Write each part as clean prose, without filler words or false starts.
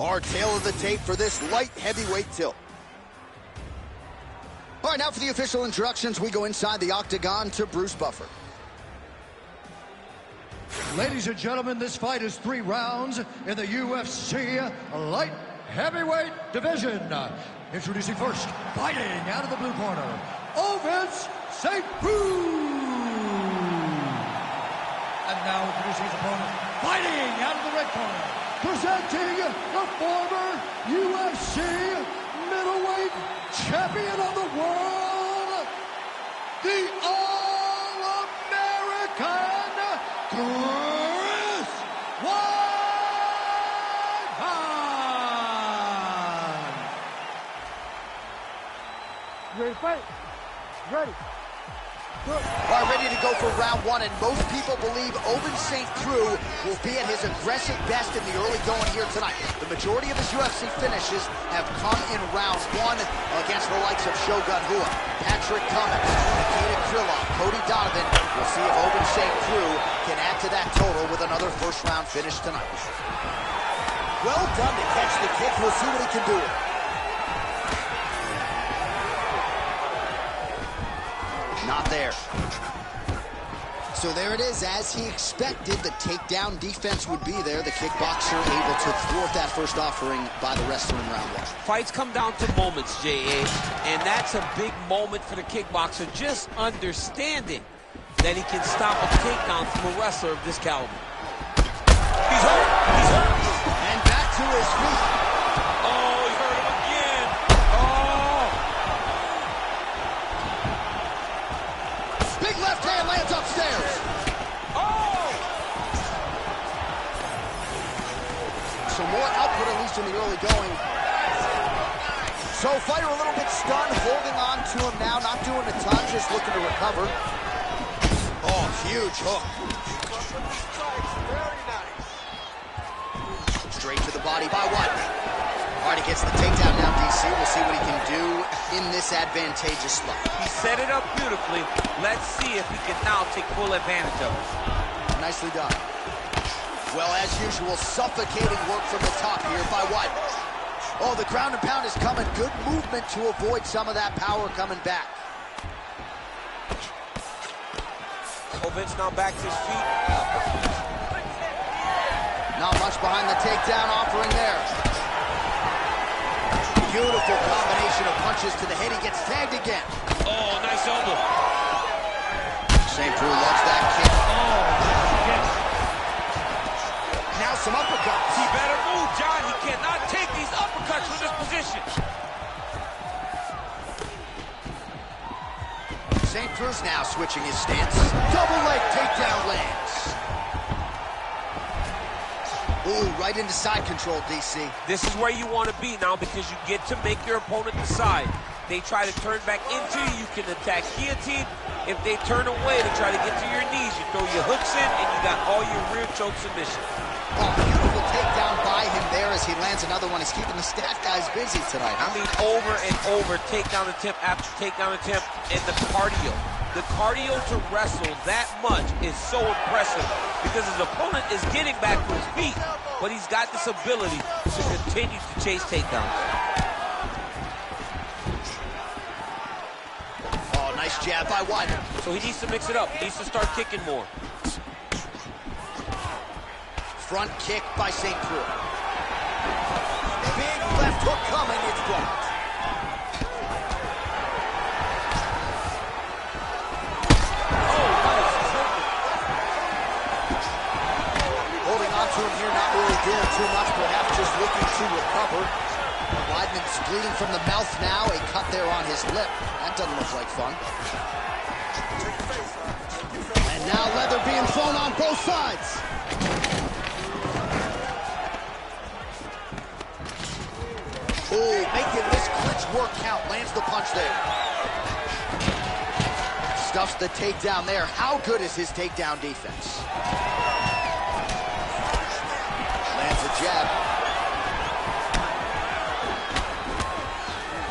Our tail of the tape for this light heavyweight tilt. All right, now for the official introductions, we go inside the octagon to Bruce Buffer. Ladies and gentlemen, this fight is 3 rounds in the UFC light heavyweight division. Introducing first, fighting out of the blue corner, Ovens St. Bruce. And now introducing his opponent, fighting out of the red corner, presenting the former UFC middleweight champion of the world, the All-American Chris You ready to fight? Ready. All right, ready to go for round 1, and most people believe Ovens St. Bruce will be at his aggressive best in the early going here tonight. The majority of his UFC finishes have come in round 1 against the likes of Shogun Rua, Patrick Cummins, Nikita Krylov, Cody Donovan. We'll see if Ovens St. Bruce can add to that total with another first-round finish tonight. Well done to catch the kick. We'll see what he can do with it. Not there. So there it is, as he expected, the takedown defense would be there. The kickboxer able to thwart that first offering by the wrestler in round 1. Fights come down to moments, J.A., and that's a big moment for the kickboxer, just understanding that he can stop a takedown from a wrestler of this caliber. He's hurt! He's hurt! And back to his feet. Oh, he hurt him again! Oh! Big left hand lands upstairs. Oh! Some more output, at least in the early going. So fighter a little bit stunned, holding on to him now, not doing a ton, just looking to recover. Oh, huge hook. Straight to the body by White. All right, he gets the takedown now, DC. We'll see what he can do in this advantageous spot. He set it up beautifully. Let's see if he can now take full advantage of it. Nicely done. Well, as usual, suffocating work from the top here by White. Oh, the ground and pound is coming. Good movement to avoid some of that power coming back. Ovens now back to his feet. Not much behind the takedown offering there. Beautiful combination of punches to the head. He gets tagged again. Oh, nice elbow. St. Bruce loves that kick. Oh, yes. Now some uppercuts. He better move, John. He cannot take these uppercuts from this position. St. Bruce now switching his stance. Double leg takedown lands. Ooh, right into side control, DC. This is where you want to be now because you get to make your opponent decide. They try to turn back into you, you can attack guillotine. If they turn away to try to get to your knees, you throw your hooks in and you got all your rear choke submission. Oh, beautiful takedown by him there as he lands another one. He's keeping the stat guys busy tonight. I mean, over and over, takedown attempt after takedown attempt, and the cardio. The cardio to wrestle that much is so impressive because his opponent is getting back to his feet, but he's got this ability to continue to chase takedowns. Oh, nice jab by White. So he needs to mix it up. He needs to start kicking more. Front kick by St. Bruce. Big left hook coming, it's blocked. Holding on to him here, not really doing too much, perhaps just looking to recover. Weidman's bleeding from the mouth now, a cut there on his lip. That doesn't look like fun. And now leather being thrown on both sides. Oh, making this clinch work count. Lands the punch there. Stuffs the takedown there. How good is his takedown defense? Lands a jab.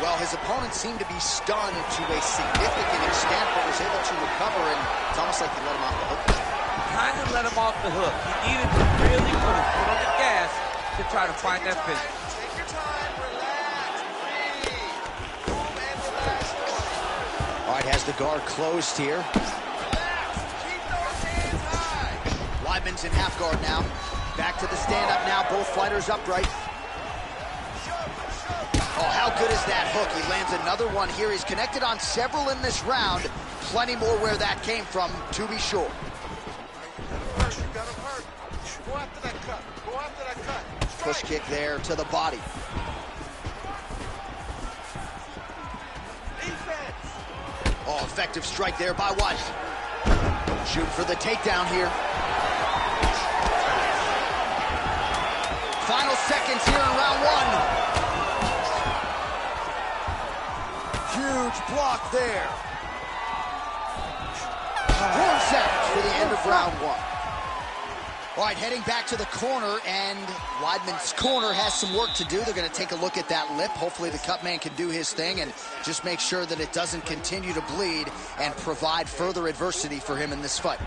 Well, his opponent seemed to be stunned to a significant extent, but was able to recover, and it's almost like he let him off the hook. Kind of let him off the hook. He needed to really put his foot on the gas to try to find that finish. Take your time, relax, breathe. Move and relax. All right, has the guard closed here. Relax, keep those hands high. Weidman's in half guard now. Back to the stand-up now, both fighters upright. Oh, how good is that hook? He lands another one here. He's connected on several in this round. Plenty more where that came from, to be sure. You got him hurt. Go after that cut. Go after that cut. Push kick there to the body. Defense. Oh, effective strike there by White. Shoot for the takedown here. Final seconds here in round one. Huge block there. 1 second for the end of round one. All right, heading back to the corner, and Weidman's corner has some work to do. They're going to take a look at that lip. Hopefully the cut man can do his thing and just make sure that it doesn't continue to bleed and provide further adversity for him in this fight.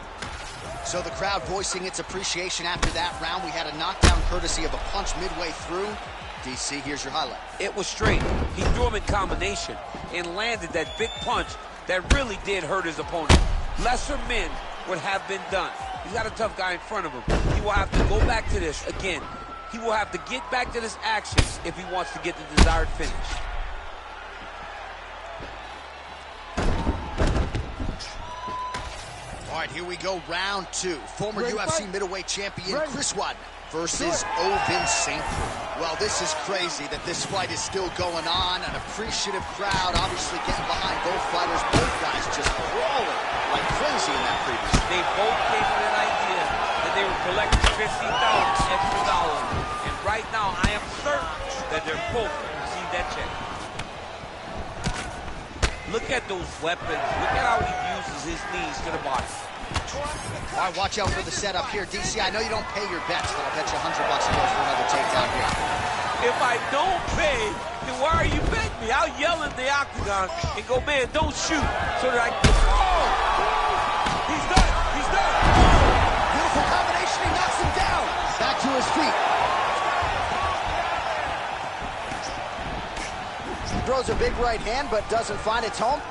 So the crowd voicing its appreciation after that round. We had a knockdown courtesy of a punch midway through. DC, here's your highlight. It was straight. He threw him in combination and landed that big punch that really did hurt his opponent. Lesser men would have been done. He's got a tough guy in front of him. He will have to go back to this again. He will have to get back to this actions if he wants to get the desired finish. All right, here we go, round two. Former UFC middleweight champion Chris Weidman versus Ovin St. Preux. Well, this is crazy that this fight is still going on. An appreciative crowd obviously getting behind both fighters. Both guys just brawling like crazy in that previous. They both gave me an idea that they were collecting $50,000 extra dollars. And right now, I am certain that they're both going to receive that check. Look at those weapons. Look at how he uses his knees to the body. All right, watch out for the setup here. DC, I know you don't pay your bets, but I'll bet you $100 to go for another takedown here. If I don't pay, then why are you betting me? I'll yell in the octagon and go, man, don't shoot, so that I can... Oh! He's done! He's done! Beautiful combination. He knocks him down. Back to his feet. Throws a big right hand, but doesn't find its home.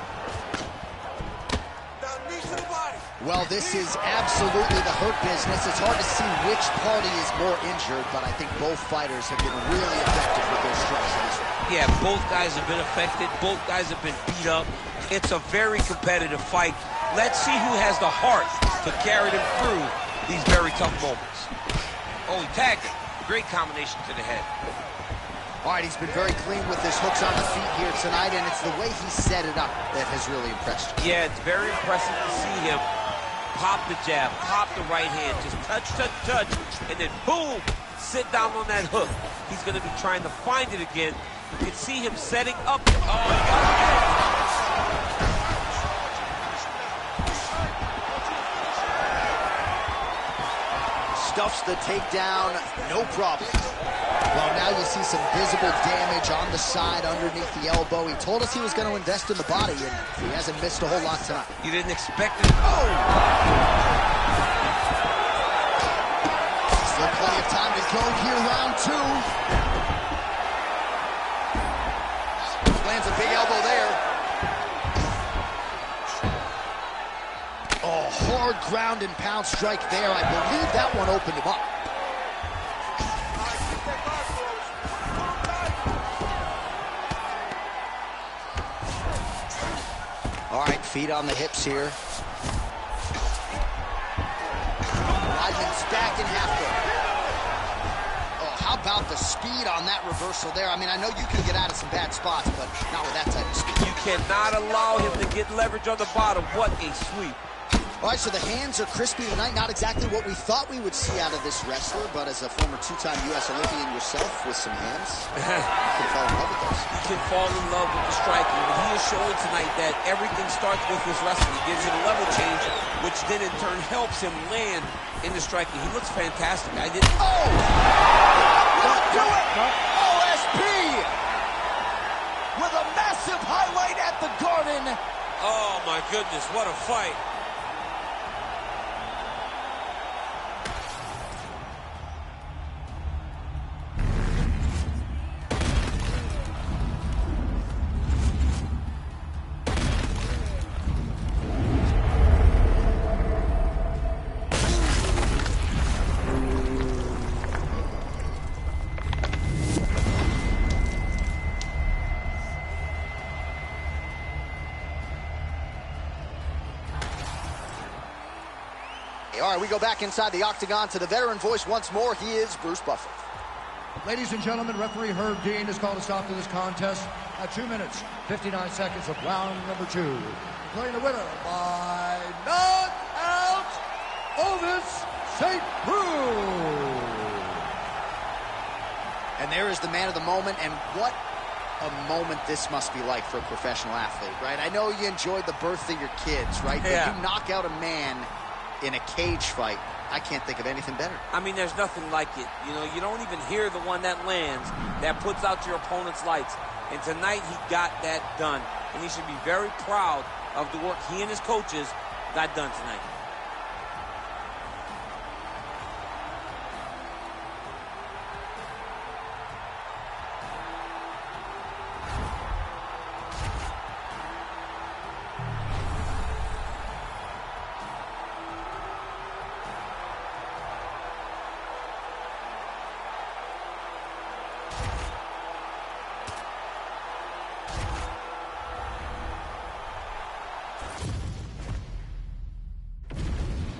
Well, this is absolutely the hurt business. It's hard to see which party is more injured, but I think both fighters have been really effective with their strikes in this round. Yeah, both guys have been affected. Both guys have been beat up. It's a very competitive fight. Let's see who has the heart to carry them through these very tough moments. Oh, he tagged it. Great combination to the head. All right, he's been very clean with his hooks on the feet here tonight, and it's the way he set it up that has really impressed you. Yeah, it's very impressive to see him pop the jab, pop the right hand, just touch, touch, touch, and then boom, sit down on that hook. He's going to be trying to find it again. You can see him setting up. Oh, he got it. Stuffs the takedown, no problem. Well, now you see some visible damage on the side underneath the elbow. He told us he was going to invest in the body, and he hasn't missed a whole lot tonight. You didn't expect it. Oh! Still plenty of time to go here, round two. Lands a big elbow there. Oh, hard ground and pound strike there. I believe that one opened him up. All right, feet on the hips here. Weidman's back in half guard. Oh, how about the speed on that reversal there? I mean, I know you can get out of some bad spots, but not with that type of speed. You cannot allow him to get leverage on the bottom. What a sweep. All right, so the hands are crispy tonight. Not exactly what we thought we would see out of this wrestler, but as a former two-time U.S. Olympian yourself with some hands, you can fall in love with those. He can fall in love with the striking. And he is showing tonight that everything starts with his wrestling. He gives it a level change, which then in turn helps him land in the striking. He looks fantastic. I didn't... Oh! Not do it! OSP! With a massive highlight at the Garden. Oh, my goodness, what a fight. All right, we go back inside the octagon to the veteran voice once more. He is Bruce Buffer. Ladies and gentlemen, referee Herb Dean has called a stop to this contest at 2 minutes, 59 seconds of round number 2. Declaring the winner by knockout, Ovis St. Preux. And there is the man of the moment, and what a moment this must be like for a professional athlete, right? I know you enjoyed the birth of your kids, right? Yeah. But you knock out a man in a cage fight, I can't think of anything better. I mean, there's nothing like it. You know, you don't even hear the one that lands, that puts out your opponent's lights. And tonight, he got that done. And he should be very proud of the work he and his coaches got done tonight.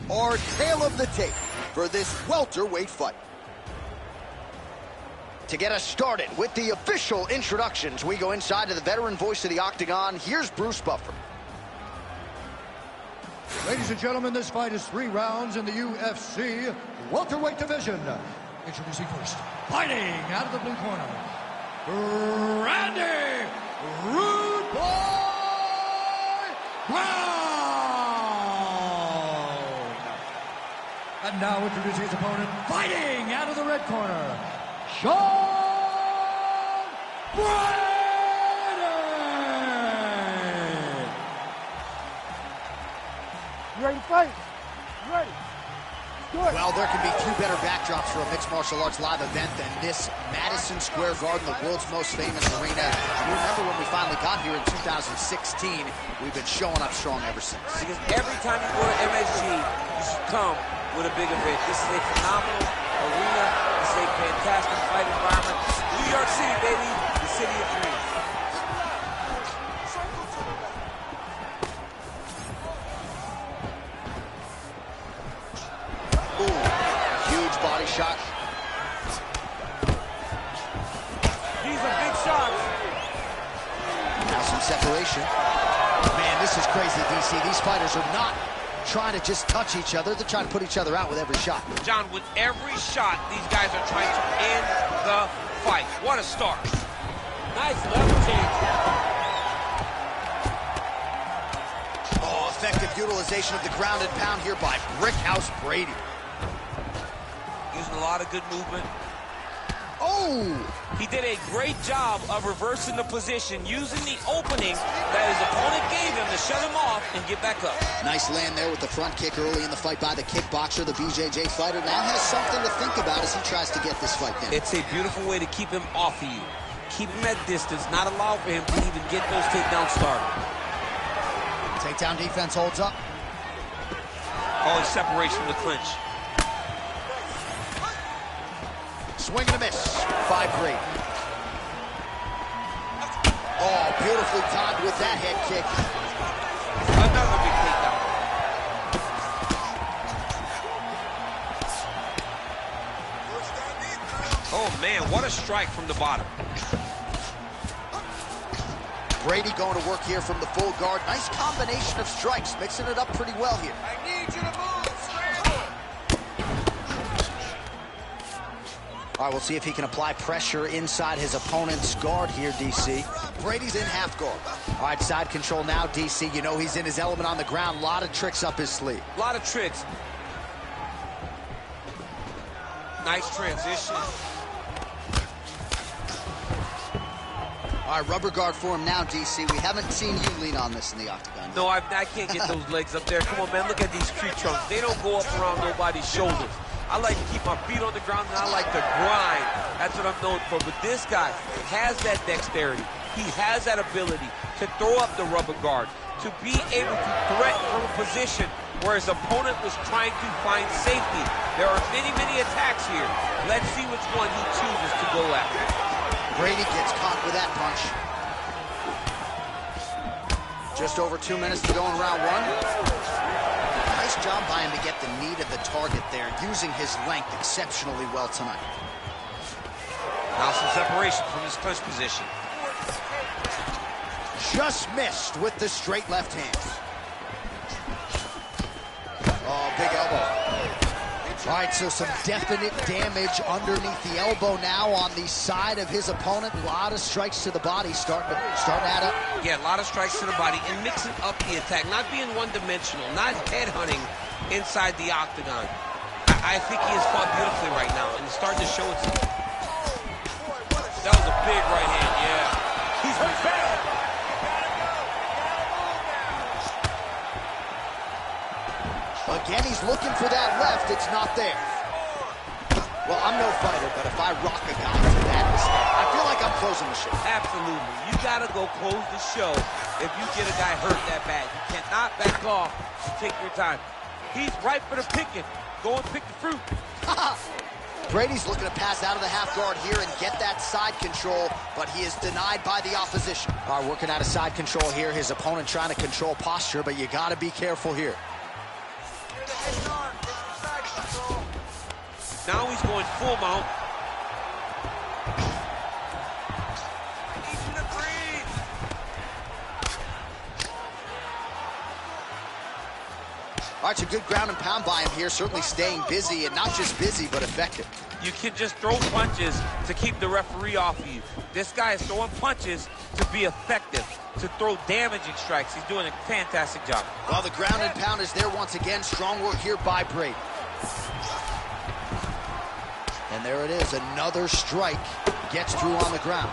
Our tale of the tape for this welterweight fight. To get us started with the official introductions, we go inside to the veteran voice of the octagon. Here's Bruce Buffer. Ladies and gentlemen, this fight is 3 rounds in the UFC welterweight division. Introducing first, fighting out of the blue corner, Randy Rude Boy Brown. And now introducing his opponent, fighting out of the red corner, Sean Brady. You ready to fight? You ready? Good. Well, there can be few better backdrops for a mixed martial arts live event than this Madison Square Garden, the world's most famous arena. You remember when we finally got here in 2016, we've been showing up strong ever since. Because every time you go to MSG, you should come with a big event. This is a phenomenal arena. It's a fantastic fight environment. New York City, baby, the city of dreams. Ooh, huge body shot. These are big shots. Now some separation. Man, this is crazy, DC. These fighters are not trying to just touch each other. They're trying to put each other out with every shot. John, with every shot, these guys are trying to end the fight. What a start. Nice level change. Oh, effective utilization of the ground and pound here by Brickhouse Brady. Using a lot of good movement. Oh! He did a great job of reversing the position, using the opening that his opponent gave him to shut him off and get back up. Nice land there with the front kick early in the fight by the kickboxer. The BJJ fighter now has something to think about as he tries to get this fight down. It's a beautiful way to keep him off of you. Keep him at distance, not allow for him to even get those takedowns started. Takedown defense holds up. Oh, separation from the clinch. Swing and a miss by Brady. Oh, beautifully timed with that head kick. Another big takedown. Oh, man, what a strike from the bottom. Brady going to work here from the full guard. Nice combination of strikes, mixing it up pretty well here. I need you to move, All right, we'll see if he can apply pressure inside his opponent's guard here, DC. Brady's in half guard. All right, side control now, DC. You know he's in his element on the ground. A lot of tricks up his sleeve. A lot of tricks. Nice transition. All right, rubber guard for him now, DC. We haven't seen you lean on this in the octagon. No, I can't get those legs up there. Come on, man, look at these tree trunks. They don't go up around nobody's shoulders. I like to keep my feet on the ground, and I like to grind. That's what I'm known for. But this guy has that dexterity. He has that ability to throw up the rubber guard, to be able to threaten from a position where his opponent was trying to find safety. There are many, many attacks here. Let's see which one he chooses to go after. Brady gets caught with that punch. Just over 2 minutes to go in round one. Nice job by him to get the knee to the target there, using his length exceptionally well tonight. Now some separation from his clinch position. Just missed with the straight left hand. Oh, big elbow. All right, so some definite damage underneath the elbow now on the side of his opponent. A lot of strikes to the body starting to add up. Yeah, a lot of strikes to the body and mixing up the attack, not being one-dimensional, not headhunting inside the octagon. I think he has fought beautifully right now, and it's starting to show itself. That was a big right hand, yeah. He's hurt bad. Again, he's looking for that left. It's not there. Well, I'm no fighter, but if I rock a guy to that extent, I feel like I'm closing the show. Absolutely. You got to go close the show if you get a guy hurt that bad. You cannot back off and take your time. He's right for the picking. Go and pick the fruit. Brady's looking to pass out of the half guard here and get that side control, but he is denied by the opposition. All right, working out of side control here. His opponent trying to control posture, but you got to be careful here. Now he's going full mount. Easy to breathe. All right, so good ground and pound by him here, certainly staying busy, and not just busy, but effective. You can just throw punches to keep the referee off of you. This guy is throwing punches to be effective, to throw damaging strikes. He's doing a fantastic job. Well, the ground and pound is there once again. Strong work here by Brady. And there it is, another strike gets through on the ground.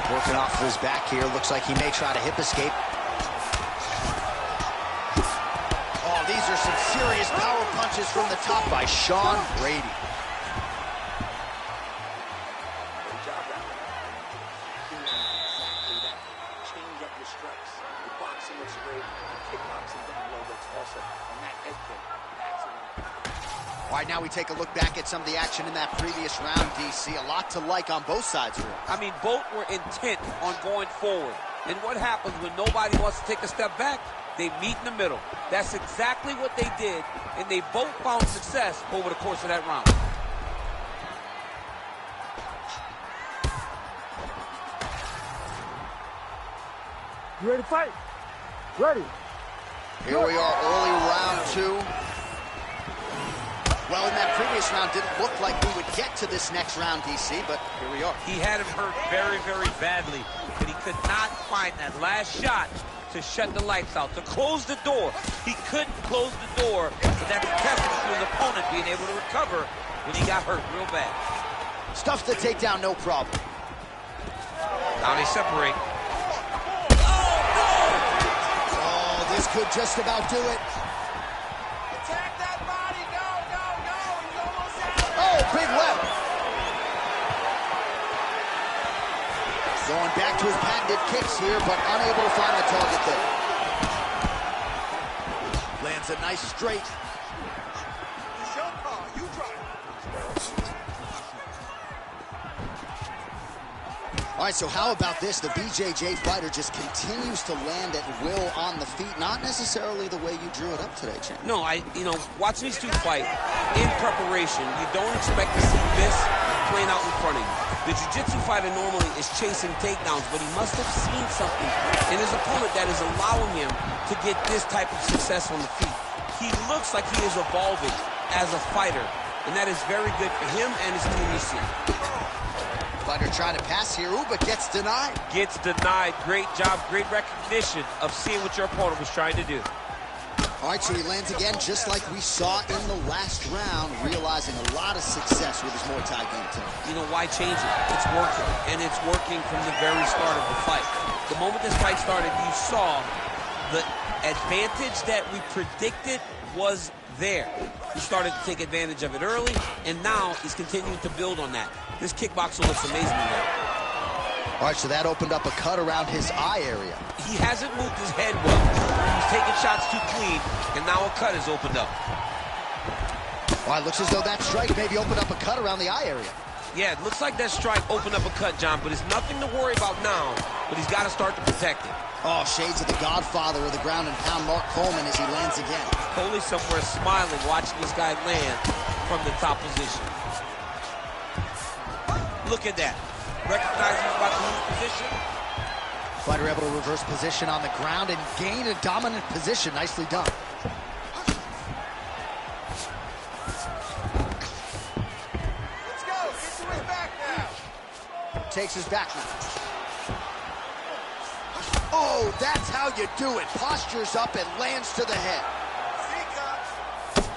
Working off of his back here, looks like he may try to hip escape. Oh, these are some serious power punches from the top by Sean Brady. Change up your strikes. Your boxing looks great. Kickboxing down low looks awesome. And that head kick. All right, now we take a look back at some of the action in that previous round, DC. A lot to like on both sides here. I mean, both were intent on going forward. And what happens when nobody wants to take a step back? They meet in the middle. That's exactly what they did, and they both found success over the course of that round. You ready to fight? Ready. Here we are, early round two. Well, in that previous round, didn't look like we would get to this next round, DC, but here we are. He had him hurt very, very badly, but he could not find that last shot to shut the lights out, to close the door. He couldn't close the door, but that's a testament to his opponent being able to recover when he got hurt real bad. Stuffs the takedown, no problem. Now they separate. Oh, this could just about do it. Attack that body. Go, go, go. He's almost out. Oh, big left. Going back to his patented kicks here, but unable to find the target there. Lands a nice straight. It's your call. You drive. All right, so how about this? The BJJ fighter just continues to land at will on the feet. Not necessarily the way you drew it up today, champ. No, watching these two fight in preparation, you don't expect to see this playing out in front of you. The jiu-jitsu fighter normally is chasing takedowns, but he must have seen something in his opponent that is allowing him to get this type of success on the feet. He looks like he is evolving as a fighter, and that is very good for him and his team to see. Fighter trying to pass here, but gets denied. Gets denied. Great job, great recognition of seeing what your opponent was trying to do. All right, so he lands again, just like we saw in the last round, realizing a lot of success with his Muay Thai game tonight. You know, why change it? It's working, and it's working from the very start of the fight. The moment this fight started, you saw the advantage that we predicted was there. He started to take advantage of it early, and now he's continuing to build on that. This kickboxer looks amazing now. All right, so that opened up a cut around his eye area. He hasn't moved his head well. He's taking shots too clean, and now a cut has opened up. All right, looks as though that strike maybe opened up a cut around the eye area. Yeah, it looks like that strike opened up a cut, John, but it's nothing to worry about now, but he's got to start to protect it. Oh, shades of the godfather of the ground and pound, Mark Coleman, as he lands again. Coley somewhere smiling, watching this guy land from the top position. Look at that. Recognize he's about to lose position. Fighter able to reverse position on the ground and gain a dominant position. Nicely done. Let's go. Get to his back now. Takes his back now. Oh, that's how you do it. Postures up and lands to the head.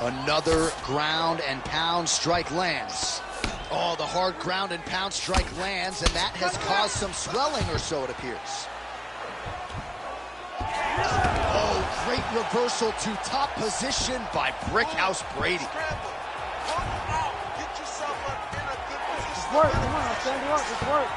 Another ground and pound strike lands. Oh, the hard ground and pound strike lands, and that has caused some swelling or so, it appears. Oh, great reversal to top position by Brickhouse Brady. It's work, come on, stand you up, it's work.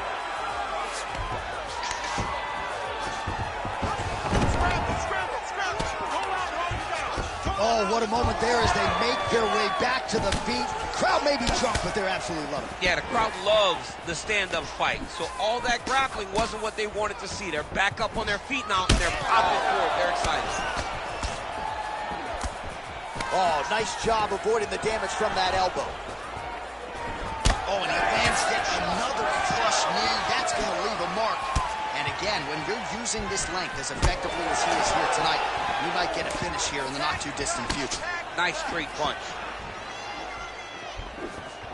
Oh, what a moment there as they make their way back to the feet. Crowd may be drunk, but they're absolutely loving it. Yeah, the crowd loves the stand-up fight. So all that grappling wasn't what they wanted to see. They're back up on their feet now, and they're popping forward. They're excited. Oh, nice job avoiding the damage from that elbow. Oh, and he lands yet another flush knee. That's going to leave a mark. And again, when you're using this length as effectively as he is here tonight, we might get a finish here in the not-too-distant future. Nice straight punch.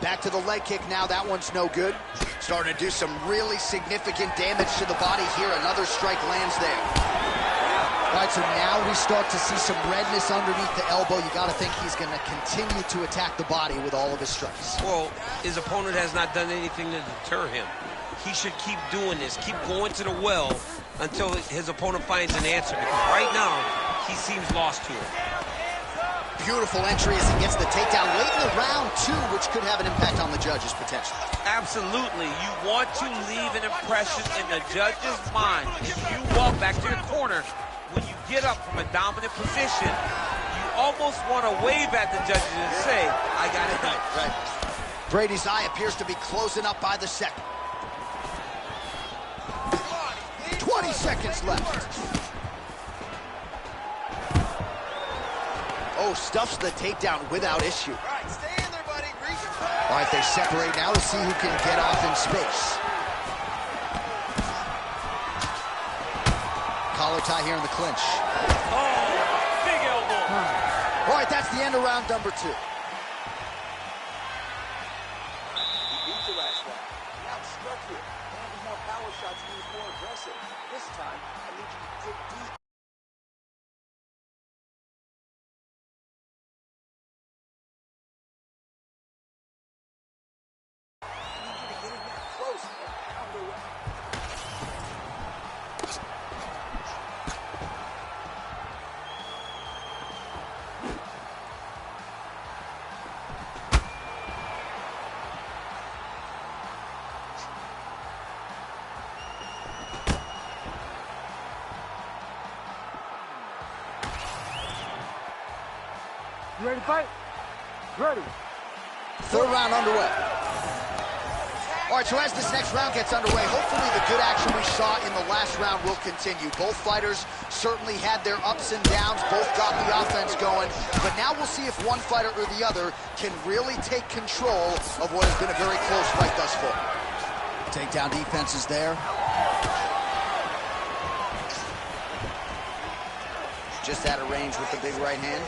Back to the leg kick now. That one's no good. Starting to do some really significant damage to the body here. Another strike lands there. All right, so now we start to see some redness underneath the elbow. You got to think he's going to continue to attack the body with all of his strikes. Well, his opponent has not done anything to deter him. He should keep doing this, keep going to the well until his opponent finds an answer, because right now, he seems lost to it. Beautiful entry as he gets the takedown late in the round, too, which could have an impact on the judges, potentially. Absolutely. You want to leave an impression in the judge's mind. If you walk back to your corner, when you get up from a dominant position, you almost want to wave at the judges and say, I got it done. Right. Brady's eye appears to be closing up by the second. 20 seconds left. Oh, stuffs the takedown without issue. Right, stay in there, buddy. All right, they separate now to see who can get off in space. Collar tie here in the clinch. Oh, big elbow. All right, that's the end of round number 2. He beat you last round. He outstruck you. Landed more power shots and he was more aggressive. This time, I need you to dig deep. You ready to fight? Ready. Third round underway. All right, so as this next round gets underway, hopefully the good action we saw in the last round will continue. Both fighters certainly had their ups and downs. Both got the offense going. But now we'll see if one fighter or the other can really take control of what has been a very close fight thus far. Takedown defense is there. Just out of range with the big right hand.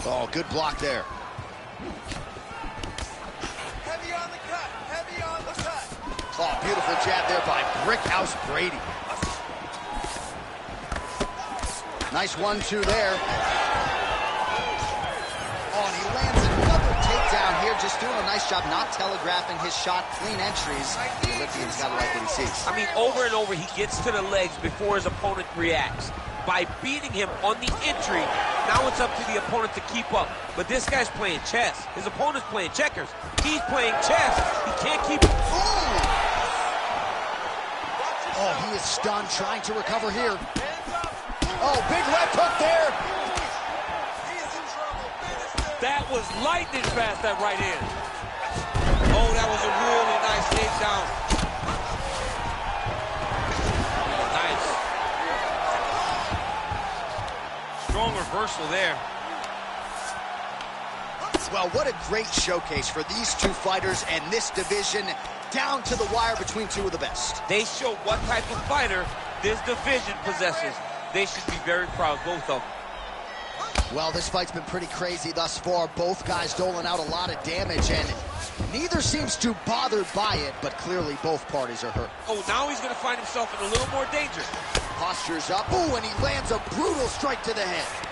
Oh, good block there. Heavy on the cut. Heavy on the cut. Oh, beautiful jab there by Brickhouse Brady. Nice 1-2 there. Oh, and he lands another takedown here, just doing a nice job not telegraphing his shot. Clean entries. The Olympian's got to like what he sees. I mean, over and over, he gets to the legs before his opponent reacts. By beating him on the entry, now it's up to the opponent to keep up. But this guy's playing chess. His opponent's playing checkers. He's playing chess. He can't keep... Oh, he is stunned, trying to recover here. Oh, big left hook there. That was lightning fast, that right hand. Oh, that was a really nice takedown. strong reversal there. Well, what a great showcase for these two fighters and this division, down to the wire between two of the best. They show what type of fighter this division possesses. They should be very proud, both of them. Well, this fight's been pretty crazy thus far. Both guys doling out a lot of damage, and neither seems too bothered by it, but clearly both parties are hurt. Oh, now he's going to find himself in a little more danger. Posture's up. Ooh, and he lands a brutal strike to the head.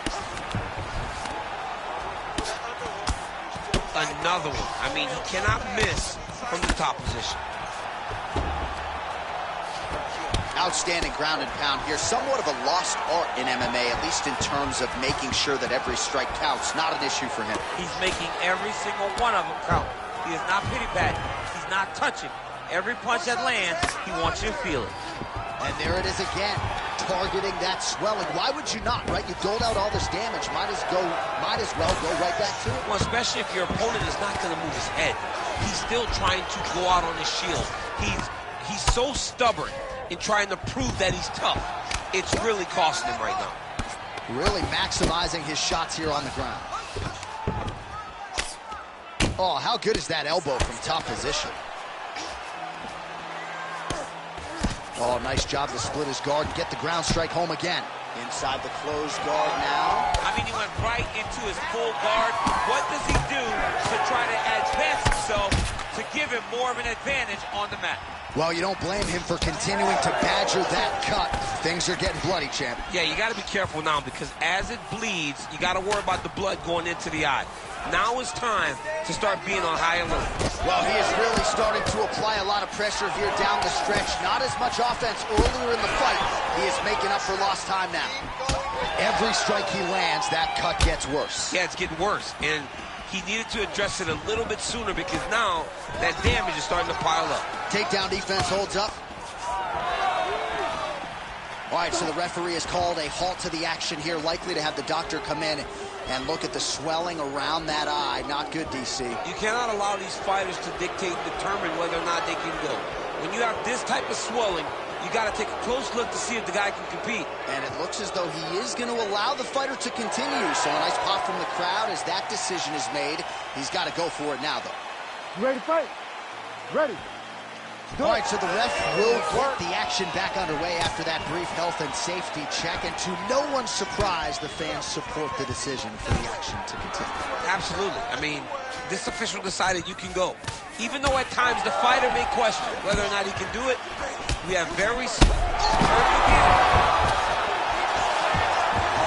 Another one. I mean, he cannot miss from the top position. Outstanding ground and pound here. Somewhat of a lost art in MMA, at least in terms of making sure that every strike counts. Not an issue for him. He's making every single one of them count. He is not pity-patting. He's not touching. Every punch that lands, he wants you to feel it. And there it is again, targeting that swelling. Why would you not, right? You doled out all this damage. Might as well go right back to it. Well, especially if your opponent is not going to move his head. He's still trying to go out on his shield. He's so stubborn in trying to prove that he's tough. It's really costing him right now. Really maximizing his shots here on the ground. Oh, how good is that elbow from top position? Oh, nice job to split his guard and get the ground strike home again. Inside the closed guard now. I mean, he went right into his full guard. What does he do to try to advance himself to give him more of an advantage on the mat? Well, you don't blame him for continuing to badger that cut. Things are getting bloody, champ. Yeah, you got to be careful now, because as it bleeds, you got to worry about the blood going into the eye. Now it's time to start being on high alert. Well, he is really starting to apply a lot of pressure here down the stretch. Not as much offense earlier in the fight. He is making up for lost time now. Every strike he lands, that cut gets worse. Yeah, it's getting worse. And he needed to address it a little bit sooner, because now that damage is starting to pile up. Takedown defense holds up. All right, so the referee has called a halt to the action here, likely to have the doctor come in and look at the swelling around that eye. Not good, DC. You cannot allow these fighters to dictate and determine whether or not they can go. When you have this type of swelling, you got to take a close look to see if the guy can compete. And it looks as though he is going to allow the fighter to continue. So a nice pop from the crowd as that decision is made. He's got to go for it now, though. You ready to fight? Ready. All right, so the ref will get the action back underway after that brief health and safety check. And to no one's surprise, the fans support the decision for the action to continue. Absolutely. I mean, this official decided you can go. Even though at times the fighter may question whether or not he can do it, we have very... Oh,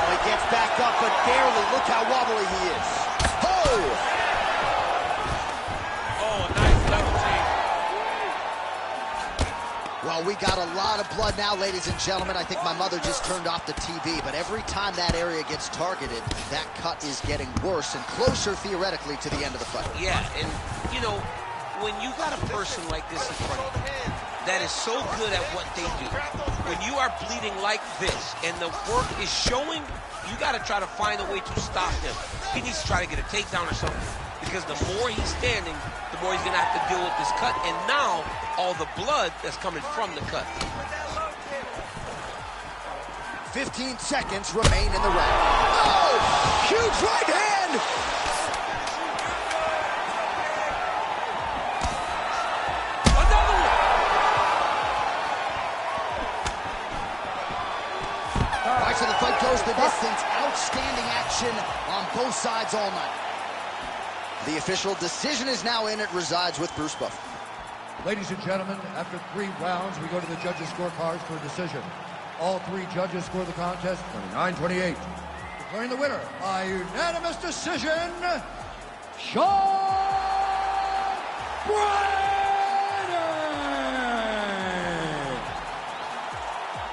he gets back up, but barely. Look how wobbly he is. Oh! Well, we got a lot of blood now, ladies and gentlemen. I think my mother just turned off the TV, but every time that area gets targeted, that cut is getting worse and closer, theoretically, to the end of the fight. Yeah, and, you know, when you got a person like this in front of you that is so good at what they do, when you are bleeding like this and the work is showing, you got to try to find a way to stop him. He needs to try to get a takedown or something, because the more he's standing, the more he's going to have to deal with this cut, and now all the blood that's coming from the cut. 15 seconds remain in the round. Oh, huge right hand! Another one! All right, so the fight goes the distance. Outstanding action on both sides all night. The official decision is now in. It resides with Bruce Buffer. Ladies and gentlemen, after 3 rounds, we go to the judges' scorecards for a decision. All 3 judges score the contest 29-28. Declaring the winner by unanimous decision, Sean Brady!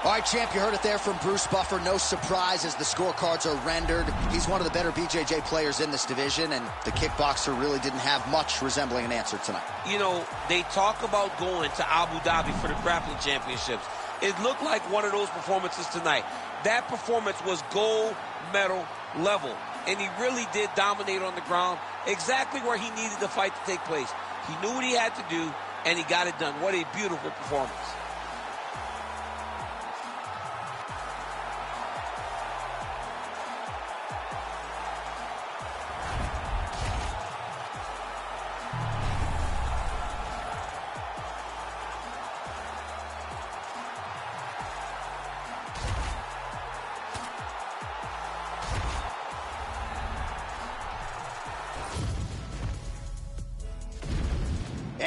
All right, champ, you heard it there from Bruce Buffer. No surprise as the scorecards are rendered. He's one of the better BJJ players in this division, and the kickboxer really didn't have much resembling an answer tonight. You know, they talk about going to Abu Dhabi for the grappling championships. It looked like one of those performances tonight. That performance was gold medal level, and he really did dominate on the ground, exactly where he needed the fight to take place. He knew what he had to do, and he got it done. What a beautiful performance.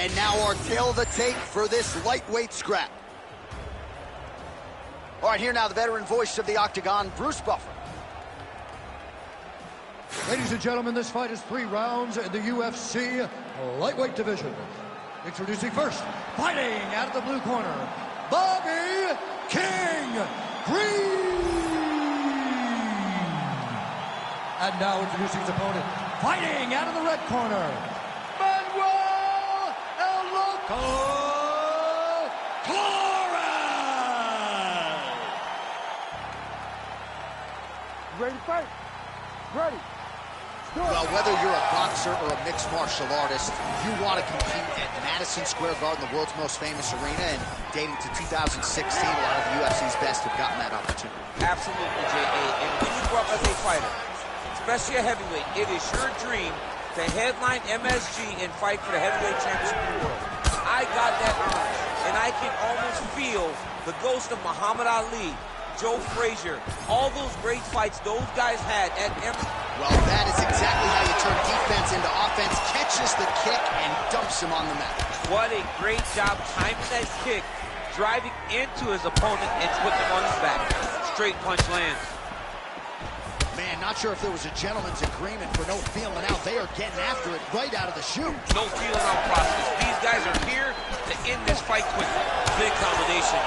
And now our tale of the tape for this lightweight scrap. All right, here now the veteran voice of the Octagon, Bruce Buffer. Ladies and gentlemen, this fight is 3 rounds in the UFC lightweight division. Introducing first, fighting out of the blue corner, Bobby King Green. And now introducing his opponent, fighting out of the red corner, Manuel El Loco Torres. Ready to fight? Ready. Well, whether you're a boxer or a mixed martial artist, you want to compete at Madison Square Garden, the world's most famous arena, and dating to 2016, a lot of the UFC's best have gotten that opportunity. Absolutely, J.A. And when you grow up as a fighter, especially a heavyweight, it is your dream to headline MSG and fight for the heavyweight championship of the world. I got that urge, and I can almost feel the ghost of Muhammad Ali, Joe Frazier, all those great fights those guys had at Well, that is exactly how you turn defense into offense. Catches the kick and dumps him on the mat. What a great job timing that kick, driving into his opponent and putting him on his back. Straight punch lands. Man, not sure if there was a gentleman's agreement for no feeling out. They are getting after it right out of the chute. No feeling out process. These guys are here to end this fight quickly. Big combination.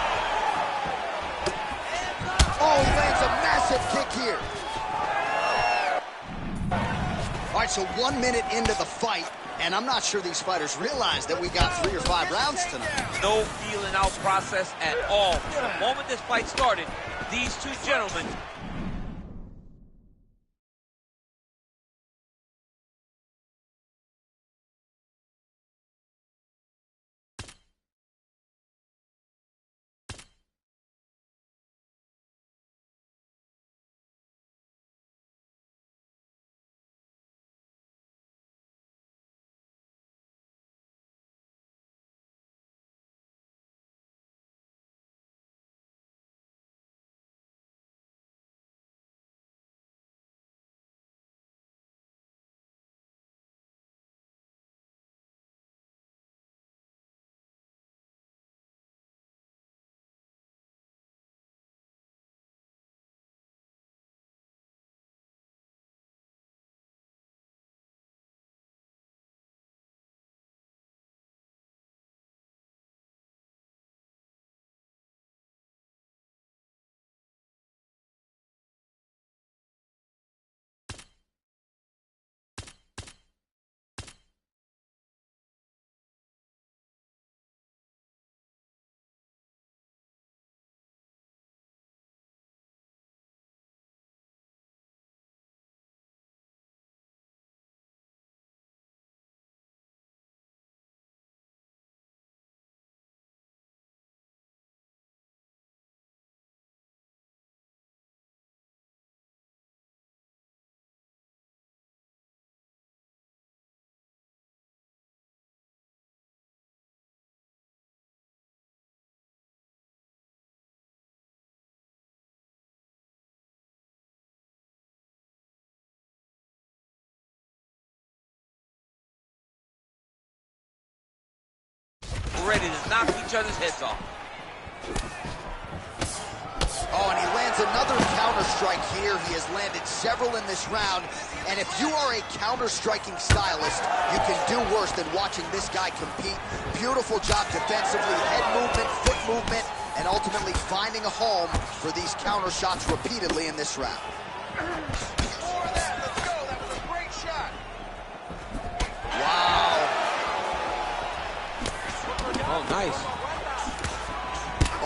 Oh, he lands a massive kick here. All right, so 1 minute into the fight, and I'm not sure these fighters realize that we got 3 or 5 rounds tonight. No feeling out process at all. The moment this fight started, these two gentlemen ready to knock each other's heads off. Oh, and he lands another counter strike here. He has landed several in this round. And if you are a counter-striking stylist, you can do worse than watching this guy compete. Beautiful job defensively, head movement, foot movement, and ultimately finding a home for these counter shots repeatedly in this round. More of that. Let's go. That was a great shot. Wow. Oh, nice.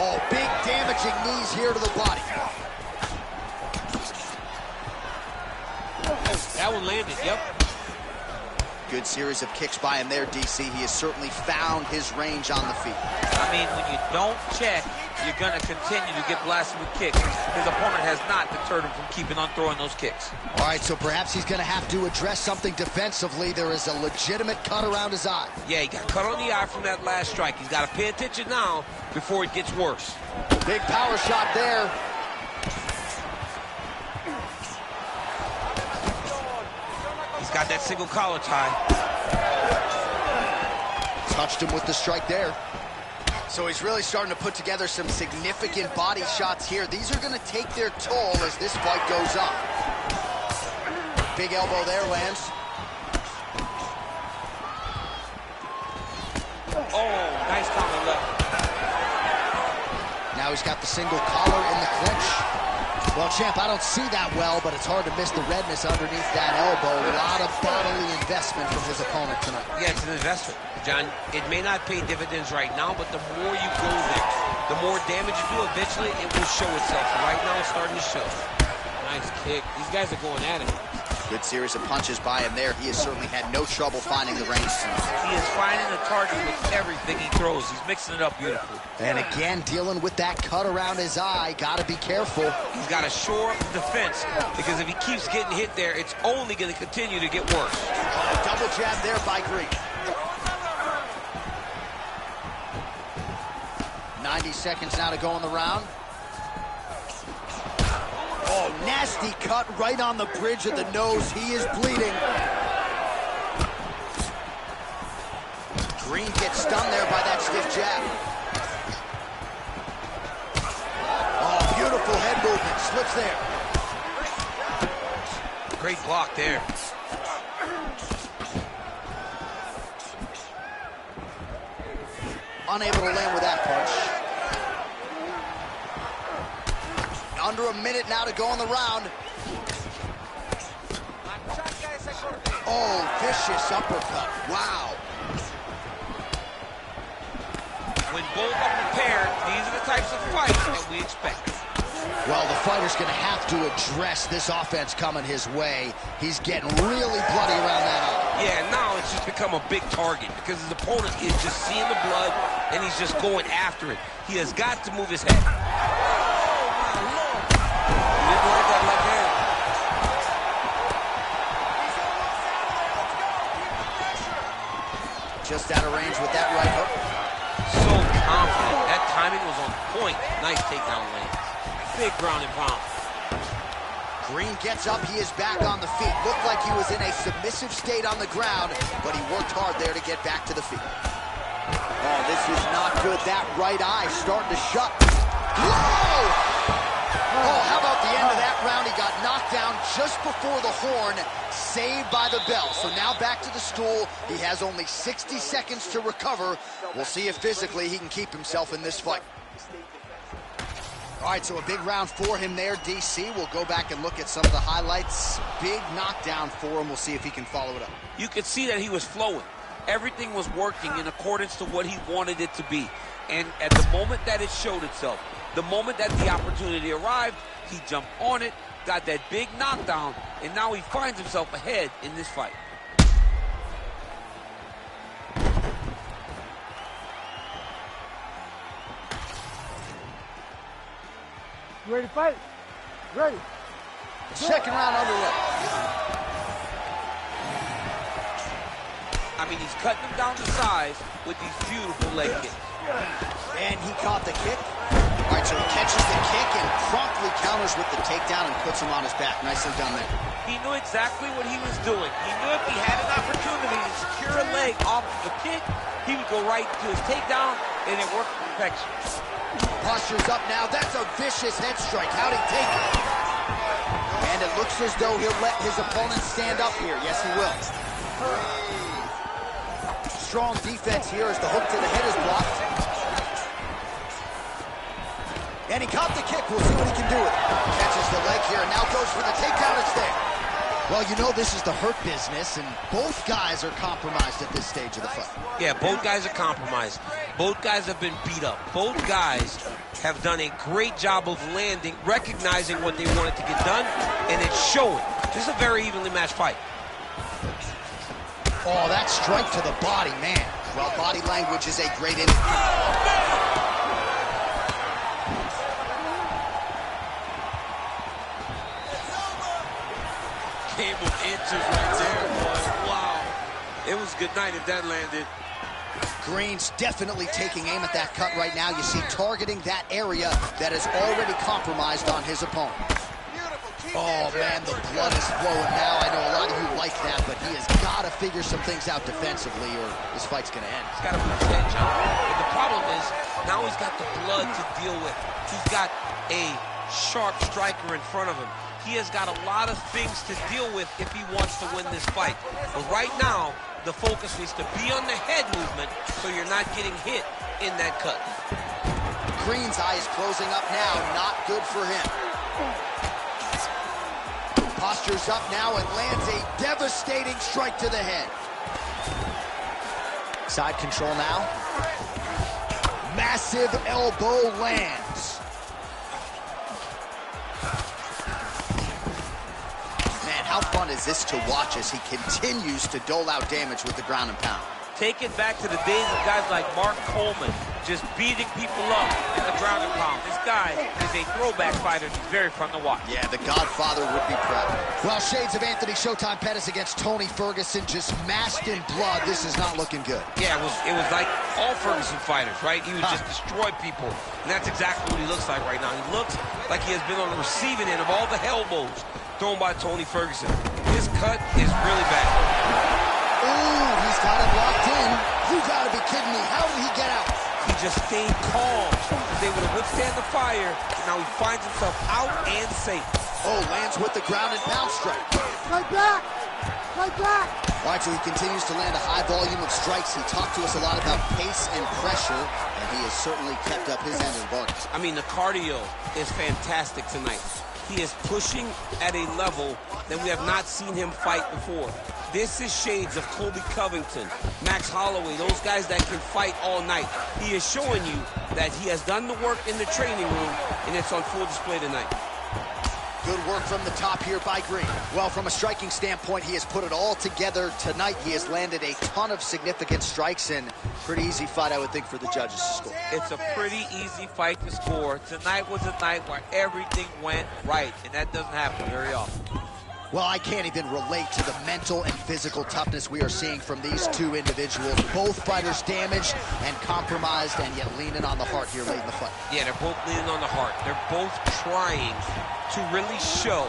Oh, big damaging knees here to the body. Oh, that one landed, yep. Good series of kicks by him there, DC. He has certainly found his range on the feet. I mean, when you don't check, you're going to continue to get blasted with kicks. His opponent has not deterred him from keeping on throwing those kicks. All right, so perhaps he's going to have to address something defensively. There is a legitimate cut around his eye. Yeah, he got cut on the eye from that last strike. He's got to pay attention now before it gets worse. Big power shot there. He's got that single collar tie. touched him with the strike there. So he's really starting to put together some significant body shots here. These are going to take their toll as this fight goes on. Big elbow there lands. Oh, nice counter left. Now he's got the single collar in the clinch. Well, champ, I don't see that well, but it's hard to miss the redness underneath that elbow. A lot of bodily investment from his opponent tonight. Yeah, it's an investment, John. It may not pay dividends right now, but the more you go there, the more damage you do, eventually it will show itself. Right now, it's starting to show. Nice kick. These guys are going at it. Good series of punches by him there. He has certainly had no trouble finding the range tonight. He is finding the target with everything he throws. He's mixing it up beautifully. And again, dealing with that cut around his eye. Got to be careful. He's got to shore up the defense, because if he keeps getting hit there, it's only going to continue to get worse. Double jab there by Green. 90 seconds now to go in the round. Oh, nasty cut right on the bridge of the nose. He is bleeding. Green gets stunned there by that stiff jab. Oh, beautiful head movement. Slips there. Great block there. Unable to land with that punch. Under a minute now to go in the round. Oh, vicious uppercut. Wow. When both are prepared, these are the types of fights that we expect. Well, the fighter's going to have to address this offense coming his way. He's getting really bloody around that eye. Yeah, now it's just become a big target because his opponent is just seeing the blood and he's just going after it. He has got to move his head. Just out of range with that right hook. So confident. That timing was on point. Nice takedown lane. Big ground and pound. Green gets up. He is back on the feet. Looked like he was in a submissive state on the ground, but he worked hard there to get back to the feet. Oh, this is not good. That right eye starting to shut. Whoa! Oh, how about the end of that round? He got knocked down just before the horn, saved by the bell. So now back to the stool. He has only 60 seconds to recover. We'll see if physically he can keep himself in this fight. All right, so a big round for him there, DC. We'll go back and look at some of the highlights. Big knockdown for him. We'll see if he can follow it up. You could see that he was flowing. Everything was working in accordance to what he wanted it to be. And at the moment that it showed itself, the moment that the opportunity arrived, he jumped on it, got that big knockdown, and now he finds himself ahead in this fight. You ready to fight? Ready. Second round underway. I mean, he's cutting him down to size with these beautiful leg kicks. And he caught the kick. All right, so he catches the kick and promptly counters with the takedown and puts him on his back. Nicely done there. He knew exactly what he was doing. He knew if he had an opportunity to secure a leg off of the kick, he would go right to his takedown, and it worked to perfection. Posture's up now. That's a vicious head strike. How'd he take it? And it looks as though he'll let his opponent stand up here. Yes, he will. Strong defense here as the hook to the head is blocked. And he caught the kick. We'll see what he can do with it. Catches the leg here and now goes for the takedown. It's there. Well, you know this is the hurt business, and both guys are compromised at this stage of the fight. Yeah, both guys are compromised. Both guys have been beat up. Both guys have done a great job of landing, recognizing what they wanted to get done, and it's showing. This is a very evenly matched fight. Oh, that strike to the body, man. Well, body language is a great indicator. Game of inches right there, boy. Wow. It was good night if that landed. Green's definitely taking aim at that cut right now. You see targeting that area that is already compromised on his opponent. Beautiful Oh, man, the blood is flowing now. I know a lot of you like that, but he has got to figure some things out defensively or this fight's going to end. He's got to put his head down. But the problem is, now he's got the blood to deal with. He's got a sharp striker in front of him. He has got a lot of things to deal with if he wants to win this fight. But right now, the focus needs to be on the head movement so you're not getting hit in that cut. Green's eye is closing up now. Not good for him. Postures up now and lands a devastating strike to the head. Side control now. Massive elbow lands. Man, how fun is this to watch as he continues to dole out damage with the ground and pound? Take it back to the days of guys like Mark Coleman, just beating people up in the ground and pound. This guy is a throwback fighter. He's very fun to watch. Yeah, the Godfather would be proud. Well, shades of Anthony Showtime Pettis against Tony Ferguson, just masked in blood. This is not looking good. Yeah, it was like all Ferguson fighters, right? He would just destroy people, and that's exactly what he looks like right now. He looks like he has been on the receiving end of all the elbows thrown by Tony Ferguson. His cut is really bad. Ooh, he's got him locked in. You gotta be kidding me. How did he get out? He just stayed calm. He was able to withstand the fire. Now he finds himself out and safe. Oh, lands with the ground and pound strike. Right back! Right back! All right, so he continues to land a high volume of strikes. He talked to us a lot about pace and pressure, and he has certainly kept up his end of the bargain. I mean, the cardio is fantastic tonight. He is pushing at a level that we have not seen him fight before. This is shades of Colby Covington, Max Holloway, those guys that can fight all night. He is showing you that he has done the work in the training room, and it's on full display tonight. Good work from the top here by Green. Well, from a striking standpoint, he has put it all together tonight. He has landed a ton of significant strikes, and pretty easy fight, I would think, for the judges to score. It's a pretty easy fight to score. Tonight was a night where everything went right, and that doesn't happen very often. Well, I can't even relate to the mental and physical toughness we are seeing from these two individuals. Both fighters damaged and compromised, and yet leaning on the heart here late in the fight. Yeah, they're both leaning on the heart. They're both trying to really show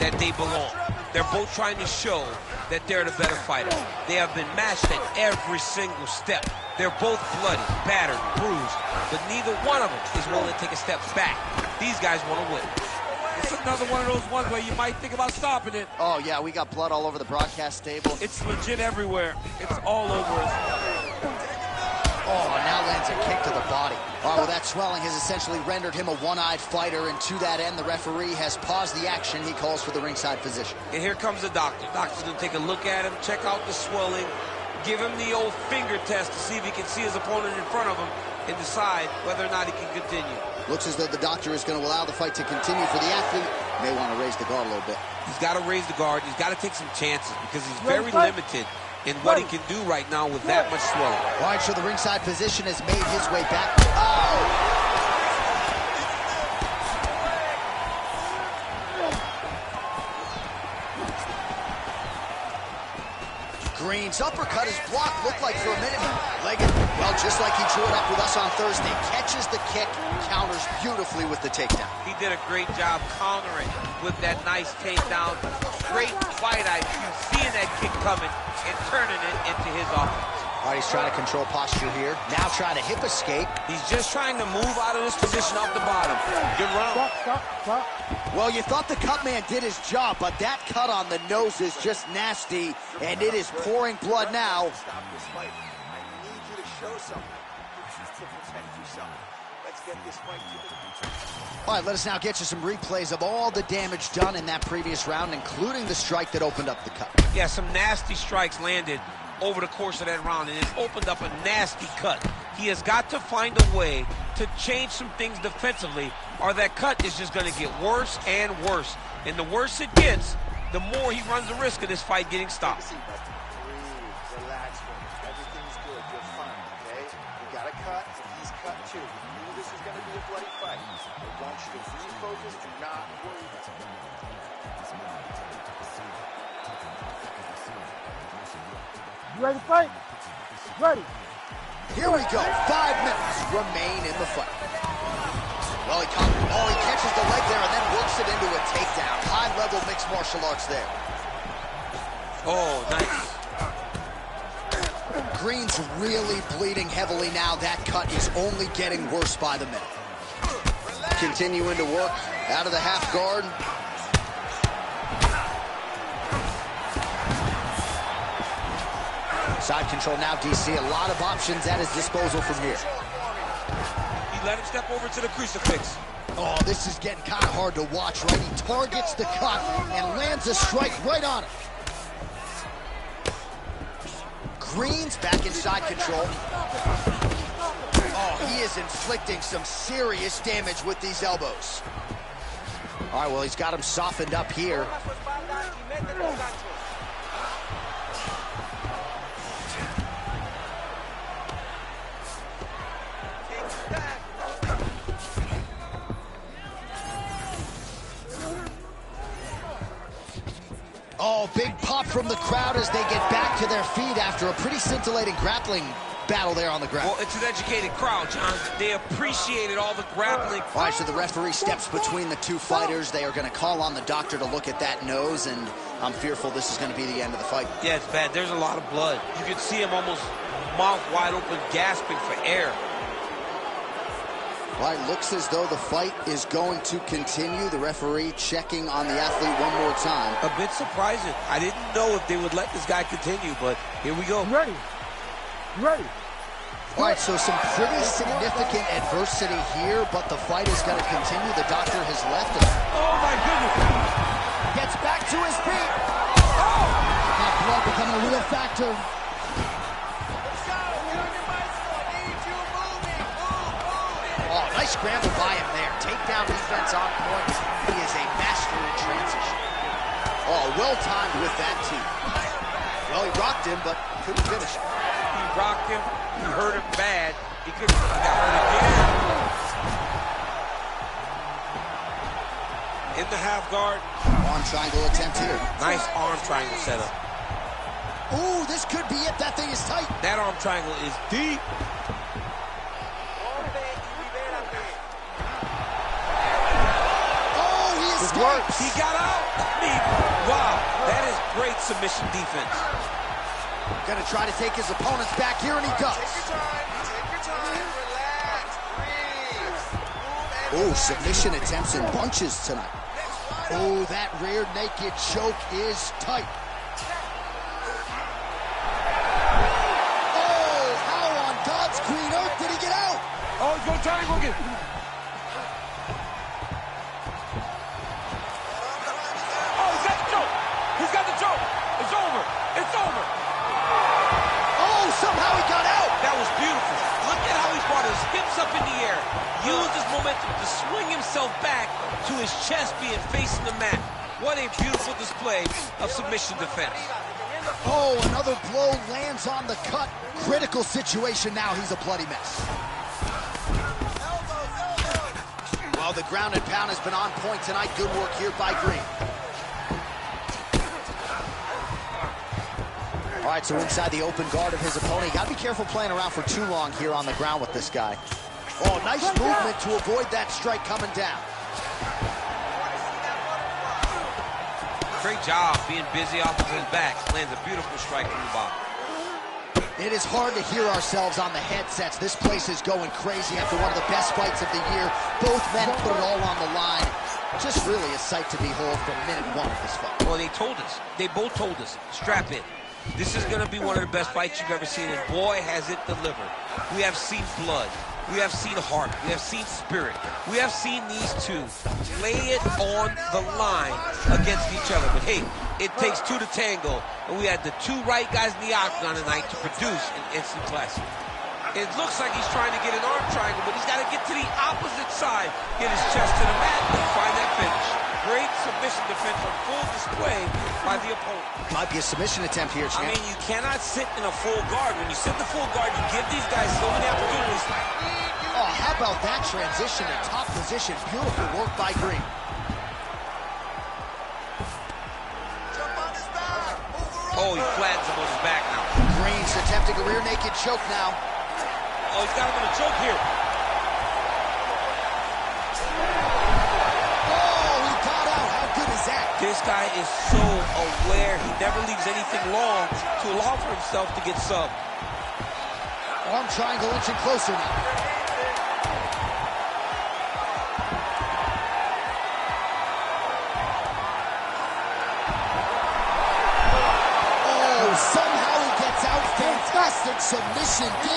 that they belong. They're both trying to show that they're the better fighter. They have been matched at every single step. They're both bloody, battered, bruised, but neither one of them is willing to take a step back. These guys want to win. It's another one of those ones where you might think about stopping it. Oh, yeah, we got blood all over the broadcast table. It's legit everywhere. It's all over us. Oh, now lands a kick to the body. Oh, well, that swelling has essentially rendered him a one-eyed fighter, and to that end, the referee has paused the action. He calls for the ringside physician. And here comes the doctor. Doctor's going to take a look at him, check out the swelling, give him the old finger test to see if he can see his opponent in front of him and decide whether or not he can continue. Looks as though the doctor is going to allow the fight to continue for the athlete. May want to raise the guard a little bit. He's got to raise the guard. He's got to take some chances because he's very limited in what he can do right now with that much swelling. All right, so the ringside physician has made his way back. Oh! Green's uppercut is blocked, looked like for a minute. Leggett, well, just like he drew it up with us on Thursday, catches the kick, counters beautifully with the takedown. He did a great job countering with that nice takedown. Great fight IQ, seeing that kick coming and turning it into his offense. All right, he's trying to control posture here. Now trying to hip escape. He's just trying to move out of this position off the bottom. Good round. Stop. Well, you thought the cut man did his job, but that cut on the nose is just nasty, and it is pouring blood now. Stop this fight. I need you to show something to protect yourself. Let's get this fight to the... All right, let us now get you some replays of all the damage done in that previous round, including the strike that opened up the cut. Yeah, some nasty strikes landed over the course of that round, and it opened up a nasty cut. He has got to find a way to change some things defensively, or that cut is just going to get worse and worse. And the worse it gets, the more he runs the risk of this fight getting stopped. Breathe, relax, everything's good, you're fine, okay? You got a cut, he's cut too. You knew this was going to be a bloody fight. I want you to refocus, do not worry about it. You ready to fight? Ready. Here we go. 5 minutes remain in the fight. Well, he catches the leg there and then works it into a takedown. High high-level mixed martial arts there. Oh, nice. Green's really bleeding heavily now. That cut is only getting worse by the minute. Continuing to work out of the half guard. Side control now, DC. A lot of options at his disposal from here. He let him step over to the crucifix. Oh, this is getting kind of hard to watch, right? He targets the cut and lands a strike right on it. Green's back in side control. Oh, he is inflicting some serious damage with these elbows. All right, well, he's got him softened up here. Oh, big pop from the crowd as they get back to their feet after a pretty scintillating grappling battle there on the ground. Well, it's an educated crowd, John. They appreciated all the grappling. All right, so the referee steps between the two fighters. They are going to call on the doctor to look at that nose, and I'm fearful this is going to be the end of the fight. Yeah, it's bad. There's a lot of blood. You can see him almost mouth wide open, gasping for air. All right, looks as though the fight is going to continue. The referee checking on the athlete one more time. A bit surprising. I didn't know if they would let this guy continue, but here we go. Ready. Ready. All right, so some pretty significant adversity here, but the fight is going to continue. The doctor has left him. Oh, my goodness. Gets back to his feet. Oh! That blood becoming a real factor. Oh, nice scramble by him there. Takedown defense on point. He is a master in transition. Oh, well-timed with that team. Well, he rocked him, but couldn't finish it. He rocked him. He hurt him bad. He couldn't got hurt again. In the half guard. Arm triangle attempt here. Nice arm triangle setup. Ooh, this could be it. That thing is tight. That arm triangle is deep. Escapes. He got out. Wow, that is great submission defense. Gonna try to take his opponents back here, and he does. Take your time, relax, breathe. Oh, submission attempts in bunches tonight. Oh, that rear naked choke is tight. Oh, how on God's green earth did he get out? Oh, he's gonna try and go get it. It's over. Oh, somehow he got out. That was beautiful. Look at how he brought his hips up in the air. Used his momentum to swing himself back to his chest being facing the mat. What a beautiful display of submission defense. Oh, another blow lands on the cut. Critical situation now. He's a bloody mess. Well, the ground and pound has been on point tonight. Good work here by Green. All right, so inside the open guard of his opponent. You got to be careful playing around for too long here on the ground with this guy. Oh, nice movement to avoid that strike coming down. Great job being busy off of his back. Lands a beautiful strike from the bottom. It is hard to hear ourselves on the headsets. This place is going crazy after one of the best fights of the year. Both men put it all on the line. Just really a sight to behold from minute one of this fight. Well, they told us. They both told us. Strap in. This is going to be one of the best fights you've ever seen, and boy, has it delivered. We have seen blood. We have seen heart. We have seen spirit. We have seen these two lay it on the line against each other. But hey, it takes two to tango, and we had the two right guys in the octagon tonight to produce an instant classic. It looks like he's trying to get an arm triangle, but he's got to get to the opposite side, get his chest to the mat, and find that finish. Great submission defense on full display by the opponent. Might be a submission attempt here, champ. I mean, you cannot sit in a full guard. When you sit in the full guard, you give these guys so many opportunities. Oh, how about that transition to top position? Beautiful work by Green. Oh, he flattens him on his back now. Green's attempting a rear naked choke now. Oh, he's got him in a choke here. Oh, he got out. How good is that? This This guy is so aware. He never leaves anything long to allow for himself to get subbed. Arm triangle inching closer now. Oh, somehow he gets out. Fantastic submission, D.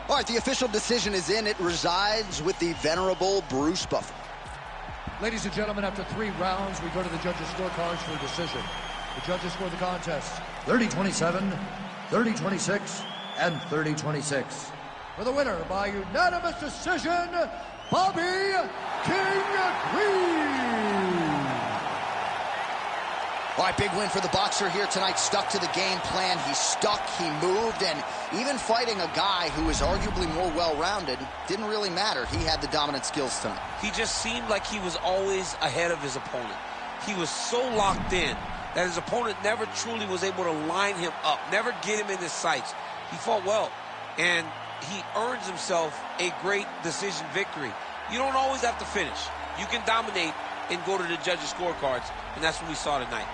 All right, the official decision is in. It resides with the venerable Bruce Buffer. Ladies and gentlemen, after 3 rounds, we go to the judges' scorecards for a decision. The judges score the contest 30-27, 30-26, and 30-26. For the winner by unanimous decision, Bobby King Green. All right, big win for the boxer here tonight. Stuck to the game plan. He stuck, he moved, and even fighting a guy who is arguably more well-rounded didn't really matter. He had the dominant skills tonight. He just seemed like he was always ahead of his opponent. He was so locked in that his opponent never truly was able to line him up, never get him in his sights. He fought well, and he earns himself a great decision victory. You don't always have to finish. You can dominate and go to the judges' scorecards, and that's what we saw tonight.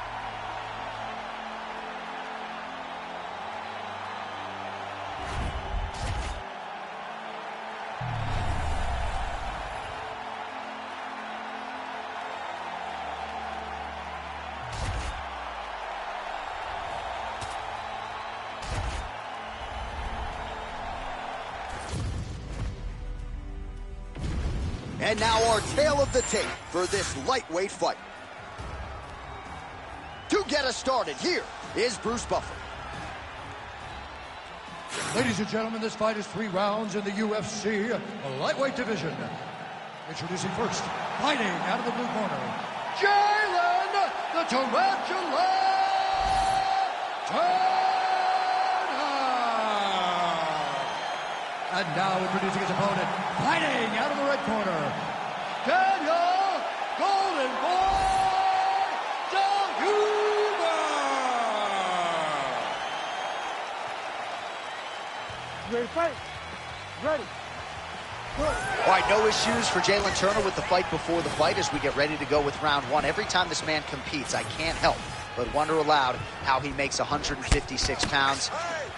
And now our tale of the tape for this lightweight fight. To get us started, here is Bruce Buffer. Ladies and gentlemen, this fight is 3 rounds in the UFC lightweight division. Introducing first, fighting out of the blue corner, Jalen the Tarantula Turner. And now introducing his opponent, fighting out of the red corner, Daniel Golden Boy Delhuber. You ready to fight? Ready. Good. All right, no issues for Jalen Turner with the fight before the fight as we get ready to go with round 1. Every time this man competes, I can't help but wonder aloud how he makes 156 pounds.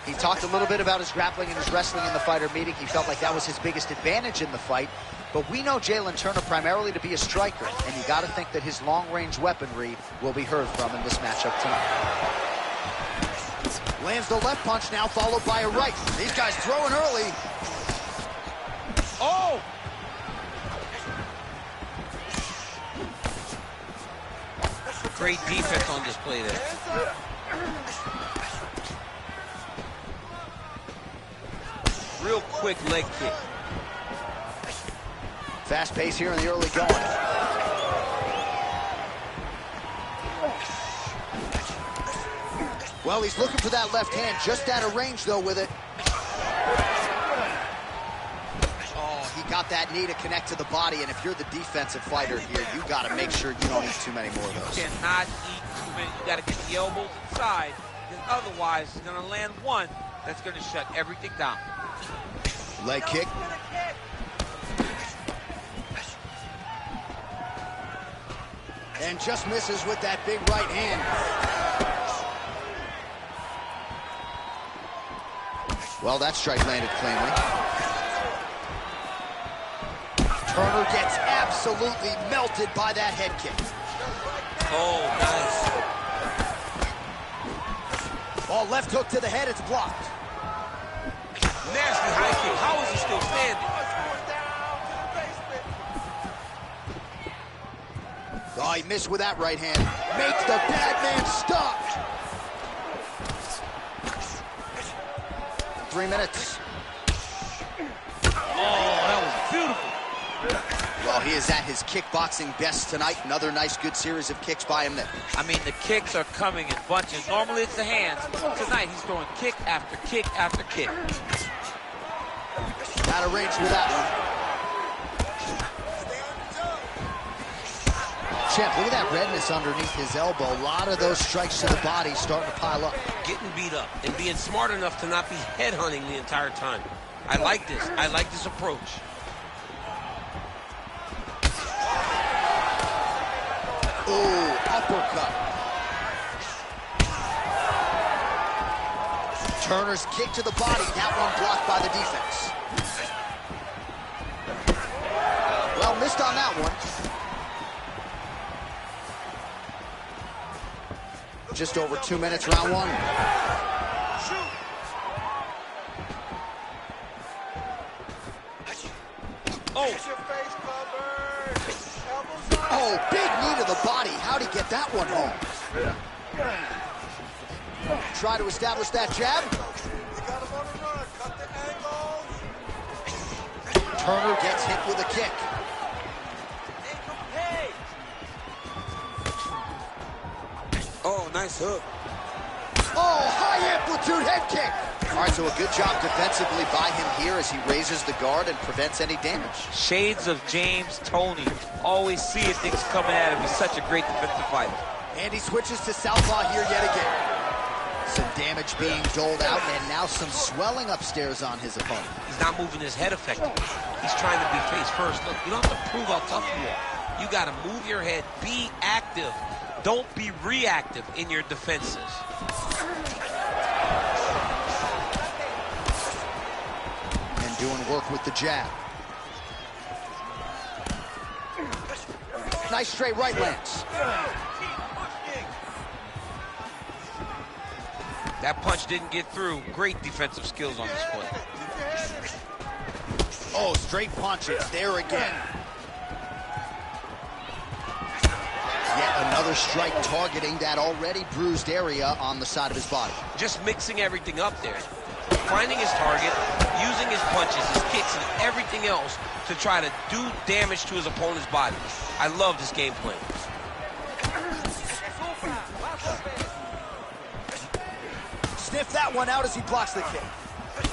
He talked a little bit about his grappling and his wrestling in the fighter meeting. He felt like that was his biggest advantage in the fight. But we know Jalen Turner primarily to be a striker, and you got to think that his long-range weaponry will be heard from in this matchup tonight. Lands the left punch now, followed by a right. These guys throwing early. Oh! Great defense on display there. Real quick leg kick. Fast pace here in the early going. Well, he's looking for that left hand, just out of range, though, with it. Oh, he got that knee to connect to the body, and if you're the defensive fighter here, you got to make sure you don't eat too many more of those. You cannot eat too many. You got to get the elbows inside, because otherwise he's going to land one that's going to shut everything down. Leg kick. And just misses with that big right hand. Well, that strike landed cleanly. Turner gets absolutely melted by that head kick. Oh, nice. Oh, left hook to the head, it's blocked. Nasty high kick. How is he still standing? Oh, he missed with that right hand. Makes the bad man stop. 3 minutes. Oh, that was beautiful. Oh, Well, he is at his kickboxing best tonight. Another nice, good series of kicks by him there. I mean, the kicks are coming in bunches. Normally it's the hands. Tonight he's throwing kick after kick after kick. Out of range with that one. Champ, look at that redness underneath his elbow. A lot of those strikes to the body starting to pile up. Getting beat up and being smart enough to not be headhunting the entire time. I like this. I like this approach. Ooh, uppercut. Turner's kick to the body. That one blocked by the defense. Well, missed on that one. Just over 2 minutes, round one. Oh, big knee to the body. How'd he get that one home? Try to establish that jab. Turner gets hit with a kick. Oh, nice hook. Oh, high amplitude head kick. All right, so a good job defensively by him here as he raises the guard and prevents any damage. Shades of James Toney. Always seeing things coming at him. He's such a great defensive fighter. And he switches to southpaw here yet again. Some damage being doled out, and now some swelling upstairs on his opponent. He's not moving his head effectively. He's trying to be face first. Look, you don't have to prove how tough you are. You got to move your head. Be active. Don't be reactive in your defenses. And doing work with the jab. Nice straight right lands. That punch didn't get through. Great defensive skills on display. Oh, straight punch. It's there again. Yet another strike targeting that already bruised area on the side of his body. Just mixing everything up there. Finding his target, using his punches, his kicks, and everything else to try to do damage to his opponent's body. I love this game plan. Sniff that one out as he blocks the kick.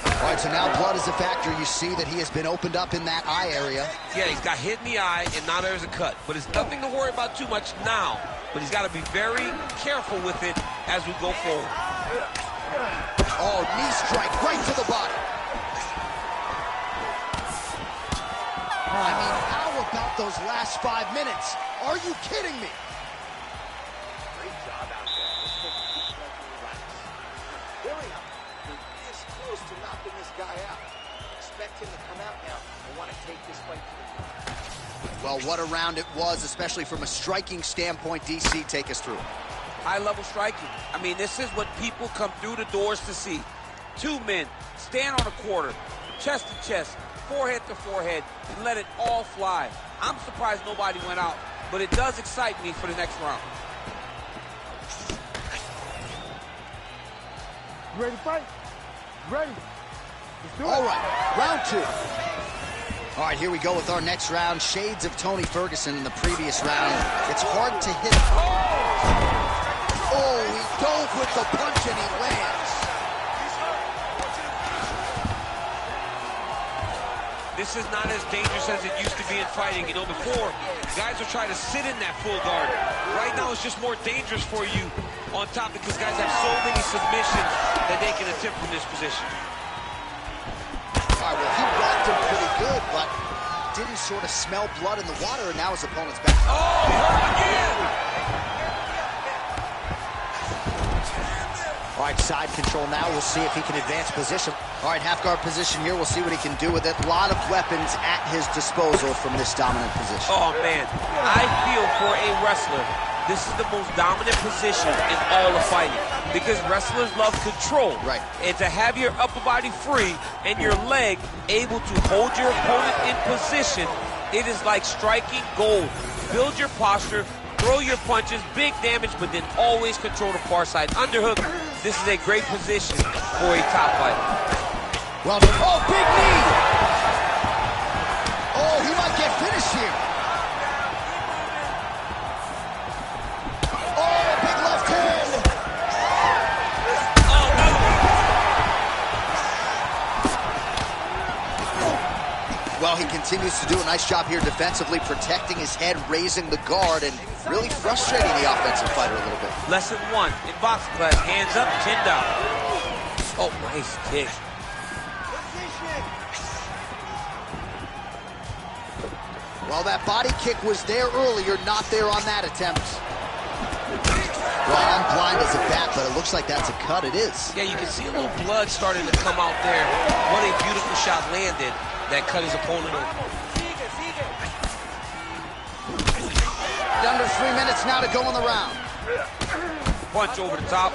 All right, so now blood is a factor. You see that he has been opened up in that eye area. Yeah, he's got hit in the eye, and now there's a cut. But it's nothing to worry about too much now. But he's got to be very careful with it as we go forward. Oh, knee strike right to the body. I mean, how about those last 5 minutes? Are you kidding me? Great job out there. Really, you're this close to knocking this guy out. Expect him to come out now and want to take this fight to the ground. Well, what a round it was, especially from a striking standpoint. DC, take us through. High-level striking. I mean, this is what people come through the doors to see. Two men stand on a quarter, chest to chest, forehead to forehead, and let it all fly. I'm surprised nobody went out, but it does excite me for the next round. You ready to fight? Ready? Let's do it. All right, round two. All right, here we go with our next round. Shades of Tony Ferguson in the previous round. It's hard to hit. Oh, he dove with the punch and he lands. This is not as dangerous as it used to be in fighting. You know, before, guys are trying to sit in that full guard. Right now, it's just more dangerous for you on top because guys have so many submissions that they can attempt from this position. All right, well, he rocked him pretty good, but didn't sort of smell blood in the water, and now his opponent's back. Oh, he hurt again! All right, side control now. We'll see if he can advance position. All right, half guard position here. We'll see what he can do with it. A lot of weapons at his disposal from this dominant position. Oh, man. I feel for a wrestler, this is the most dominant position in all of fighting because wrestlers love control. Right. And to have your upper body free and your leg able to hold your opponent in position, it is like striking gold. Build your posture, throw your punches, big damage, but then always control the far side. Underhook, this is a great position for a top fighter. Well done. Oh, big knee! Oh, he might get finished here. continues to do a nice job here defensively, protecting his head, raising the guard, and really frustrating the offensive fighter a little bit. Lesson 1 in boxing class, hands up, chin down. Oh, nice kick. Well, that body kick was there earlier, not there on that attempt. Well, I'm blind as a bat, but it looks like that's a cut. It is. Yeah, you can see a little blood starting to come out there. What a beautiful shot landed that cut his opponent open. Under 3 minutes now to go in the round. Punch over the top.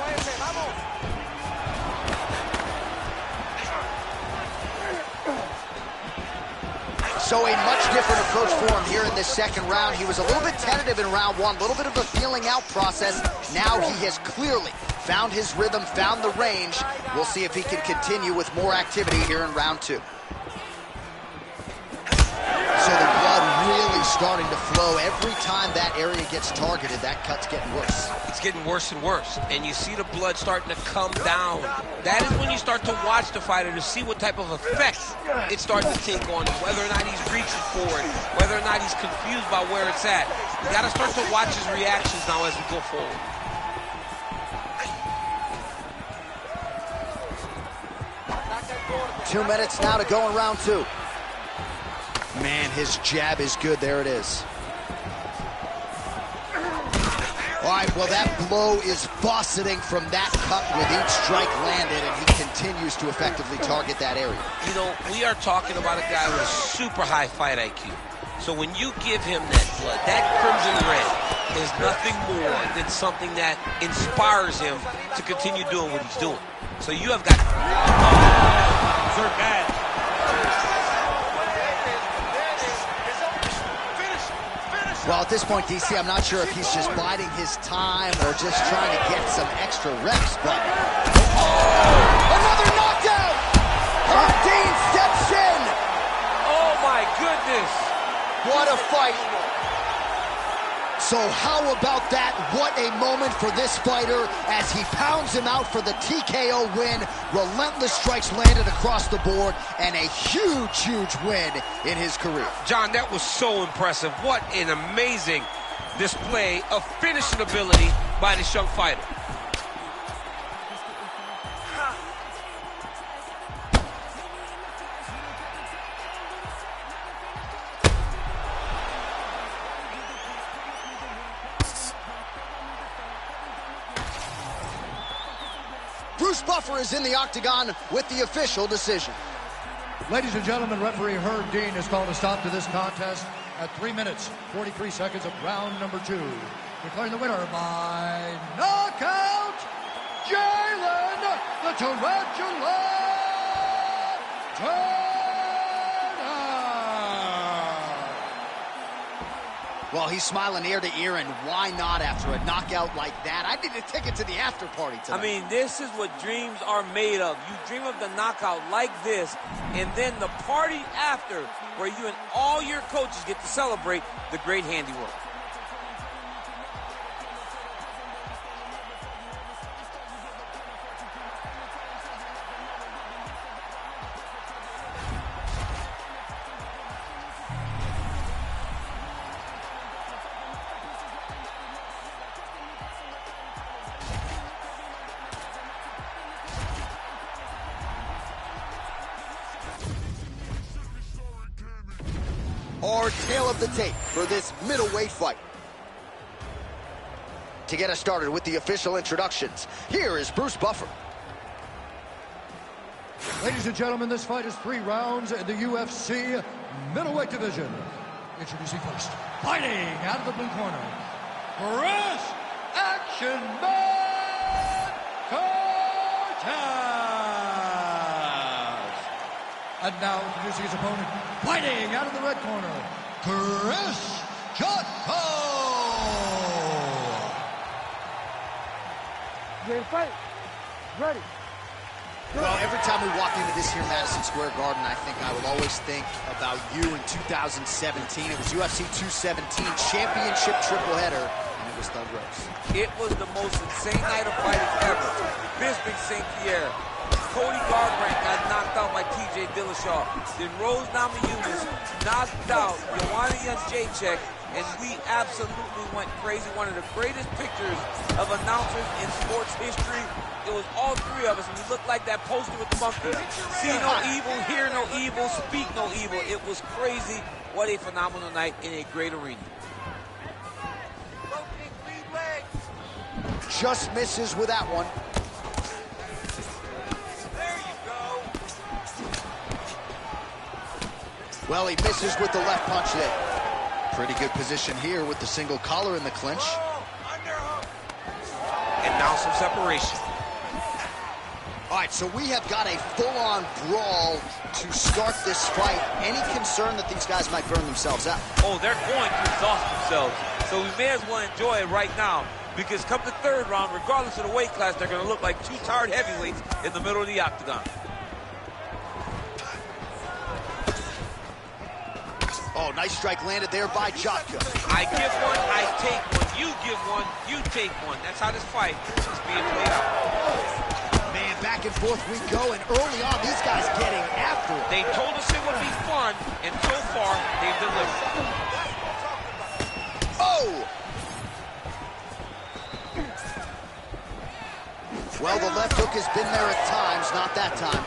So a much different approach for him here in this second round. He was a little bit tentative in round 1, a little bit of a feeling out process. Now he has clearly found his rhythm, found the range. We'll see if he can continue with more activity here in round 2. So the blood really starting to flow. Every time that area gets targeted, that cut's getting worse. It's getting worse and worse, and you see the blood starting to come down. That is when you start to watch the fighter to see what type of effects it's starting to take on him, whether or not he's reaching for it, whether or not he's confused by where it's at. You got to start to watch his reactions now as we go forward. Two minutes now to go in round 2. Man, his jab is good. There it is. All right, well, that blow is buffeting from that cut with each strike landed, and he continues to effectively target that area. You know, we are talking about a guy with a super high fight IQ. So when you give him that blood, that crimson red is nothing more than something that inspires him to continue doing what he's doing. So you have got... Third bad. Well, at this point, DC, I'm not sure if he's just biding his time or just trying to get some extra reps, but... Oh! Another knockdown! Dean steps in! Oh, my goodness! What a fight! So how about that? What a moment for this fighter as he pounds him out for the TKO win. Relentless strikes landed across the board, and a huge, huge win in his career. John, that was so impressive. What an amazing display of finishing ability by this young fighter. Bruce Buffer is in the octagon with the official decision. Ladies and gentlemen, referee Herb Dean has called a stop to this contest at 3 minutes, 43 seconds of round number 2. Declaring the winner by knockout, Jalen the Tarantula Turner. Well, he's smiling ear to ear, and why not after a knockout like that? I need a ticket to the after party tonight. I mean, this is what dreams are made of. You dream of the knockout like this, and then the party after, where you and all your coaches get to celebrate the great handiwork. Our tail of the tape for this middleweight fight. To get us started with the official introductions, here is Bruce Buffer. Ladies and gentlemen, this fight is 3 rounds in the UFC middleweight division. Introducing first, fighting out of the blue corner, Chris Action Man Cortez. And now introducing his opponent, fighting out of the red corner, Chris Jotko. Ready to fight? Ready. Well, every time we walk into this here Madison Square Garden, I think I will always think about you in 2017. It was UFC 217 championship triple header, and it was Thug Rose. It was the most insane night of fighting ever. Bisping St. Pierre. Cody Garbrandt got knocked out by TJ Dillashaw. Dillashaw. Then Rose Namajunas knocked out Joanna Jędrzejczyk, and we absolutely went crazy. One of the greatest pictures of announcers in sports history. It was all three of us, and we looked like that poster with the monkey. See no evil, hear no evil, speak no evil. It was crazy. What a phenomenal night in a great arena. Just misses with that one. There you go. Well, he misses with the left punch there. Pretty good position here with the single collar in the clinch. And now some separation. All right, so we have got a full-on brawl to start this fight. Any concern that these guys might burn themselves out? Oh, they're going to exhaust themselves. So we may as well enjoy it right now, because come the third round, regardless of the weight class, they're going to look like two tired heavyweights in the middle of the octagon. Oh, nice strike landed there by Jotko. I give one, I take one. You give one, you take one. That's how this fight is being played out. Man, back and forth we go, and early on, these guys getting after it. They told us it would be fun, and so far, they've delivered. Oh! Well, the left hook has been there at times, not that time.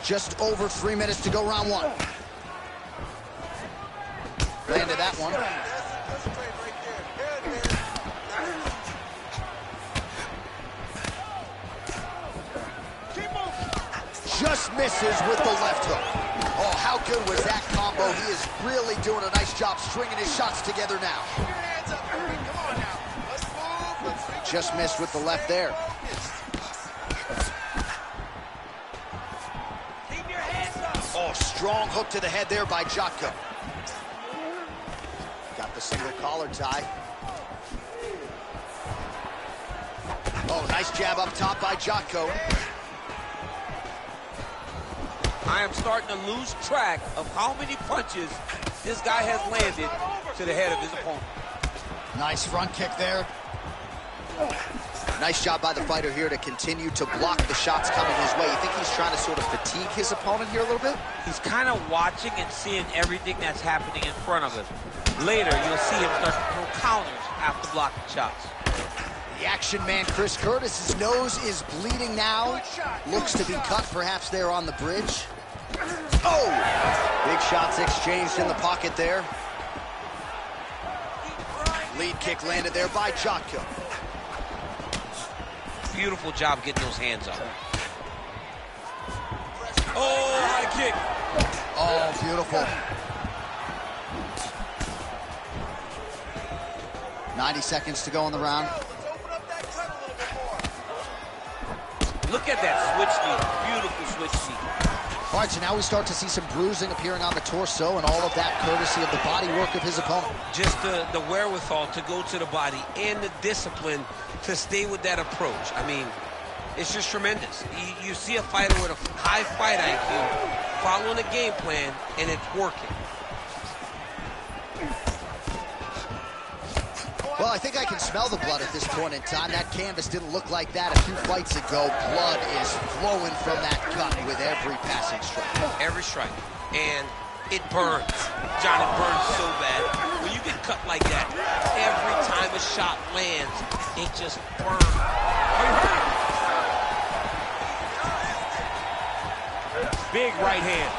Just over 3 minutes to go, round one. Landed that one. Just misses with the left hook. Oh, how good was that combo? He is really doing a nice job stringing his shots together now. Just missed with the left there. Oh, strong hook to the head there by Jotko. Got the single collar tie. Oh, nice jab up top by Jotko. I am starting to lose track of how many punches this guy has landed to the head of his opponent. Nice front kick there. Nice job by the fighter here to continue to block the shots coming his way. You think he's trying to sort of fatigue his opponent here a little bit? He's kind of watching and seeing everything that's happening in front of him. Later, you'll see him start to throw counters after blocking shots. The action man, Chris Curtis, his nose is bleeding now. Looks to be cut perhaps there on the bridge. Oh! Big shots exchanged in the pocket there. Lead kick landed there by Jotko. Beautiful job getting those hands up. Oh, high kick. Oh, beautiful. 90 seconds to go in the round. Look at that switch knee. Beautiful switch knee. All right, so now we start to see some bruising appearing on the torso, and all of that courtesy of the body work of his opponent. Just the wherewithal to go to the body and the discipline to stay with that approach. I mean, it's just tremendous. You see a fighter with a high fight IQ following a game plan, and it's working. Well, I think I can smell the blood at this point in time. That canvas didn't look like that a few fights ago. Blood is flowing from that cut with every passing strike. Every strike. And it burns. John, it burns so bad. When you get cut like that, every time a shot lands, it just burns. Big right hand.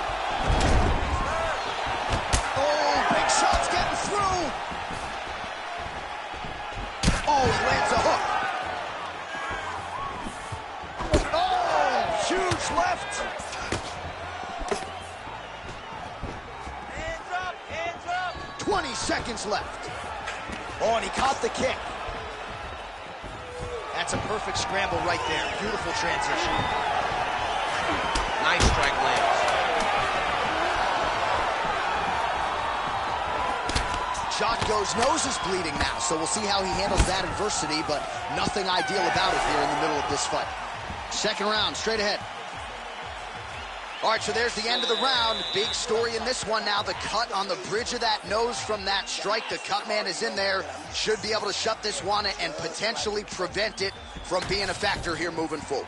Oh, big shots getting through. Oh, he lands a hook. Oh, huge left. Hands up, hands up. 20 seconds left. Oh, and he caught the kick. That's a perfect scramble right there. Beautiful transition. Nice strike lands. Jotko's nose is bleeding now, so we'll see how he handles that adversity, but nothing ideal about it here in the middle of this fight. Second round, straight ahead. All right, so there's the end of the round. Big story in this one now. The cut on the bridge of that nose from that strike. The cut man is in there. Should be able to shut this one and potentially prevent it from being a factor here moving forward.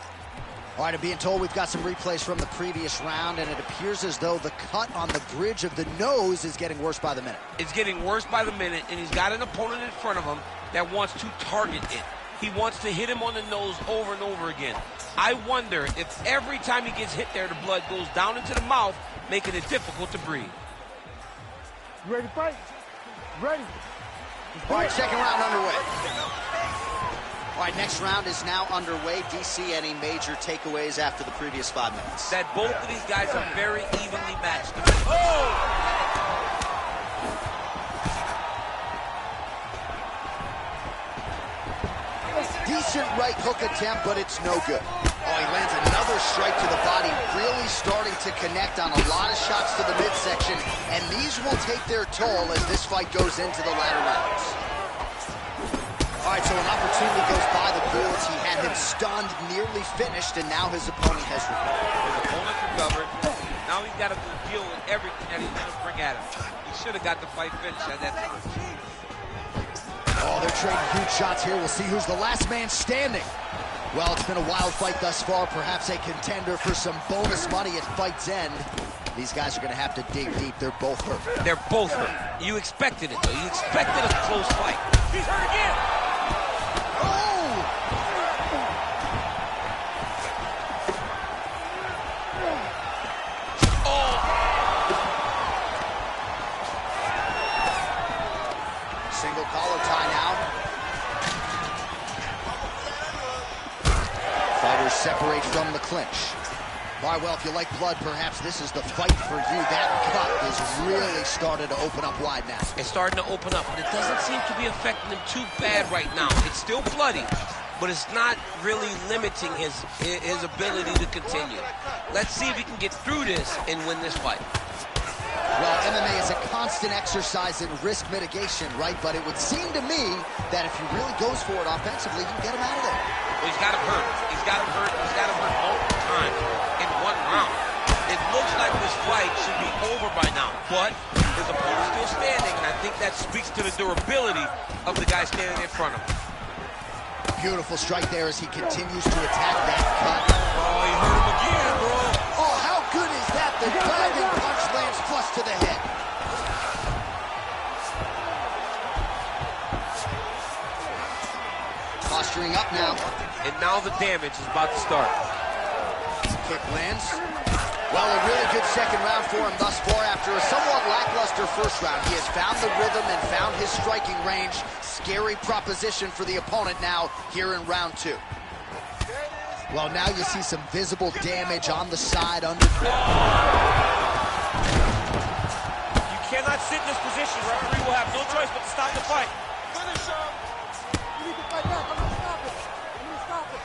All right, I'm being told we've got some replays from the previous round, and it appears as though the cut on the bridge of the nose is getting worse by the minute. It's getting worse by the minute, and he's got an opponent in front of him that wants to target it. He wants to hit him on the nose over and over again. I wonder if every time he gets hit there, the blood goes down into the mouth, making it difficult to breathe. You ready to fight? Ready. All right, second round underway. All right, next round is now underway. DC, any major takeaways after the previous 5 minutes? That both of these guys are very evenly matched. Oh! Decent right hook attempt, but it's no good. Oh, he lands another strike to the body, really starting to connect on a lot of shots to the midsection, and these will take their toll as this fight goes into the latter rounds. All right, so an opportunity goes by the boards. He had him stunned, nearly finished, and now his opponent has recovered. His opponent recovered. Now he's got to deal with everything that he's going to bring at him. He should have got the fight finished at that time. Oh, they're trading huge shots here. We'll see who's the last man standing. Well, it's been a wild fight thus far. Perhaps a contender for some bonus money at fight's end. These guys are going to have to dig deep. They're both hurt. They're both hurt. You expected it, though. You expected a close fight. He's hurt again. Single collar tie now. Fighters separate from the clinch. All right, well, if you like blood, perhaps this is the fight for you. That cut is really started to open up wide now. It's starting to open up, but it doesn't seem to be affecting him too bad right now. It's still bloody, but it's not really limiting his ability to continue. Let's see if he can get through this and win this fight. Well, MMA is a constant exercise in risk mitigation, right? But it would seem to me that if he really goes for it offensively, you can get him out of there. Well, he's got him hurt. He's got him hurt. He's got him hurt multiple times in one round. It looks like this fight should be over by now, but his opponent's still standing, and I think that speaks to the durability of the guy standing in front of him. Beautiful strike there as he continues to attack that cut. Oh, he hurt him again, bro. Oh, how good is that? The diving punch lands flush to the head. Posturing up now. And now the damage is about to start. Kick lands. Well, a really good second round for him thus far after a somewhat lackluster first round. He has found the rhythm and found his striking range. Scary proposition for the opponent now here in round 2. Well, now you see some visible damage on the side under. You cannot sit in this position. Referee will have no choice but to stop the fight. Finish him. You need to fight back. I'm gonna stop it. I'm gonna stop it.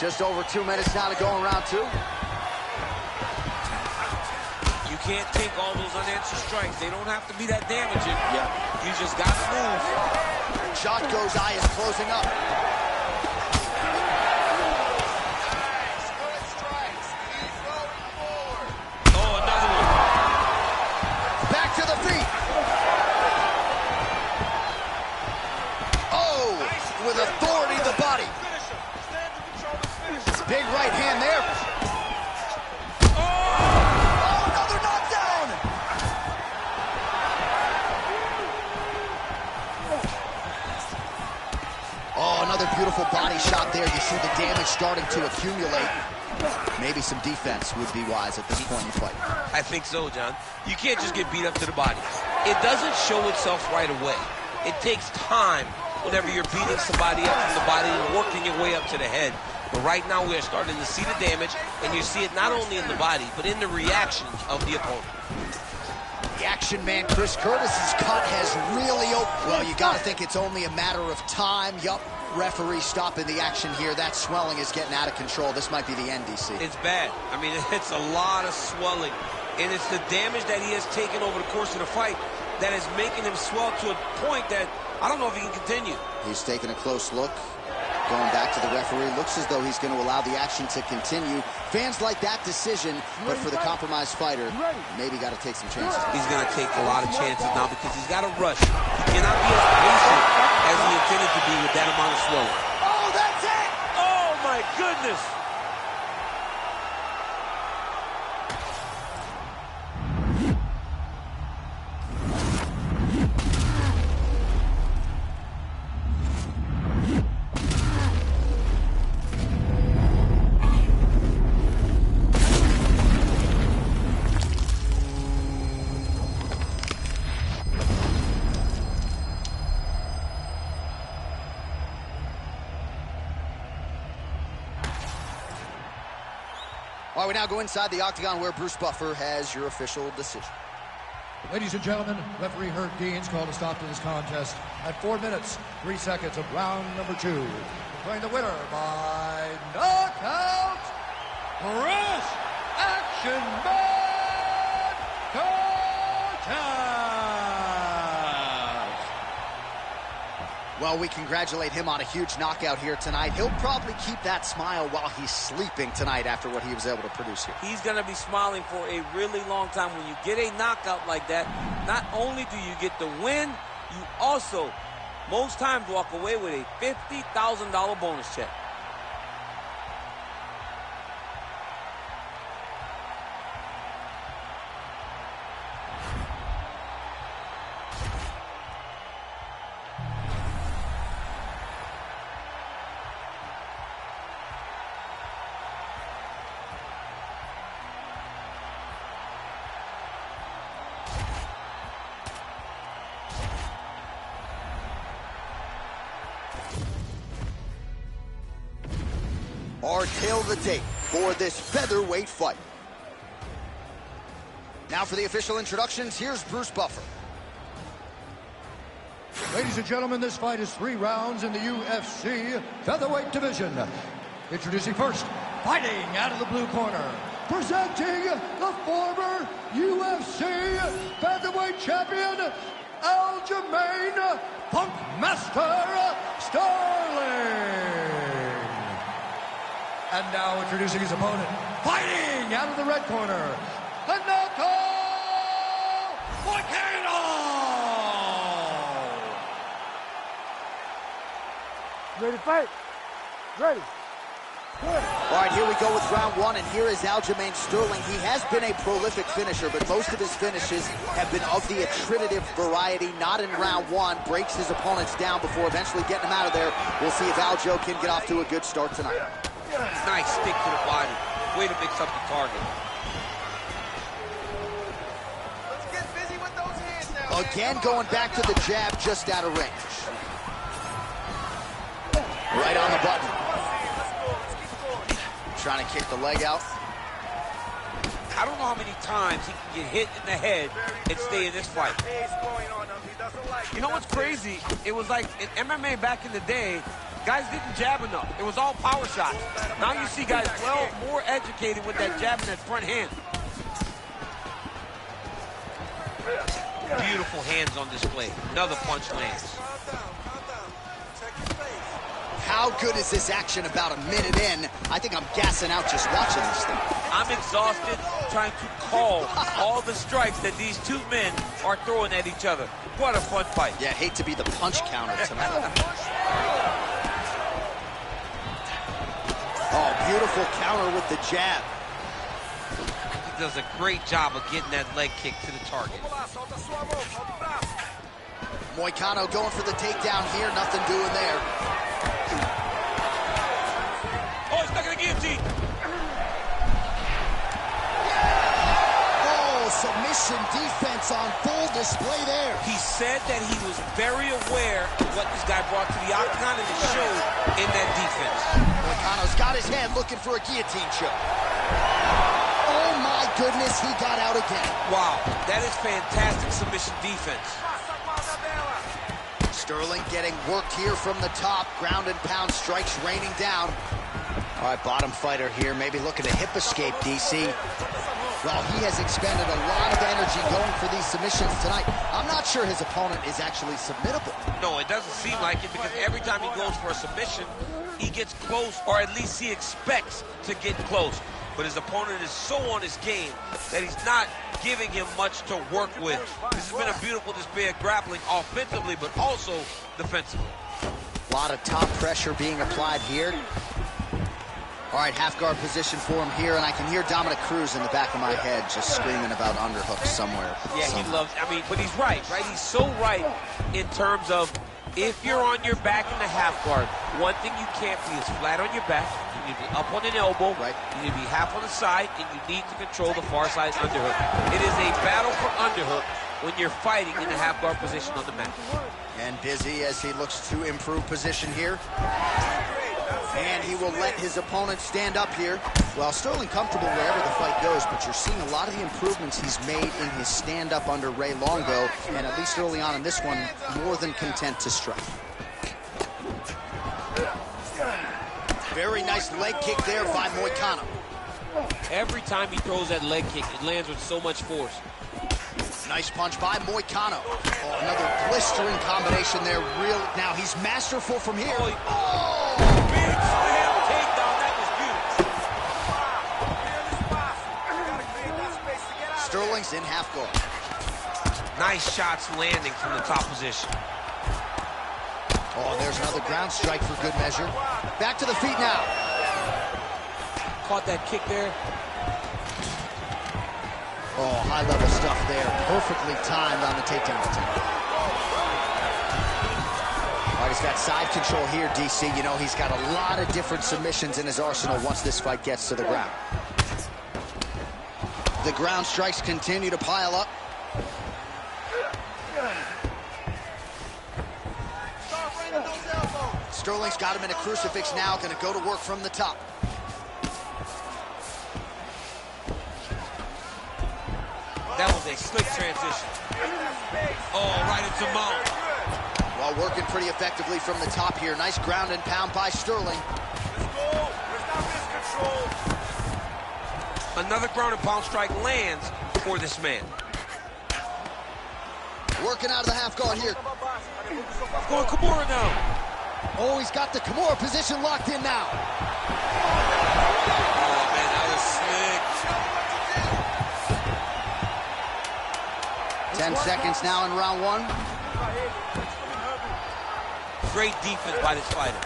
Just over 2 minutes now to go in round 2. You can't take all those unanswered strikes. They don't have to be that damaging. Yeah. You just got to move. Shot goes, eye is closing up. Oh, another one. Back to the feet. Oh, with authority to the body. Big right hand there. Oh, another knockdown. Oh, another beautiful body shot there. You see the damage starting to accumulate. Maybe some defense would be wise at this point in the fight. I think so, John. You can't just get beat up to the body. It doesn't show itself right away. It takes time whenever you're beating somebody up from the body and working your way up to the head. But right now we are starting to see the damage, and you see it not only in the body, but in the reactions of the opponent. The action man, Chris Curtis's cut has really opened. Well, you got to think it's only a matter of time. Yup, referee stopping the action here. That swelling is getting out of control. This might be the end, DC. It's bad. I mean, it's a lot of swelling, and it's the damage that he has taken over the course of the fight that is making him swell to a point that I don't know if he can continue. He's taking a close look. Going back to the referee, looks as though he's going to allow the action to continue. Fans like that decision, but for the compromised fighter, maybe got to take some chances. He's going to take a lot of chances now because he's got to rush. He cannot be as patient as he intended to be with that amount of slow. Oh, that's it! Oh, my goodness! All right, we now go inside the octagon where Bruce Buffer has your official decision. Ladies and gentlemen, referee Herb Dean's called a stop to this contest at 4 minutes, 3 seconds of round number 2. Declaring the winner by knockout, Chris Action Man Cortez. Well, we congratulate him on a huge knockout here tonight. He'll probably keep that smile while he's sleeping tonight after what he was able to produce here. He's going to be smiling for a really long time. When you get a knockout like that, not only do you get the win, you also, most times, walk away with a $50,000 bonus check. Our tale of the tape for this featherweight fight. Now for the official introductions, here's Bruce Buffer. Ladies and gentlemen, this fight is 3 rounds in the UFC featherweight division. Introducing first, fighting out of the blue corner, presenting the former UFC featherweight champion, Aljamain Funkmaster Sterling. And now introducing his opponent, fighting out of the red corner, the Volcano! Ready to fight? Ready. Good. All right, here we go with round 1, and here is Aljamain Sterling. He has been a prolific finisher, but most of his finishes have been of the attritive variety, not in round 1. Breaks his opponents down before eventually getting them out of there. We'll see if Aljo can get off to a good start tonight. Nice stick to the body. Way to mix up the target. Let's get busy with those hands now. Again, going back to the jab just out of range. Right on the button. Let's go. Let's keep going. Trying to kick the leg out. I don't know how many times he can get hit in the head and stay in this fight. You know what's crazy? It was like in MMA back in the day, guys didn't jab enough. It was all power shots. Now you see guys more educated with that jab and that front hand. Beautiful hands on display. Another punch lands. How good is this action about a minute in? I think I'm gassing out just watching this thing. I'm exhausted trying to call all the strikes that these two men are throwing at each other. What a fun fight. Yeah, hate to be the punch counter tonight. Oh, beautiful counter with the jab. He does a great job of getting that leg kick to the target. Moicano going for the takedown here. Nothing doing there. Oh, he's stuck in the guillotine. Oh, submission defense on full display there. He said that he was very aware of what this guy brought to the octagon, and it showed in that defense. Moicano's got his head looking for a guillotine choke. Oh my goodness, he got out again. Wow, that is fantastic submission defense. Sterling getting worked here from the top. Ground and pound strikes raining down. All right, bottom fighter here, maybe looking to hip escape, DC. Well, he has expended a lot of energy going for these submissions tonight. I'm not sure his opponent is actually submittable. No, it doesn't seem like it, because every time he goes for a submission, he gets close, or at least he expects to get close. But his opponent is so on his game that he's not giving him much to work with. This has been a beautiful display of grappling offensively, but also defensively. A lot of top pressure being applied here. All right, half guard position for him here, and I can hear Dominic Cruz in the back of my head just screaming about underhooks somewhere. Yeah, he loves, but he's right? He's so right in terms of, if you're on your back in the half guard, one thing you can't be is flat on your back. You need to be up on an elbow. Right. You need to be half on the side, and you need to control the far side underhook. It is a battle for underhook when you're fighting in the half guard position on the mat. And busy as he looks to improve position here. And he will let his opponent stand up here. Well, Sterling comfortable wherever the fight goes, but you're seeing a lot of the improvements he's made in his stand-up under Ray Longo, and at least early on in this one, more than content to strike. Very nice leg kick there by Moicano. Every time he throws that leg kick, it lands with so much force. Nice punch by Moicano. Oh, another blistering combination there. Now he's masterful from here. Oh, big slam takedown. That was beautiful. Sterling's in half guard. Nice shots landing from the top position. Oh, there's another ground strike for good measure. Back to the feet now. Caught that kick there. Oh, high-level stuff there. Perfectly timed on the takedown attempt. All right, he's got side control here, DC. You know, he's got a lot of different submissions in his arsenal once this fight gets to the ground. The ground strikes continue to pile up. Sterling's got him in a crucifix now, going to go to work from the top. That was a slick transition. Oh, right into mount. Well, working pretty effectively from the top here. Nice ground and pound by Sterling. Another ground and pound strike lands for this man. Working out of the half guard here. Going Kimura now. Oh, he's got the Kimura position locked in now. Oh, man, that was slick. 10 seconds now in round one. Great defense by this fighter.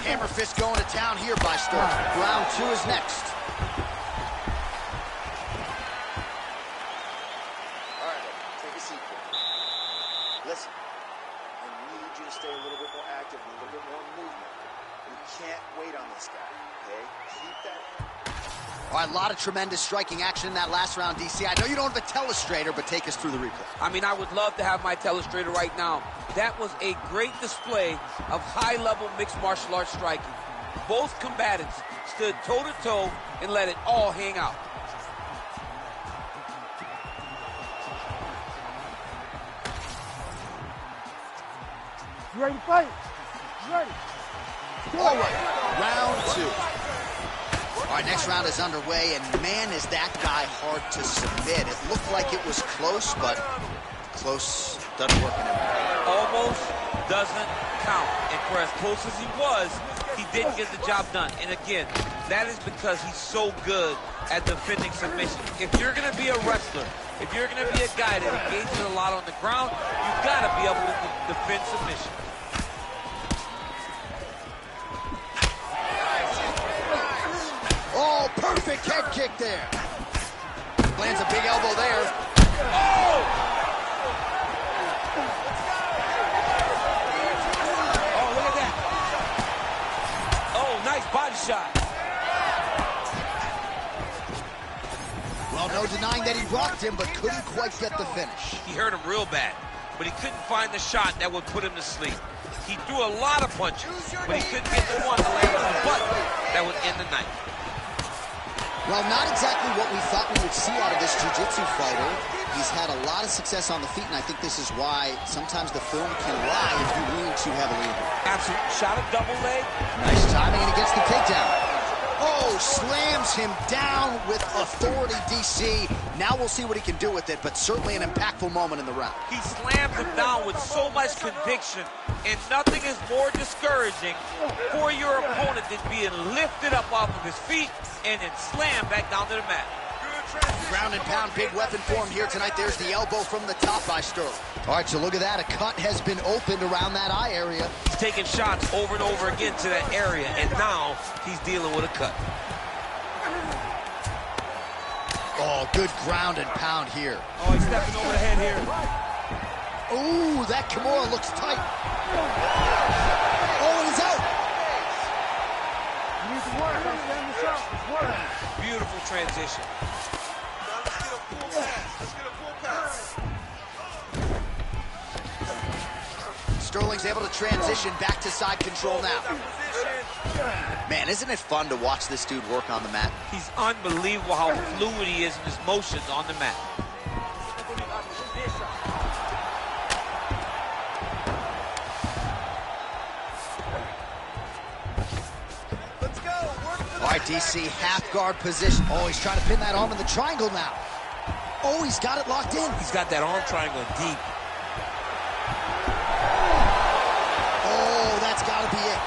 Hammer fist going to town here by Sterling. Round two is next. All right, take a seat. Listen, I need you to stay a little bit more active, a little bit more movement. You can't wait on this guy, okay? Keep that. All right, a lot of tremendous striking action in that last round, DC. I know you don't have a telestrator, but take us through the replay. I mean, I would love to have my telestrator right now. That was a great display of high-level mixed martial arts striking. Both combatants stood toe-to-toe and let it all hang out. You ready to fight? You ready? All right, round two. All right, next round is underway, and man, is that guy hard to submit. It looked like it was close, but close doesn't work anymore. Almost doesn't count. And for as close as he was, he didn't get the job done. And again, that is because he's so good at defending submission. If you're going to be a wrestler, if you're going to be a guy that engages a lot on the ground, you've got to be able to defend submission. Oh, perfect head kick there. Lands a big elbow there. Oh! Oh, look at that. Oh, nice body shot. Well, no denying that he rocked him, but couldn't quite get the finish. He hurt him real bad, but he couldn't find the shot that would put him to sleep. He threw a lot of punches, but he couldn't get the one to land on the button that would end the night. Well, not exactly what we thought we would see out of this jiu-jitsu fighter. He's had a lot of success on the feet, and I think this is why sometimes the film can lie if you lean too heavily into it. Absolutely. Shot a double leg. Nice timing, and he gets the takedown. Oh, slams him down with authority, DC. Now we'll see what he can do with it, but certainly an impactful moment in the round. He slammed him down with so much conviction, and nothing is more discouraging for your opponent than being lifted up off of his feet and then slammed back down to the mat. Ground and pound, big weapon for him here tonight. There's the elbow from the top by Sterling. All right, so look at that. A cut has been opened around that eye area. He's taking shots over and over again to that area, and now he's dealing with a cut. Oh, good ground and pound here. Oh, he's stepping over the head here. Ooh, that Kimura looks tight. Oh, and he's out. You need to work. I'm standing this up. It's working. Beautiful transition. Sterling's able to transition back to side control now. Man, isn't it fun to watch this dude work on the mat? He's unbelievable how fluid he is in his motions on the mat. All right, DC, half guard position. Oh, he's trying to pin that arm in the triangle now. Oh, he's got it locked in. He's got that arm triangle deep. Oh, that's got to be it.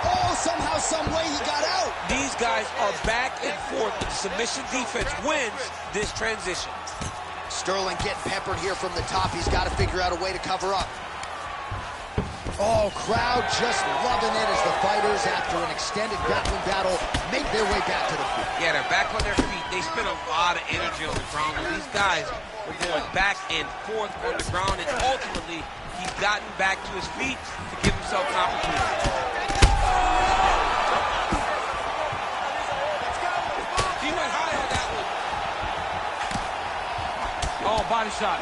Oh, somehow, some way he got out. These guys are back and forth. The submission defense wins this transition. Sterling getting peppered here from the top. He's got to figure out a way to cover up. Oh, crowd just loving it as the fighters, after an extended grappling battle, make their way back to the feet. Yeah, they're back on their feet. They spend a lot of energy on the ground. And these guys are going back and forth on the ground, and ultimately, he's gotten back to his feet to give himself an opportunity. He went high on that one. Oh, body shot.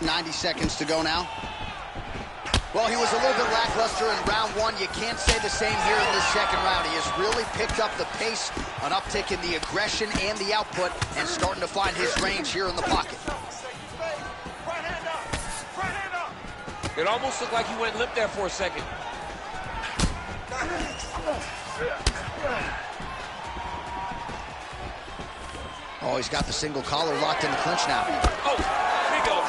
90 seconds to go now. Well, he was a little bit lackluster in round one. You can't say the same here in this second round. He has really picked up the pace, an uptick in the aggression and the output, and starting to find his range here in the pocket. It almost looked like he went limp there for a second. Oh, he's got the single collar locked in the clinch now. Oh, here he goes.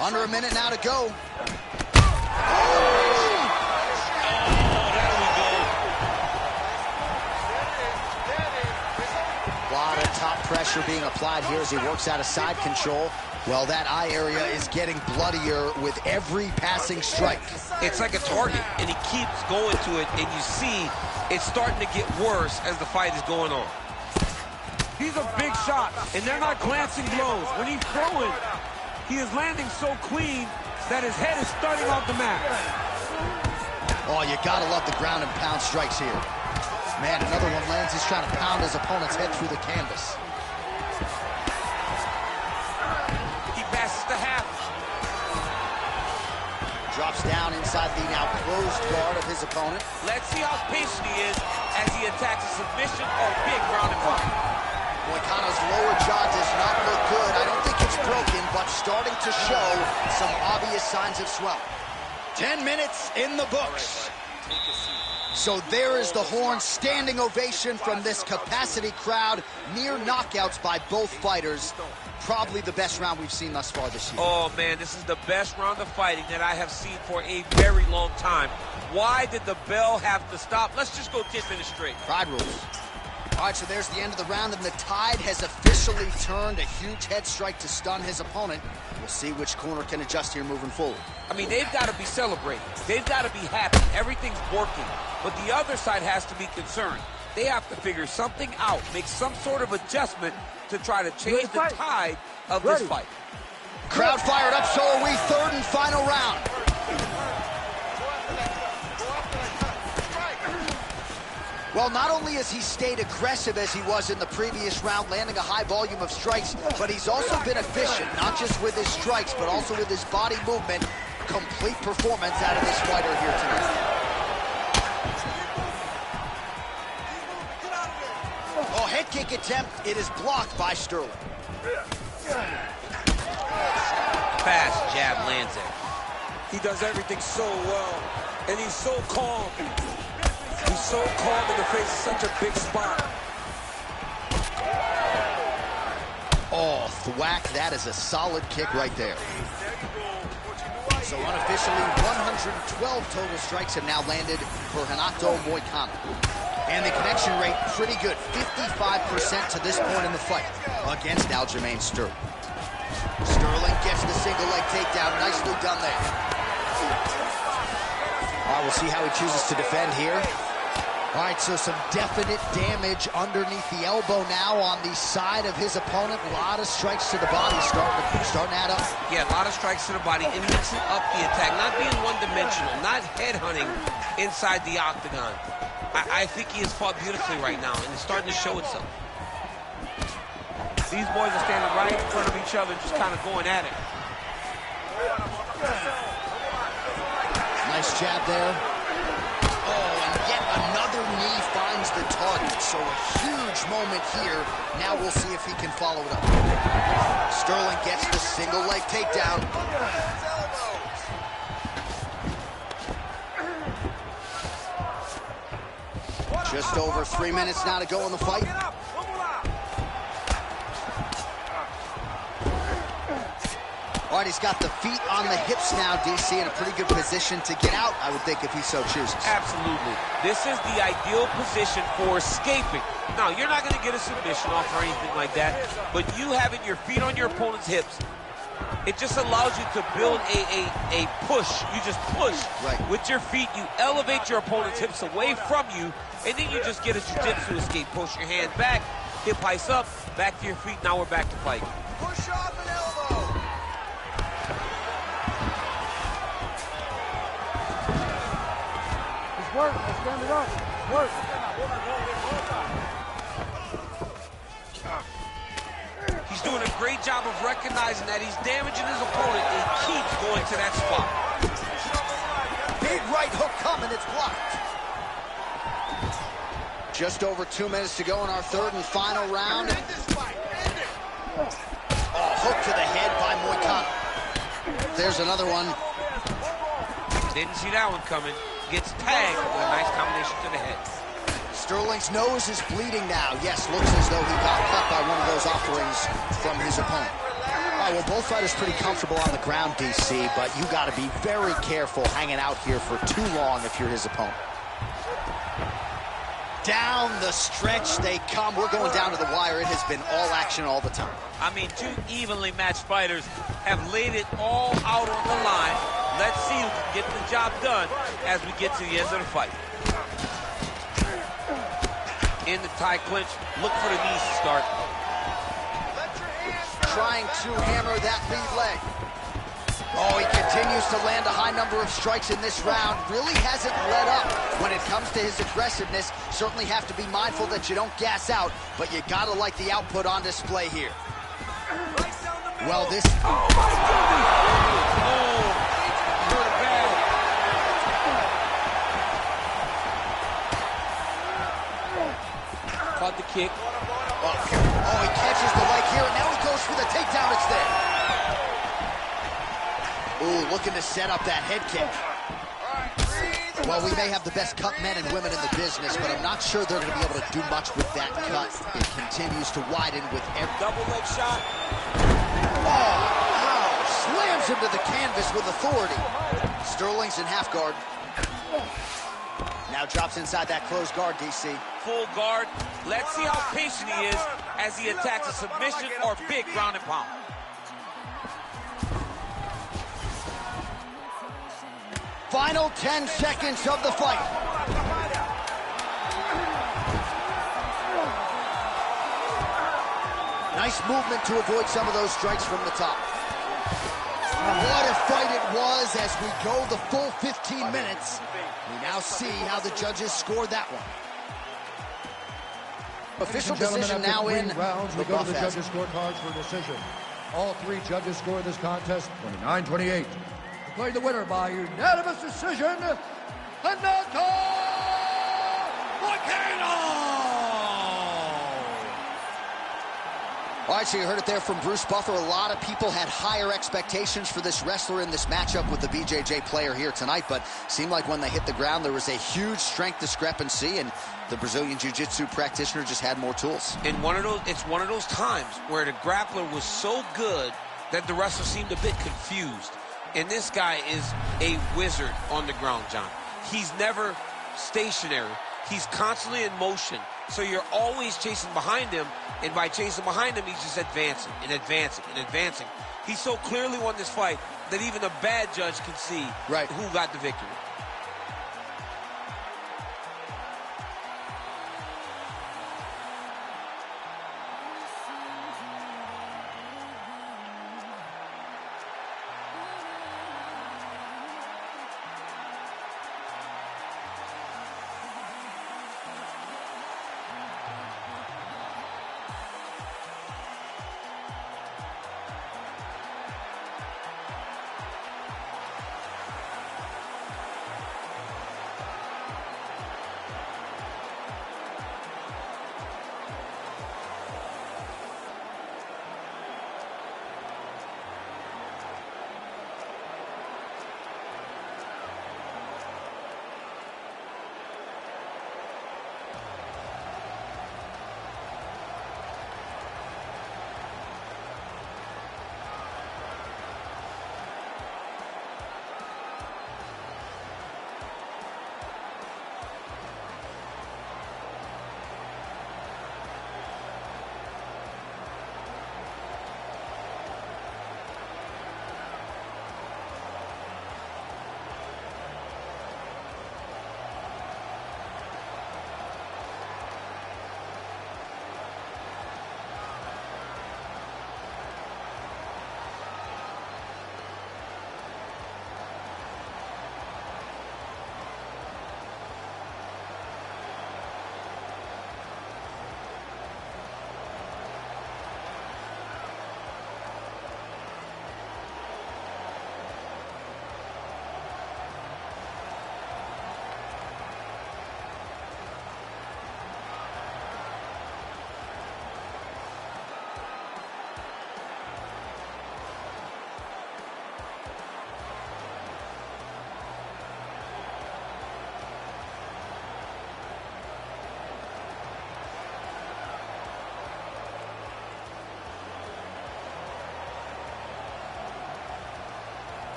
Under a minute now to go. A lot of top pressure being applied here as he works out of side control. Well, that eye area is getting bloodier with every passing strike. It's like a target, and he keeps going to it, and you see it's starting to get worse as the fight is going on. These are big shots, and they're not glancing blows. When he's throwing, he is landing so clean that his head is starting off the mat. Oh, you gotta love the ground and pound strikes here. Man, another one lands. He's trying to pound his opponent's head through the canvas. He passes the half. Drops down inside the now closed guard of his opponent. Let's see how patient he is as he attacks a submission or big ground and pound. Moicano's lower jaw does not look good. I don't think it's broken, but starting to show some obvious signs of swelling. 10 minutes in the books. So there is the horn. Standing ovation from this capacity crowd. Near knockouts by both fighters. Probably the best round we've seen thus far this year. Oh, man, this is the best round of fighting that I have seen for a very long time. Why did the bell have to stop? Let's just go 10 minutes straight. Pride rules. All right, so there's the end of the round, and the tide has officially turned. A huge head strike to stun his opponent. We'll see which corner can adjust here moving forward. I mean, they've got to be celebrating. They've got to be happy. Everything's working. But the other side has to be concerned. They have to figure something out, make some sort of adjustment to try to change the tide of this fight. Crowd fired up, so are we. Third and final round. Well, not only has he stayed aggressive as he was in the previous round, landing a high volume of strikes, but he's also been efficient, not just with his strikes, but also with his body movement. Complete performance out of this fighter here tonight. Oh, head kick attempt. It is blocked by Sterling. Fast jab lands it. He does everything so well, and he's so calm. He's so calm in the face of such a big spot. Oh, thwack, that is a solid kick right there. So unofficially, 112 total strikes have now landed for Renato Moicano. And the connection rate, pretty good, 55% to this point in the fight against Aljamain Sterling. Sterling gets the single leg takedown, nicely done there. All right, we'll see how he chooses to defend here. All right, so some definite damage underneath the elbow now on the side of his opponent. A lot of strikes to the body starting to add up. Yeah, a lot of strikes to the body and mixing up the attack, not being one-dimensional, not headhunting inside the octagon. I think he has fought beautifully right now, and it's starting to show itself. These boys are standing right in front of each other, just kind of going at it. Nice jab there. Oh, and yet another knee finds the target. So a huge moment here. Now we'll see if he can follow it up. Sterling gets the single leg takedown. Just over 3 minutes now to go in the fight. All right, he's got the feet on the hips now, DC, in a pretty good position to get out, I would think, if he so chooses. Absolutely. This is the ideal position for escaping. Now, you're not going to get a submission off or anything like that, but you having your feet on your opponent's hips, it just allows you to build a push. You just push with your feet. You elevate your opponent's hips away from you, and then you just get a jiu-jitsu escape. Push your hand back, hip heights up, back to your feet. Now we're back to fight. Push off an elbow. It's work. Let's stand it up. Work. He's doing a great job of recognizing that he's damaging his opponent and keeps going to that spot. Big right hook coming, it's blocked. Just over 2 minutes to go in our third and final round. Oh, hook to the head by Moicano. There's another one. Didn't see that one coming. Gets tagged with a nice combination to the head. Sterling's nose is bleeding now. Yes, looks as though he got cut by one of those offerings from his opponent. All right, well, both fighters pretty comfortable on the ground, DC, but you got to be very careful hanging out here for too long if you're his opponent. Down the stretch they come. We're going down to the wire. It has been all action all the time. I mean, two evenly matched fighters have laid it all out on the line. Let's see who can get the job done as we get to the end of the fight. In the tie clinch, look for the knees to start. Trying to hammer that lead leg. Oh, he continues to land a high number of strikes in this round. Really hasn't let up when it comes to his aggressiveness. Certainly have to be mindful that you don't gas out, but you gotta like the output on display here. Well, this... Oh, my goodness! Oh, hurt it bad. Caught the kick. Oh, he catches the leg here, and now he goes for the takedown. It's there. Ooh, looking to set up that head kick. Well, we may have the best cut men and women in the business, but I'm not sure they're going to be able to do much with that cut. It continues to widen with every... Double leg shot. Oh, wow. Slams him to the canvas with authority. Sterling's in half guard. Now drops inside that closed guard, DC. Full guard. Let's see how patient he is as he attacks a submission or big ground and pound. Final 10 seconds of the fight. Nice movement to avoid some of those strikes from the top. What a fight it was as we go the full 15 minutes. We now see how the judges scored that one. Official decision now in rounds, we go to the judges' scorecards for decision. All three judges scored this contest 29-28. Declared the winner by unanimous decision, Renato Moicano! All right, so you heard it there from Bruce Buffer. A lot of people had higher expectations for this wrestler in this matchup with the BJJ player here tonight, but seemed like when they hit the ground, there was a huge strength discrepancy, and the Brazilian Jiu-Jitsu practitioner just had more tools. And it's one of those times where the grappler was so good that the wrestler seemed a bit confused. And this guy is a wizard on the ground, John. He's never stationary. He's constantly in motion. So you're always chasing behind him, and by chasing behind him, he's just advancing and advancing and advancing. He so clearly won this fight that even a bad judge can see who got the victory.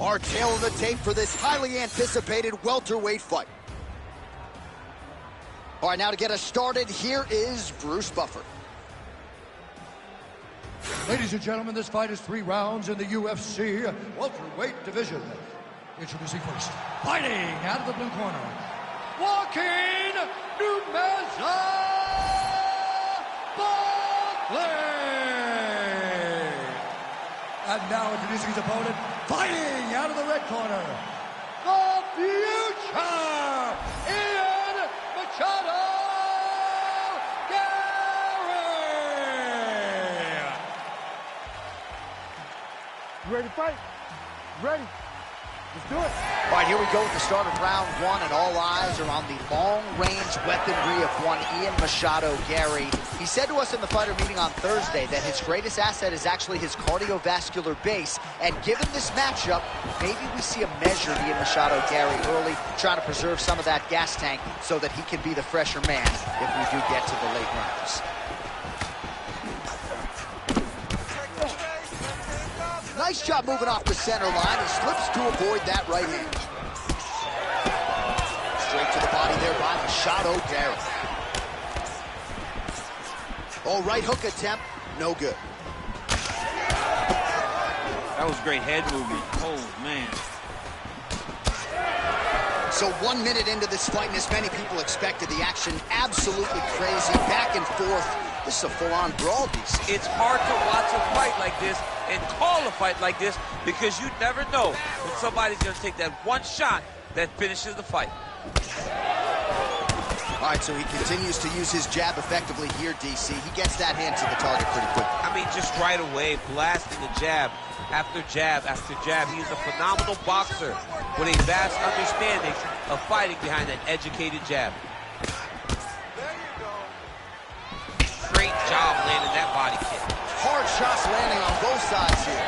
Our tail of the tape for this highly anticipated welterweight fight. All right, now to get us started, here is Bruce Buffer. Ladies and gentlemen, this fight is 3 rounds in the UFC welterweight division. Introducing first, fighting out of the blue corner, walking Numeza Pavlovich. And now introducing his opponent, fighting out of the red corner, the future, Machado. You ready to fight? Ready? Let's do it. All right, here we go with the start of round 1, and all eyes are on the long-range weaponry of one Ian Machado Gary. He said to us in the fighter meeting on Thursday that his greatest asset is actually his cardiovascular base, and given this matchup, maybe we see a measured Ian Machado Gary early, trying to preserve some of that gas tank so that he can be the fresher man if we do get to the late rounds. Nice job moving off the center line. He slips to avoid that right hand. Straight to the body there by Machado Gary. Oh, right hook attempt, no good. That was great head movement. Oh, man. So 1 minute into this fight, and as many people expected, the action absolutely crazy, back and forth. This is a full-on brawl, DC. It's hard to watch a fight like this and call a fight like this because you never know when somebody's going to take that one shot that finishes the fight. All right, so he continues to use his jab effectively here, DC. He gets that hand to the target pretty quick. I mean, just right away, blasting the jab after jab after jab. He's a phenomenal boxer with a vast understanding of fighting behind an educated jab. Great job landing that body kick. Hard shots landing on both sides here.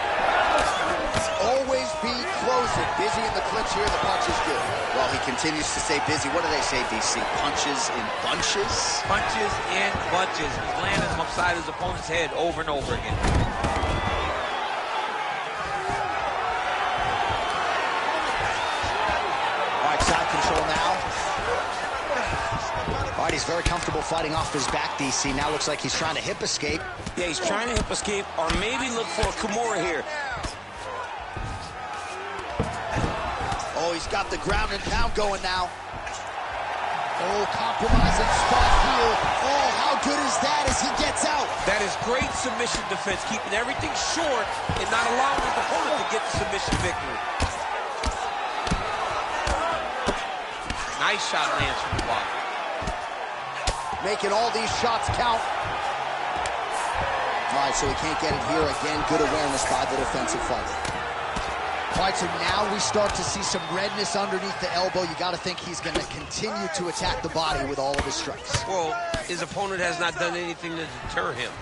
Always be closing. Busy in the clinch here, the punch is good. Well, he continues to stay busy. What do they say, DC? Punches in bunches? Punches in bunches. He's landing them upside his opponent's head over and over again. All right, side control now. All right, he's very comfortable fighting off his back, DC. Now looks like he's trying to hip escape. Yeah, he's trying to hip escape or maybe look for a Kimura here. Oh, he's got the ground and pound going now. Oh, compromising spot here. Oh, how good is that as he gets out? That is great submission defense, keeping everything short and not allowing his opponent to get the submission victory. Nice shot lands from the bottom. Making all these shots count. All right, so he can't get it here again. Good awareness by the defensive fighter. All right, so now we start to see some redness underneath the elbow. You got to think he's going to continue to attack the body with all of his strikes. Well, his opponent has not done anything to deter him.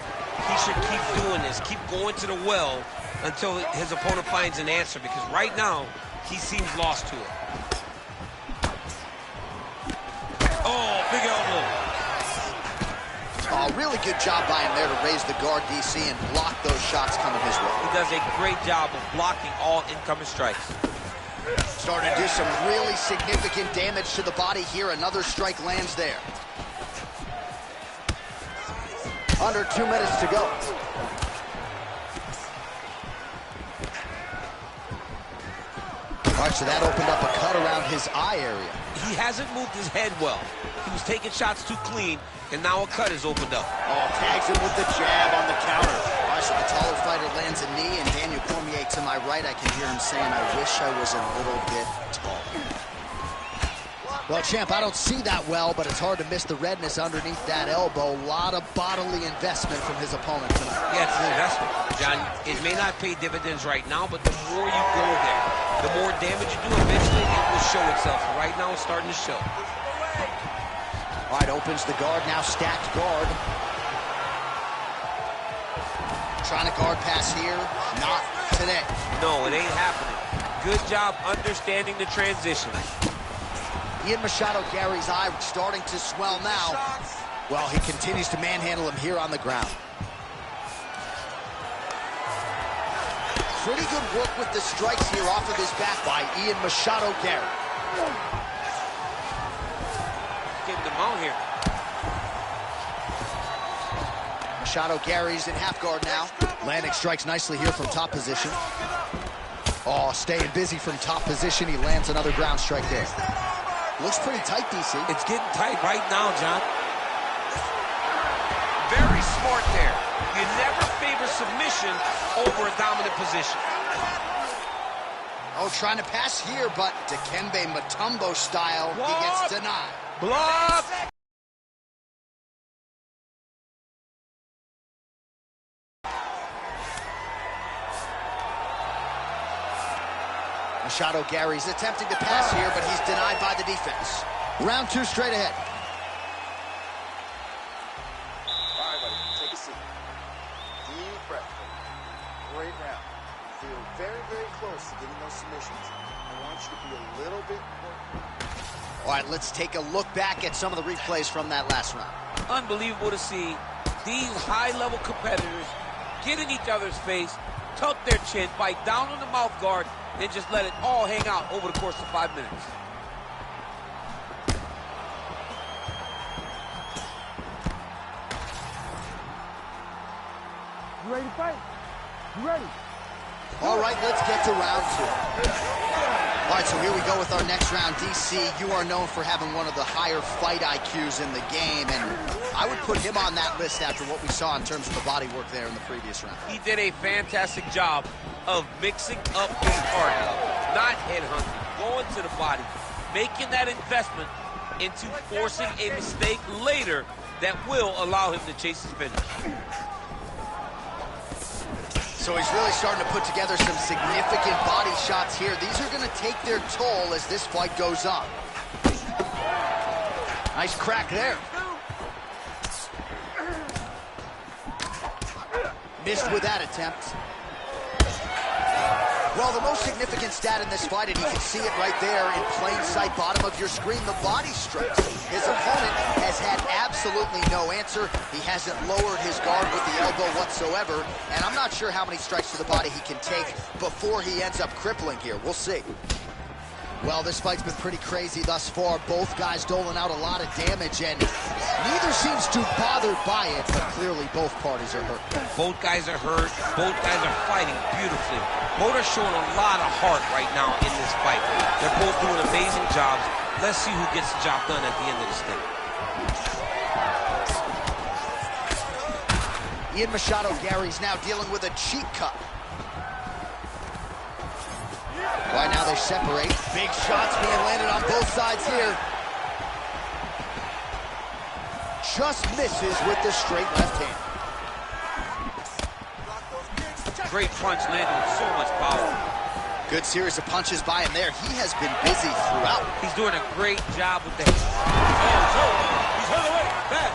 He should keep doing this, keep going to the well until his opponent finds an answer, because right now, he seems lost to it. Oh, big elbow. Oh, really good job by him there to raise the guard, DC, and block those shots coming his way. He does a great job of blocking all incoming strikes. Starting to do some really significant damage to the body here. Another strike lands there. Under 2 minutes to go. All right, so that opened up a cut around his eye area. He hasn't moved his head well. He was taking shots too clean, and now a cut is opened up. Oh, tags him with the jab on the counter. All right, so the taller fighter lands a knee, and Daniel Cormier to my right, I can hear him saying, I wish I was a little bit taller. Well, champ, I don't see that well, but it's hard to miss the redness underneath that elbow. A lot of bodily investment from his opponent tonight. Yeah, it's an investment, John. It may not pay dividends right now, but the more you go there, the more damage you do, eventually it will show itself. Right now, it's starting to show. All right, opens the guard, now stacked guard. Trying to guard pass here, not today. No, it ain't happening. Good job understanding the transition. Ian Machado Gary's eye starting to swell now. Well, he continues to manhandle him here on the ground. Pretty good work with the strikes here off of his back by Ian Machado Gary. Getting them out here. Machado Gary's in half guard now. Landing strikes nicely here from top position. Oh, staying busy from top position. He lands another ground strike there. Looks pretty tight, DC. It's getting tight right now, John. Very smart there. You never favor submission over a dominant position. Oh, trying to pass here, but Dikembe Mutombo style, Block. He gets denied. Block! Machado Gary's attempting to pass here, but he's denied by the defense. Round 2 straight ahead. All right, buddy, take a seat. Deep breath. Great round. You feel very, very close to getting those submissions. I want you to be a little bit more. All right, let's take a look back at some of the replays from that last round. Unbelievable to see these high-level competitors get in each other's face, tuck their chin, bite down on the mouth guard, then just let it all hang out over the course of 5 minutes. You ready to fight? You ready? All right, let's get to round 2. All right, so here we go with our next round. DC, you are known for having one of the higher fight IQs in the game, and I would put him on that list after what we saw in terms of the body work there in the previous round. He did a fantastic job of mixing up his cardio, not headhunting, going to the body, making that investment into forcing a mistake later that will allow him to chase his finish. So he's really starting to put together some significant body shots here. These are going to take their toll as this fight goes on. Nice crack there. Missed with that attempt. Well, the most significant stat in this fight, and you can see it right there in plain sight, bottom of your screen, the body strikes. His opponent has had absolutely no answer. He hasn't lowered his guard with the elbow whatsoever, and I'm not sure how many strikes to the body he can take before he ends up crippling here. We'll see. Well, this fight's been pretty crazy thus far. Both guys doling out a lot of damage, and neither seems too bothered by it, but clearly both parties are hurt. Both guys are hurt. Both guys are fighting beautifully. Both are showing a lot of heart right now in this fight. They're both doing amazing jobs. Let's see who gets the job done at the end of this thing. Ian Machado Gary's now dealing with a cheek cut. Right now they separate. Big shots being landed on both sides here. Just misses with the straight left hand. Great punch landed with so much power. Good series of punches by him there. He has been busy throughout. He's doing a great job with the... Oh, he's hurt away. Bad.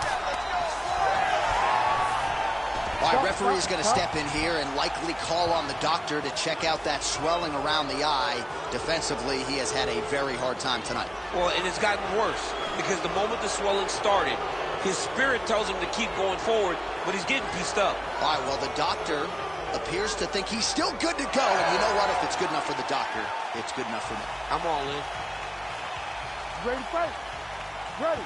All right, referee is going to step in here and likely call on the doctor to check out that swelling around the eye. Defensively, he has had a very hard time tonight. Well, and it's gotten worse because the moment the swelling started, his spirit tells him to keep going forward, but he's getting pieced up. All right, well, the doctor appears to think he's still good to go. And you know what? If it's good enough for the doctor, it's good enough for me. I'm all in. Ready to fight? Ready.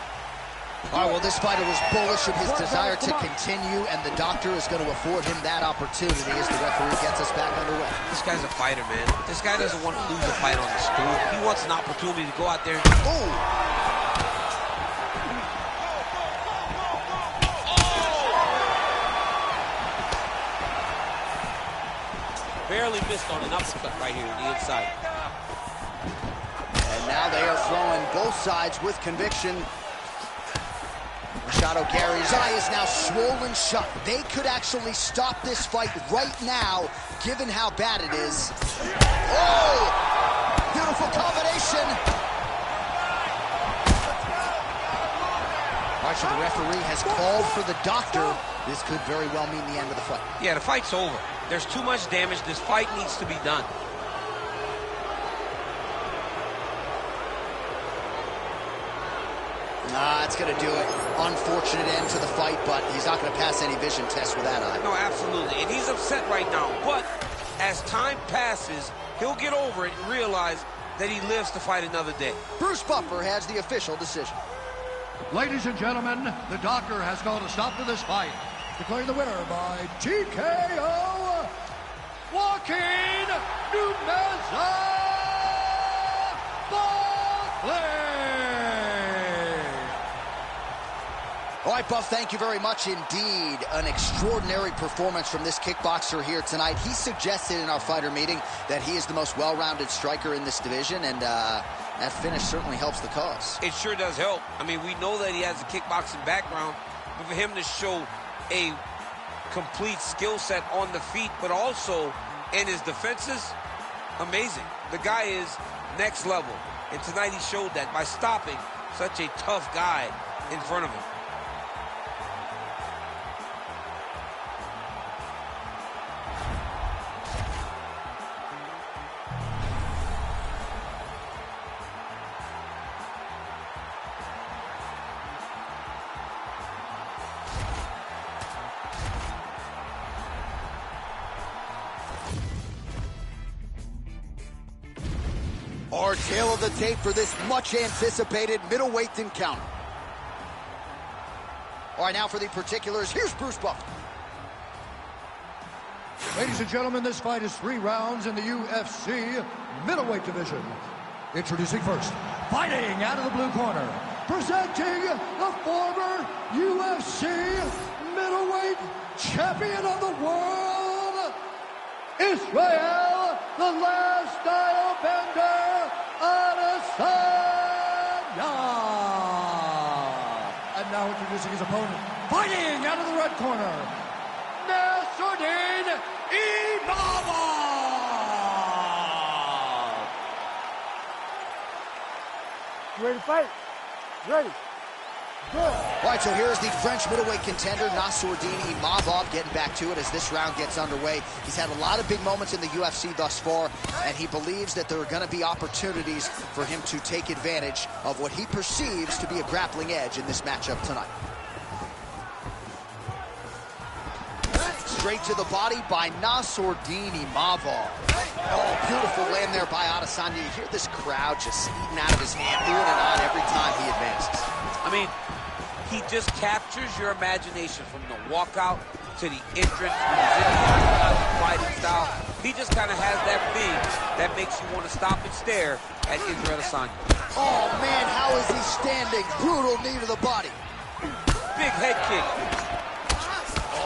All right, well, this fighter was bullish in his desire to continue, and the doctor is going to afford him that opportunity as the referee gets us back underway. This guy's a fighter, man. This guy doesn't want to lose a fight on the stool. He wants an opportunity to go out there and... Oh! Barely missed on an uppercut right here on the inside. And now they are throwing both sides with conviction. Machado Gary's eye is now swollen shut. They could actually stop this fight right now, given how bad it is. Oh! Beautiful combination. All right, so the referee has called for the doctor. This could very well mean the end of the fight. Yeah, the fight's over. There's too much damage. This fight needs to be done. Nah, it's going to do it. Unfortunate end to the fight, but he's not going to pass any vision tests with that eye. No, absolutely. And he's upset right now, but as time passes, he'll get over it and realize that he lives to fight another day. Bruce Buffer has the official decision. Ladies and gentlemen, the doctor has called a stop to this fight, declaring the winner by TKO, Joaquin Numeza Pavlovich. All right, Buff, thank you very much indeed. An extraordinary performance from this kickboxer here tonight. He suggested in our fighter meeting that he is the most well-rounded striker in this division, and that finish certainly helps the cause. It sure does help. I mean, we know that he has a kickboxing background, but for him to show a complete skill set on the feet, but also in his defenses, amazing. The guy is next level, and tonight he showed that by stopping such a tough guy in front of him. Our tail of the tape for this much-anticipated middleweight encounter. All right, now for the particulars, here's Bruce Buffer. Ladies and gentlemen, this fight is 3 rounds in the UFC middleweight division. Introducing first, fighting out of the blue corner, presenting the former UFC middleweight champion of the world, Israel, the last style bender, Adesanya. And now introducing his opponent, fighting out of the red corner, Nasruddin Imavov. You ready to fight? Ready. Good. All right, so here's the French middleweight contender, Nasruddin Imavov, getting back to it as this round gets underway. He's had a lot of big moments in the UFC thus far, and he believes that there are going to be opportunities for him to take advantage of what he perceives to be a grappling edge in this matchup tonight. Straight to the body by Nasruddin Imavov. Oh, beautiful land there by Adesanya. You hear this crowd just eating out of his hand, on and on every time he advances. I mean, he just captures your imagination from the walkout to the entrance when he's in the fighting style. He just kind of has that thing that makes you want to stop and stare at Israel Adesanya. Oh, man, how is he standing? Brutal knee to the body. Big head kick.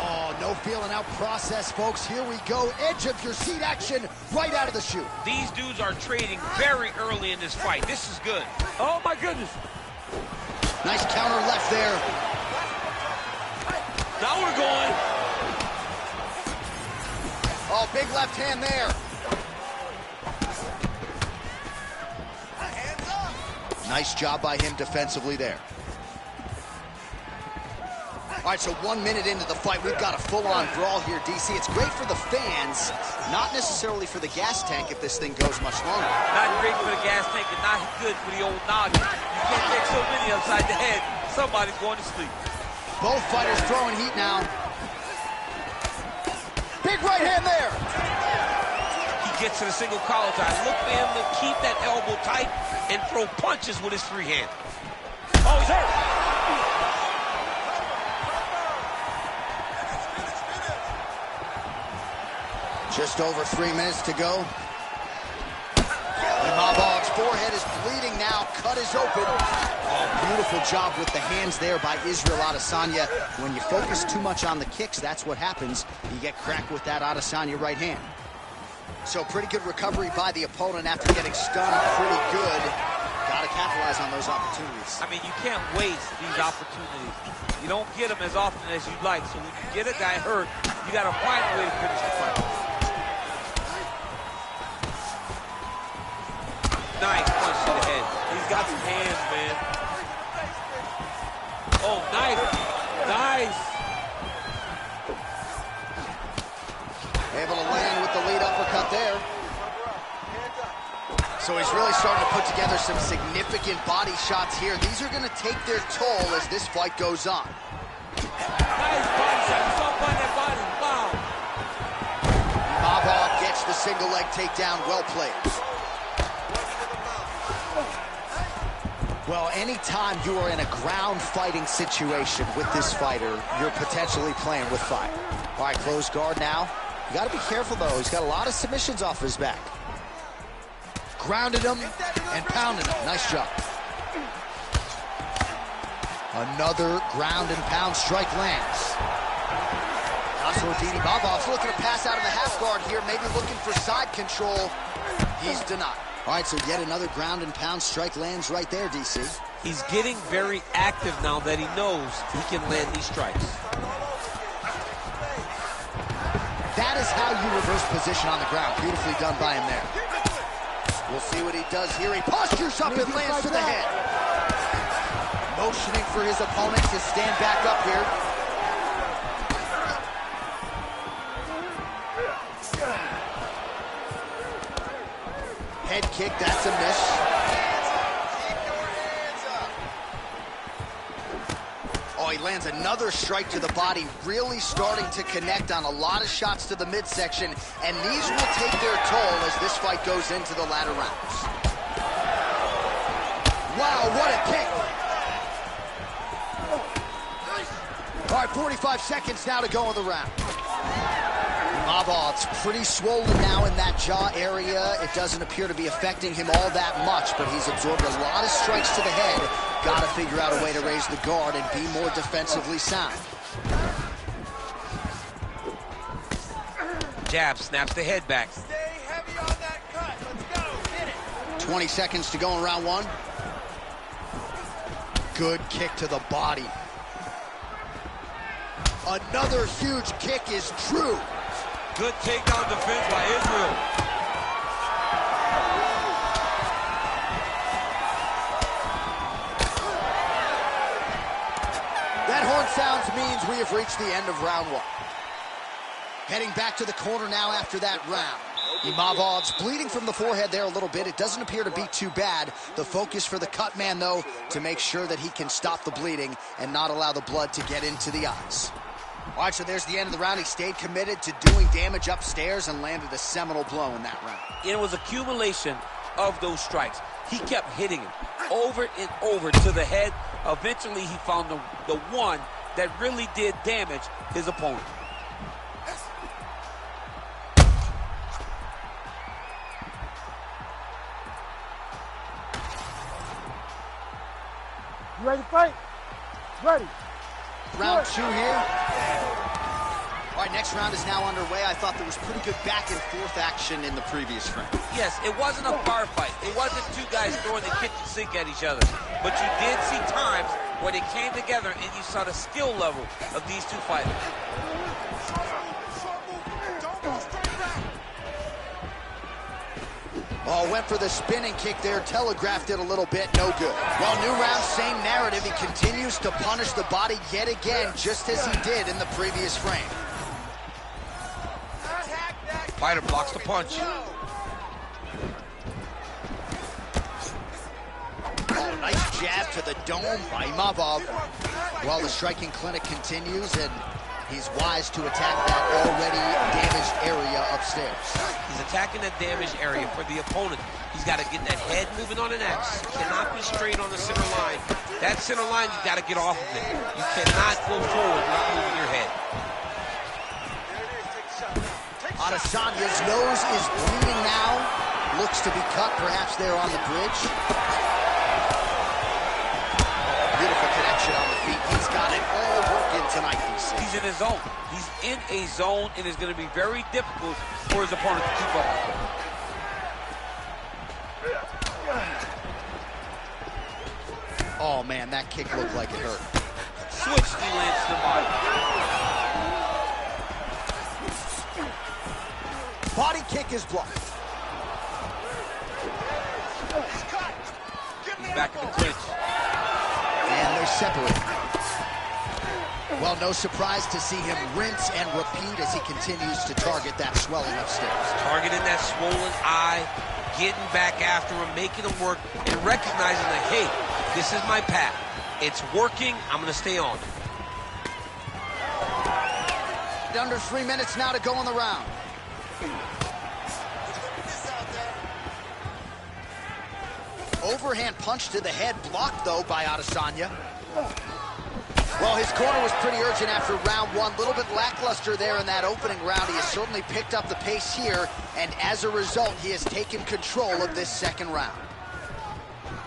Oh, no feeling out process, folks. Here we go. Edge of your seat action right out of the chute. These dudes are trading very early in this fight. This is good. Oh, my goodness. Nice counter left there. Now we're going. Oh, big left hand there. Nice job by him defensively there. All right, so 1 minute into the fight, we've got a full-on brawl here, DC. It's great for the fans, not necessarily for the gas tank if this thing goes much longer. Not great for the gas tank and not good for the old noggin. You can't take so many upside the head. Somebody's going to sleep. Both fighters throwing heat now. Big right hand there. He gets to the single collar tie. Look for him to keep that elbow tight and throw punches with his free hand. Oh, he's hurt. Just over 3 minutes to go. Imavov's forehead is bleeding now. Cut is open. Oh, beautiful job with the hands there by Israel Adesanya. When you focus too much on the kicks, that's what happens. You get cracked with that Adesanya right hand. So pretty good recovery by the opponent after getting stunned pretty good. Got to capitalize on those opportunities. I mean, you can't waste these opportunities. You don't get them as often as you'd like. So when you get a guy hurt, you got to find a way to finish the fight. Nice punch to the head. He's got some hands, man. Oh, nice. Nice. Able to land with the lead uppercut there. So he's really starting to put together some significant body shots here. These are going to take their toll as this fight goes on. Nice body shot. You saw him find that body. Wow. Imavov gets single leg takedown, well played. Well, anytime you are in a ground fighting situation with this fighter, you're potentially playing with fire. All right, closed guard now. You got to be careful, though. He's got a lot of submissions off his back. Grounded him and pounded him. Nice job. Another ground and pound strike lands. Pavlovich looking to pass out of the half guard here, maybe looking for side control. He's denied. All right, so yet another ground and pound strike lands right there, DC. He's getting very active now that he knows he can land these strikes. That is how you reverse position on the ground. Beautifully done by him there. We'll see what he does here. He postures up and lands to the head. Motioning for his opponent to stand back up here. Head kick, that's a miss. Oh, he lands another strike to the body, really starting to connect on a lot of shots to the midsection, and these will take their toll as this fight goes into the latter rounds. Wow, what a kick! All right, 45 seconds now to go in the round. Pavlovich pretty swollen now in that jaw area. It doesn't appear to be affecting him all that much, but he's absorbed a lot of strikes to the head. Got to figure out a way to raise the guard and be more defensively sound. Jab, snaps the head back. Stay heavy on that cut. Let's go. Hit it. 20 seconds to go in round one. Good kick to the body. Another huge kick is true. Good takedown defense by Israel. That horn sounds means we have reached the end of round one. Heading back to the corner now after that round. Pavlovich's bleeding from the forehead there a little bit. It doesn't appear to be too bad. The focus for the cut man, though, to make sure that he can stop the bleeding and not allow the blood to get into the eyes. All right, so there's the end of the round. He stayed committed to doing damage upstairs and landed a seminal blow in that round. It was accumulation of those strikes. He kept hitting him over and over to the head. Eventually, he found the one that really did damage his opponent. You ready to fight? Ready. Round two here. All right, next round is now underway. I thought there was pretty good back and forth action in the previous frame. Yes, it wasn't a bar fight. It wasn't two guys throwing the kitchen sink at each other. But you did see times where they came together and you saw the skill level of these two fighters. Oh, went for the spinning kick there, telegraphed it a little bit, no good. Well, new round, same narrative. He continues to punish the body yet again, just as he did in the previous frame. Fighter blocks the punch. Oh, nice jab to the dome by Pavlovich. Well, the striking clinic continues, and he's wise to attack that already damaged area upstairs. He's attacking that damaged area for the opponent. He's got to get that head moving on an X. Cannot be straight on the center line. That center line, you got to get off of it. You cannot go forward without moving your head. Adesanya's nose is bleeding now. Looks to be cut, perhaps there on the bridge. Beautiful connection on the feet. He's got it all working tonight, DC. He's in his zone. He's in a zone, and it's going to be very difficult for his opponent to keep up with him. Oh, man, that kick looked like it hurt. Switch knee lands to the body. Body kick is blocked. He's back in the clinch. And they're separated. Well, no surprise to see him rinse and repeat as he continues to target that swelling upstairs. Targeting that swollen eye, getting back after him, making him work, and recognizing that, hey, this is my path. It's working. I'm going to stay on. Under 3 minutes now to go in the round. Overhand punch to the head, blocked though by Adesanya. Well, his corner was pretty urgent after round one. A little bit lackluster there in that opening round. He has certainly picked up the pace here, and as a result, he has taken control of this second round.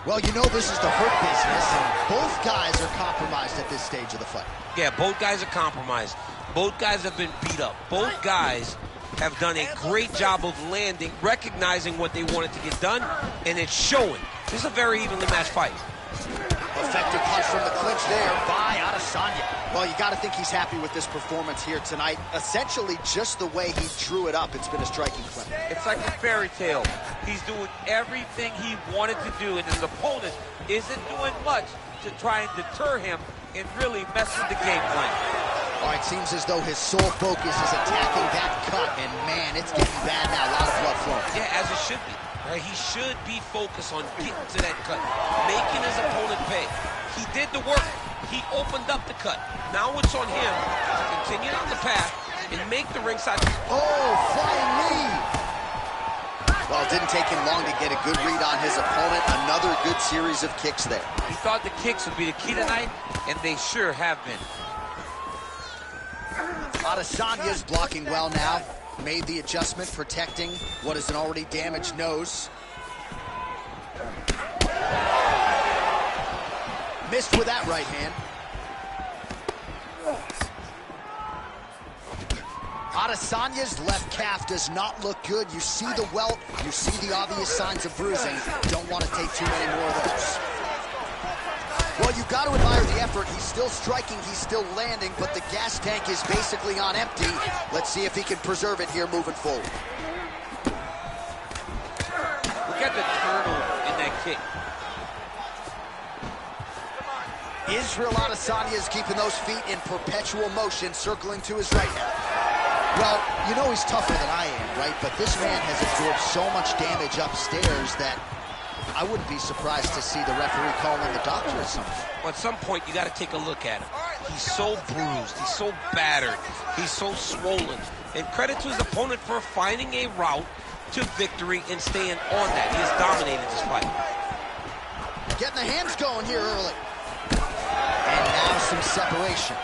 Well, you know this is the hurt business, and both guys are compromised at this stage of the fight. Yeah, both guys are compromised. Both guys have been beat up. Both guys have done a great job of landing, recognizing what they wanted to get done, and it's showing. This is a very evenly matched fight. Effective punch from the clinch there by Adesanya. Well, you got to think he's happy with this performance here tonight. Essentially, just the way he drew it up, it's been a striking clinic. It's like a fairy tale. He's doing everything he wanted to do, and his opponent isn't doing much to try and deter him and really mess with the game plan. All right, seems as though his sole focus is attacking that cut, and man, it's getting bad now. A lot of blood flowing. Yeah, as it should be. Right? He should be focused on getting to that cut, making his opponent pay. He did the work. He opened up the cut. Now it's on him to continue on the path and make the ringside. Oh, flying knee. Well, it didn't take him long to get a good read on his opponent. Another good series of kicks there. He thought the kicks would be the key tonight, and they sure have been. Adesanya's blocking well now. Made the adjustment, protecting what is an already damaged nose. Missed with that right hand. Adesanya's left calf does not look good. You see the welt, you see the obvious signs of bruising. Don't want to take too many more of those. Well, you got to admire the effort. He's still striking, he's still landing, but the gas tank is basically on empty. Let's see if he can preserve it here moving forward. Look at the turnover in that kick. Israel Adesanya is keeping those feet in perpetual motion, circling to his right now. Well, you know he's tougher than I am, right? But this man has absorbed so much damage upstairs that I wouldn't be surprised to see the referee calling the doctor at some point. Well, at some point, you got to take a look at him. He's so bruised. He's so battered. He's so swollen. And credit to his opponent for finding a route to victory and staying on that. He has dominated this fight. Getting the hands going here early. And now some separation.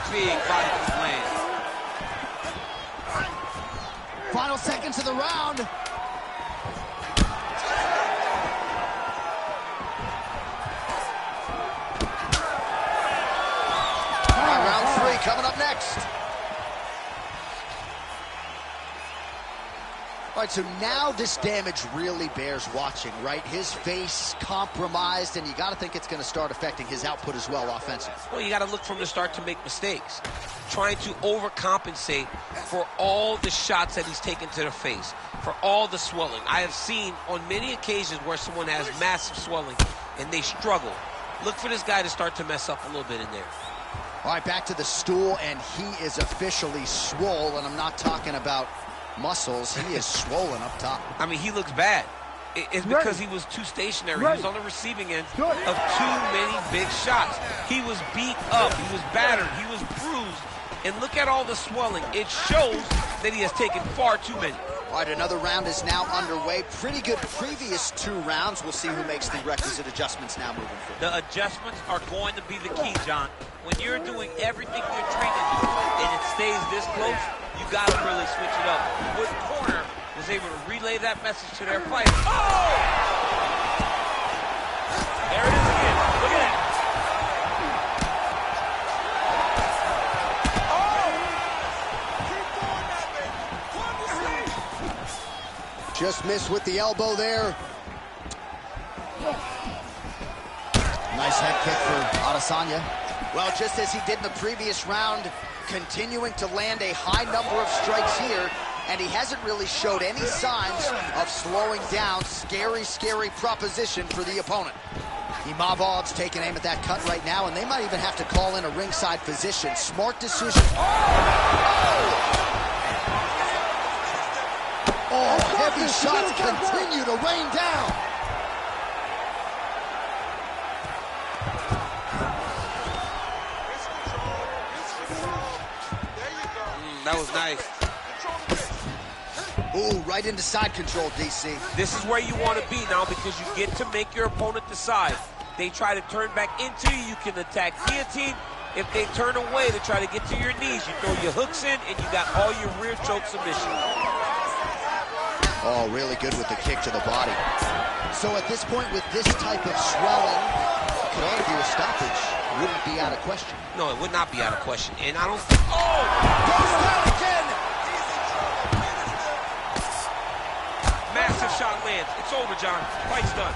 Big body land. Final seconds of the round. Round three coming up next. All right, so now this damage really bears watching, right? His face compromised, and you got to think it's going to start affecting his output as well offensively. Well, you got to look from the start to make mistakes. Trying to overcompensate for all the shots that he's taken to the face, for all the swelling. I have seen on many occasions where someone has massive swelling and they struggle. Look for this guy to start to mess up a little bit in there. All right, back to the stool, and he is officially swole, and I'm not talking about muscles. He is swollen up top. I mean, he looks bad. It's because he was too stationary. He was on the receiving end of too many big shots. He was beat up. He was battered. He was bruised. And look at all the swelling. It shows that he has taken far too many. All right, another round is now underway. Pretty good previous two rounds. We'll see who makes the requisite adjustments now moving forward. The adjustments are going to be the key, John. When you're doing everything you're trained to do and it stays this close, you got to really switch it up. Wood Corner was able to relay that message to their fighter. Oh! There it is again. Look at that. Just missed with the elbow there. Nice head kick for Adesanya. Well, just as he did in the previous round, continuing to land a high number of strikes here, and he hasn't really showed any signs of slowing down. Scary, scary proposition for the opponent. Imavov's taking aim at that cut right now, and they might even have to call in a ringside physician. Smart decision. Oh, heavy shots continue to rain down. That was nice. Ooh, right into side control, DC. This is where you want to be now because you get to make your opponent decide. They try to turn back into you, you can attack guillotine. If they turn away to try to get to your knees, you throw your hooks in and you got all your rear choke submission. Oh, really good with the kick to the body. So at this point, with this type of swelling, you could argue a stoppage wouldn't be out of question. No, it would not be out of question. And I don't... Oh! Goes down again! Massive shot lands. It's over, John. Fight's done.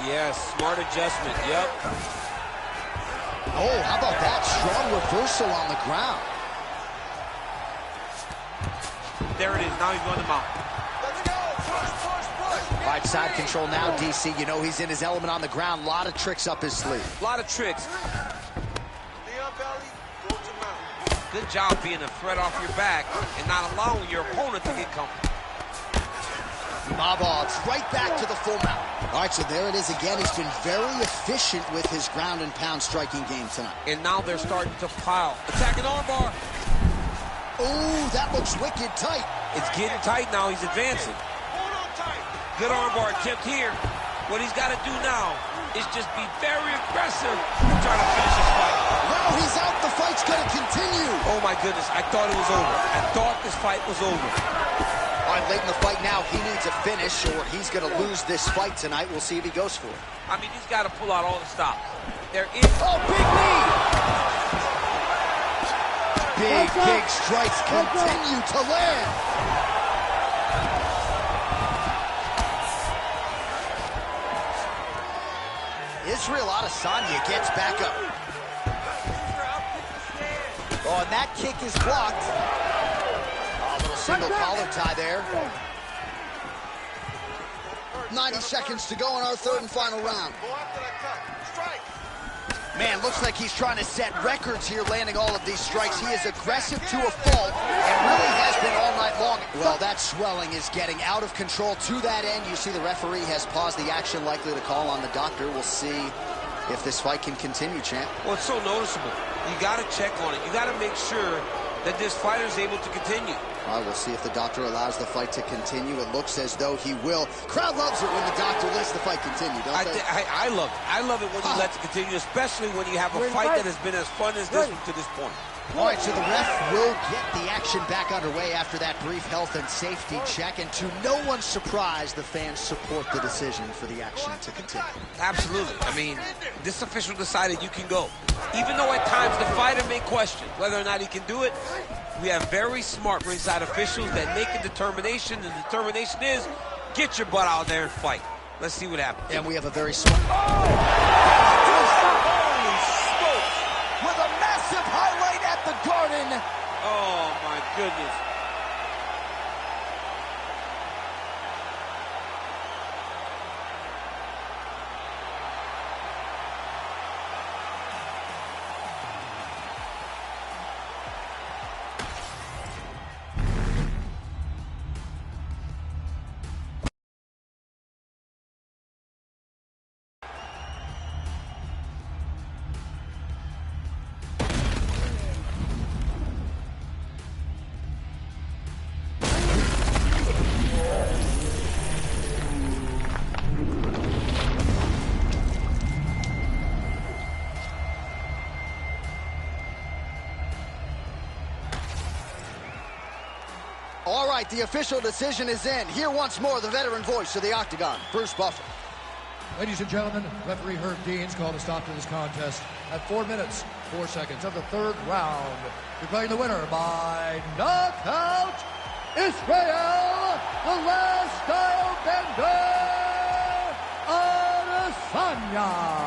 Yes, smart adjustment. Yep. Oh, how about that? Strong reversal on the ground. There it is. Now he's going to mount. Let's go. Push, push, push. All right, side control now, DC. You know he's in his element on the ground. A lot of tricks up his sleeve. A lot of tricks. Leon Valley, go to mount. Good job being a threat off your back and not allowing your opponent to get comfortable. Pavlovich right back to the full mount. All right, so there it is again. He's been very efficient with his ground and pound striking game tonight. And now they're starting to pile. Attacking armbar. Oh, that looks wicked tight. It's getting tight now. He's advancing. Hold on tight. Good armbar attempt here. What he's got to do now is just be very aggressive and try to finish his fight. Now he's out. The fight's going to continue. Oh, my goodness. I thought it was over. I thought this fight was over. All right, late in the fight now, he needs a finish or he's going to lose this fight tonight. We'll see if he goes for it. I mean, he's got to pull out all the stops. There is... Oh, big knee! Big strikes continue to land. Israel Adesanya gets back up. Oh, and that kick is blocked. Oh, a little single collar tie there. 90 seconds to go in our third and final round. Go after that cut. Strike. Man, looks like he's trying to set records here, landing all of these strikes. He is aggressive to a fault and really has been all night long. Well, that swelling is getting out of control. To that end, you see the referee has paused the action, likely to call on the doctor. We'll see if this fight can continue, champ. Well, it's so noticeable. You got to check on it. You got to make sure that this fighter is able to continue. All right, we'll see if the doctor allows the fight to continue. It looks as though he will. Crowd loves it when the doctor lets the fight continue, don't they? I love it. I love it when you let it continue, especially when you have a fight that has been as fun as this one to this point. All right, so the ref will get the action back underway after that brief health and safety check. And to no one's surprise, the fans support the decision for the action to continue. Absolutely. I mean, this official decided you can go. Even though at times the fighter may question whether or not he can do it, we have very smart ringside officials that make a determination. The determination is, get your butt out there and fight. Let's see what happens. And we have a very smart... Holy smokes! With a massive highlight at the Garden. Oh, my goodness. All right, the official decision is in. Here once more, the veteran voice of the Octagon, Bruce Buffer. Ladies and gentlemen, referee Herb Dean's called a stop to this contest at 4 minutes, 4 seconds of the third round. Declaring the winner by knockout, Israel, the last style bender, Adesanya.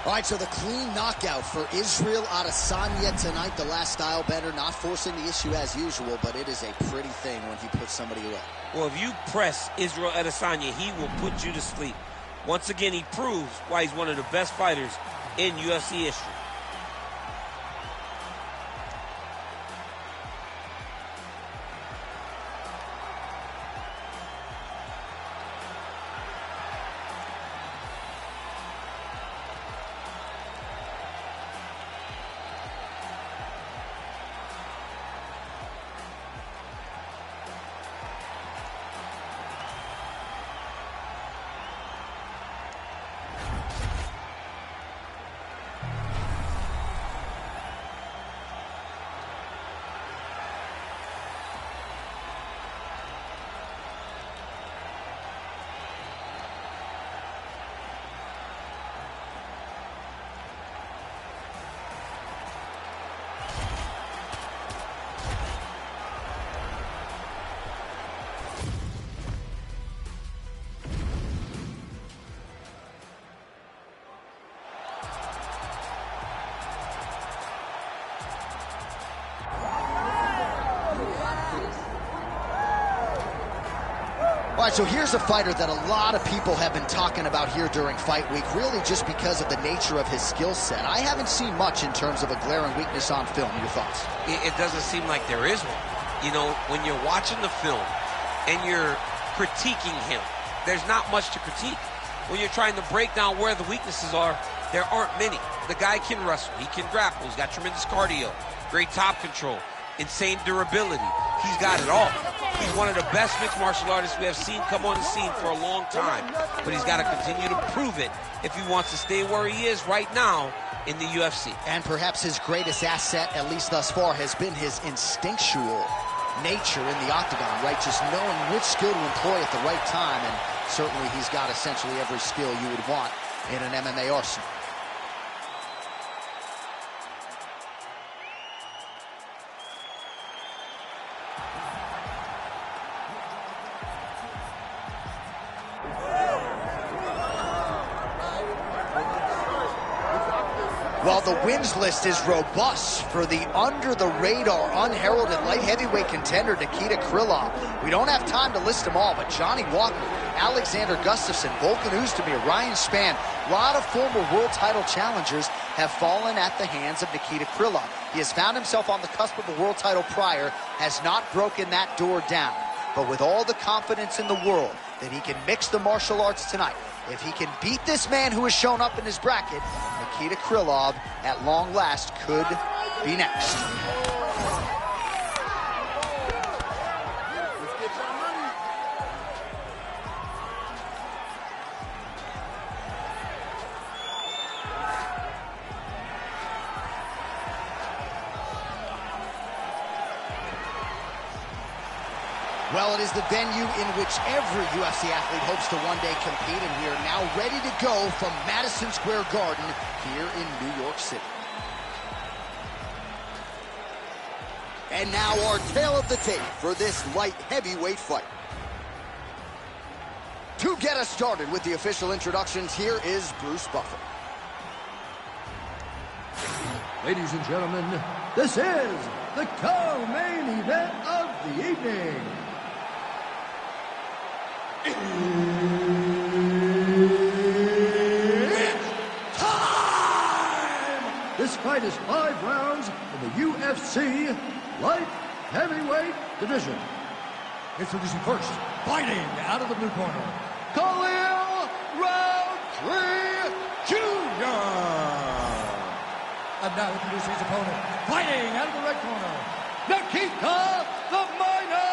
All right, so the clean knockout for Israel Adesanya tonight. The last style bender, not forcing the issue as usual, but it is a pretty thing when he puts somebody away. Well, if you press Israel Adesanya, he will put you to sleep. Once again, he proves why he's one of the best fighters in UFC history. right, so here's a fighter that a lot of people have been talking about here during fight week, really just because of the nature of his skill set. I haven't seen much in terms of a glaring weakness on film. Your thoughts? It doesn't seem like there is one. You know, when you're watching the film and you're critiquing him, there's not much to critique. When you're trying to break down where the weaknesses are, there aren't many. The guy can wrestle, he can grapple, he's got tremendous cardio, great top control, insane durability. He's got it all. He's one of the best mixed martial artists we have seen come on the scene for a long time. But he's got to continue to prove it if he wants to stay where he is right now in the UFC. And perhaps his greatest asset, at least thus far, has been his instinctual nature in the octagon, right? Just knowing which skill to employ at the right time, and certainly he's got essentially every skill you would want in an MMA arsenal. While the wins list is robust for the under-the-radar, unheralded light heavyweight contender Nikita Krylov, we don't have time to list them all, but Johnny Walker, Alexander Gustafsson, Volkan Oezdemir, Ryan Spann, a lot of former world title challengers have fallen at the hands of Nikita Krylov. He has found himself on the cusp of a world title prior, has not broken that door down. But with all the confidence in the world that he can mix the martial arts tonight, if he can beat this man who has shown up in his bracket, Nikita Krylov, at long last, could be next. Well, it is the venue in which every UFC athlete hopes to one day compete, and we are now ready to go from Madison Square Garden here in New York City. And now our tale of the tape for this light heavyweight fight. To get us started with the official introductions, here is Bruce Buffer. Ladies and gentlemen, this is the co-main event of the evening. It's time! This fight is 5 rounds in the UFC light heavyweight division. Introducing first, fighting out of the blue corner, Rountree Jr. And now introducing his opponent, fighting out of the red corner, Nikita the Miner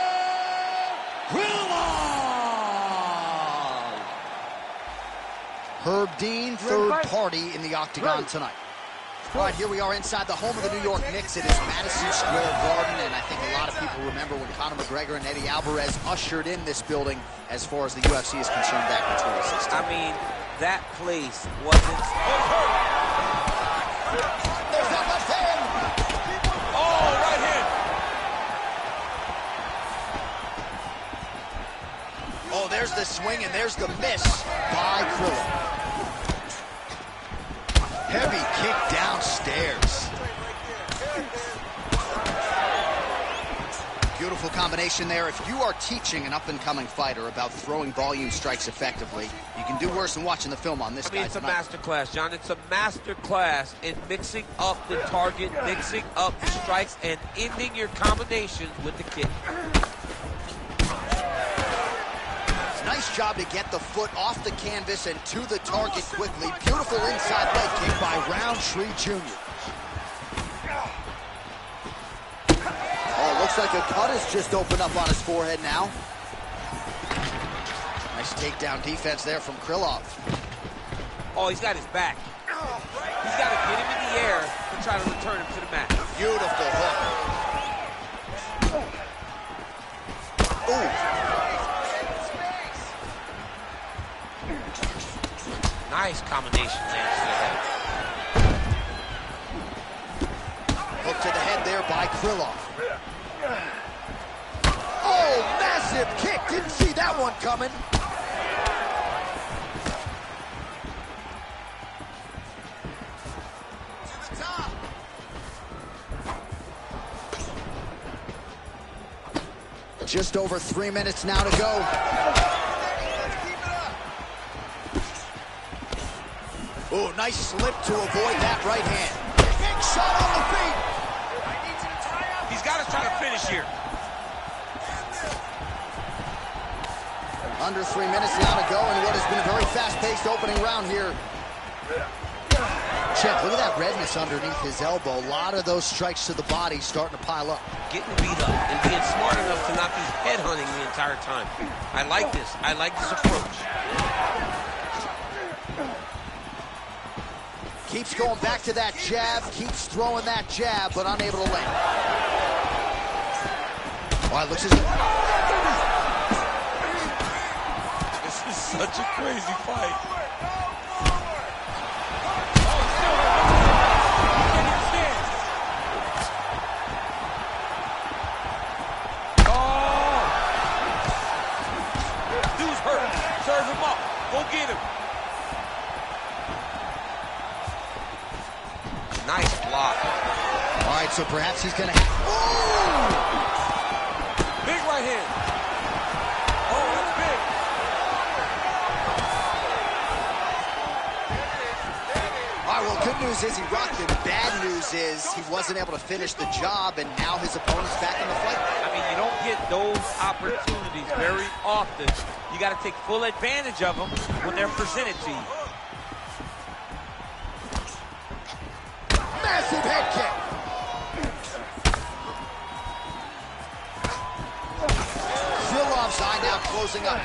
Krylov. Herb Dean, third party in the octagon tonight. All right, here we are inside the home of the New York Knicks. It is Madison Square Garden, and I think a lot of people remember when Conor McGregor and Eddie Alvarez ushered in this building as far as the UFC is concerned back in 2016. I mean, that place wasn't... There's that left hand! Oh, right hand! Oh, there's the swing, and there's the miss by Krylov. Heavy kick downstairs. Beautiful combination there. If you are teaching an up-and-coming fighter about throwing volume strikes effectively, you can do worse than watching the film on this guy It's a tonight. master class, John. It's a master class in mixing up the target, mixing up the strikes, and ending your combinations with the kick. Nice job to get the foot off the canvas and to the target quickly. Beautiful inside leg kick by Rountree Jr. Oh, looks like a cut has just opened up on his forehead now. Nice takedown defense there from Krylov. Oh, he's got his back. He's got to get him in the air to try to return him to the mat. Beautiful hook. Ooh. Nice combination lands to the head. Hook to the head there by Krylov. Oh, massive kick. Didn't see that one coming. To the top. Just over 3 minutes now to go. Oh, nice slip to avoid that right hand. Big shot on the feet. He's got to try to finish here. Under 3 minutes now to go in what has been a very fast-paced opening round here. Check, look at that redness underneath his elbow. A lot of those strikes to the body starting to pile up. Getting beat up and being smart enough to not be headhunting the entire time. I like this. I like this approach. Keeps going back to that jab, keeps throwing that jab, but unable to land. All right, looks as if... This is such a crazy fight. Dude's hurt. Serve him up. Go get him. Nice block. All right, so perhaps he's going to have... Oh! Big right hand. Oh, that's big. All right, well, good news is he rocked him. Bad news is he wasn't able to finish the job, and now his opponent's back in the fight. I mean, you don't get those opportunities very often. You got to take full advantage of them when they're presented to you. Massive head kick. Krylov's eye now closing up.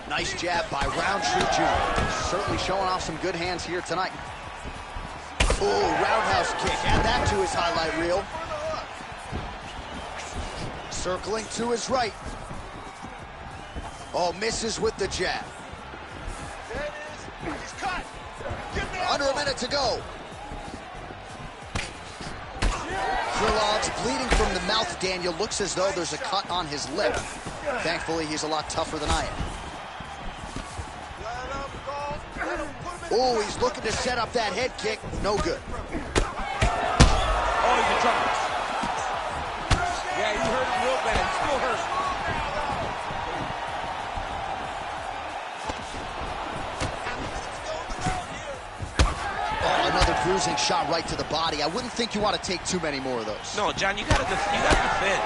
Nice jab by Rountree Jr. Certainly showing off some good hands here tonight. Oh, roundhouse kick. Add that to his highlight reel. Circling to his right. Oh, misses with the jab. He's cut. Under a minute to go. Krylov's bleeding from the mouth, Daniel. Looks as though there's a cut on his lip. Thankfully, he's a lot tougher than I am. Oh, he's looking to set up that head kick. No good. Oh, he's in trouble. Yeah, he hurt him real bad. He's still hurt. Another bruising shot right to the body. I wouldn't think you want to take too many more of those. No, John, you got to defend.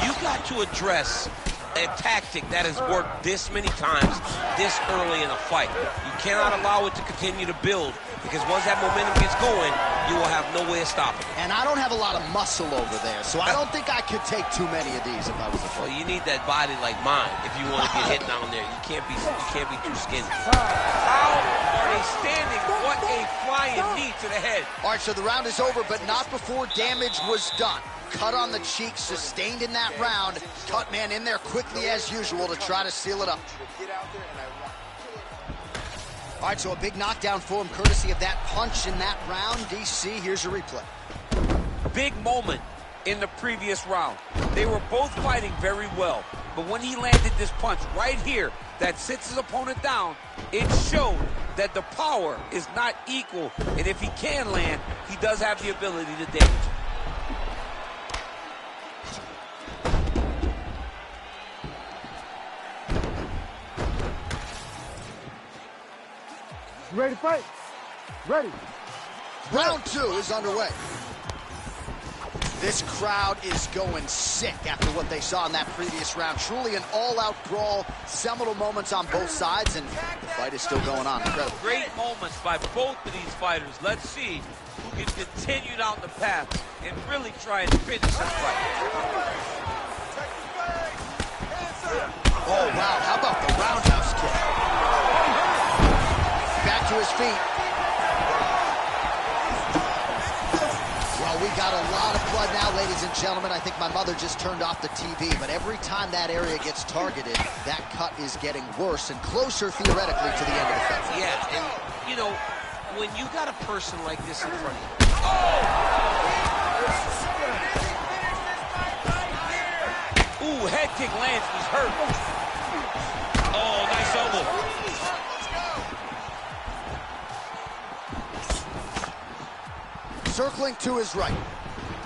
You got to address a tactic that has worked this many times, this early in a fight. You cannot allow it to continue to build, because once that momentum gets going, you will have no way of stopping it. And I don't have a lot of muscle over there, so I don't think I could take too many of these if I was a Well, fighter. you need that body like mine if you want to get hit down there. You can't be too skinny. How are they standing? What a flying knee to the head. All right, so the round is over, but not before damage was done. Cut on the cheek, sustained in that round. Cut man in there quickly as usual to try to seal it up. All right, so a big knockdown for him, courtesy of that punch in that round. DC, here's your replay. Big moment in the previous round. They were both fighting very well, but when he landed this punch right here that sits his opponent down, it showed that the power is not equal, and if he can land, he does have the ability to damage him. You ready to fight? Ready. Round two is underway. This crowd is going sick after what they saw in that previous round. Truly an all-out brawl, seminal moments on both sides, and the fight is still going on. Incredible. Great moments by both of these fighters. Let's see who can continue down the path and really try and finish this fight. Oh, wow. How about the roundhouse kick? Back to his feet. Well, we got a lot of blood now, ladies and gentlemen. I think my mother just turned off the TV, but every time that area gets targeted, that cut is getting worse and closer, theoretically, to the end of the fight. Yeah, and, you know, when you got a person like this in front of you. Ooh, head kick lands, he's hurt. Oh, nice elbow. Circling to his right.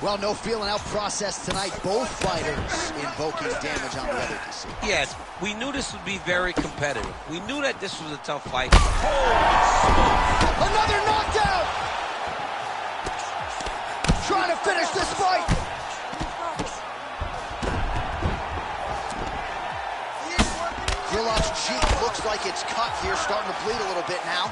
Well, no feeling out process tonight. Both fighters invoking damage on the other DC. Yes, we knew this would be very competitive. We knew that this was a tough fight. Holy smokes. Another knockdown! Trying to finish this fight. Krylov's cheek looks like it's cut here, starting to bleed a little bit now.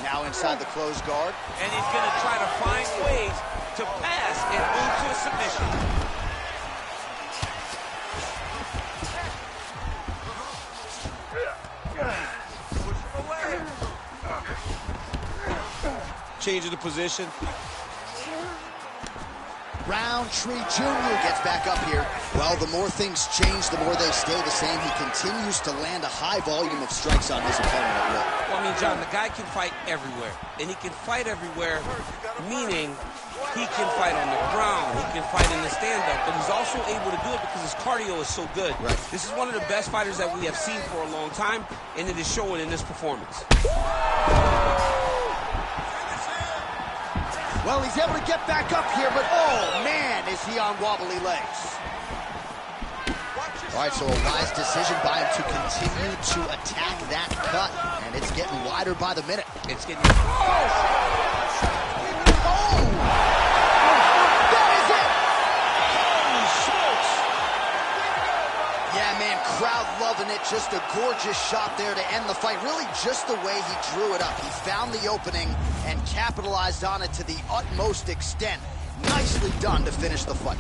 Now inside the closed guard. And he's going to try to find ways to pass and move to a submission. Changing the position. Rountree Jr. gets back up here. Well, the more things change, the more they stay the same. He continues to land a high volume of strikes on his opponent at will. Well, I mean, John, the guy can fight everywhere. And he can fight everywhere, meaning he can fight on the ground, he can fight in the stand-up, but he's also able to do it because his cardio is so good. Right. This is one of the best fighters that we have seen for a long time, and it is showing in this performance. Well, he's able to get back up here, but oh, man, is he on wobbly legs. All right, so a wise decision by him to continue to attack that cut, and it's getting wider by the minute. It's getting... Oh! That is it! Holy smokes! Yeah, man, crowd loving it. Just a gorgeous shot there to end the fight. Really just the way he drew it up. He found the opening and capitalized on it to the utmost extent. Nicely done to finish the fight.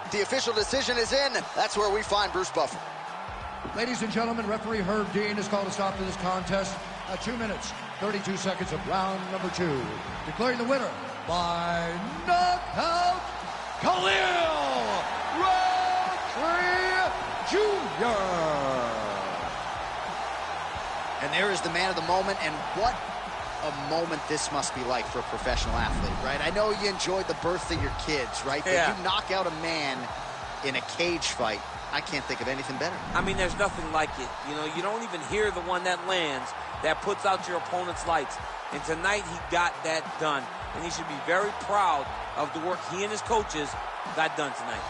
The official decision is in. That's where we find Bruce Buffer. Ladies and gentlemen, referee Herb Dean has called a stop to this contest at 2 minutes, 32 seconds of round number 2. Declaring the winner by knockout, Krylov Rountree Jr. And there is the man of the moment, and what a moment this must be like for a professional athlete, right? I know you enjoyed the birth of your kids, right? Yeah. But you knock out a man in a cage fight, I can't think of anything better. I mean, there's nothing like it. You know, you don't even hear the one that lands, that puts out your opponent's lights. And tonight, he got that done. And he should be very proud of the work he and his coaches got done tonight.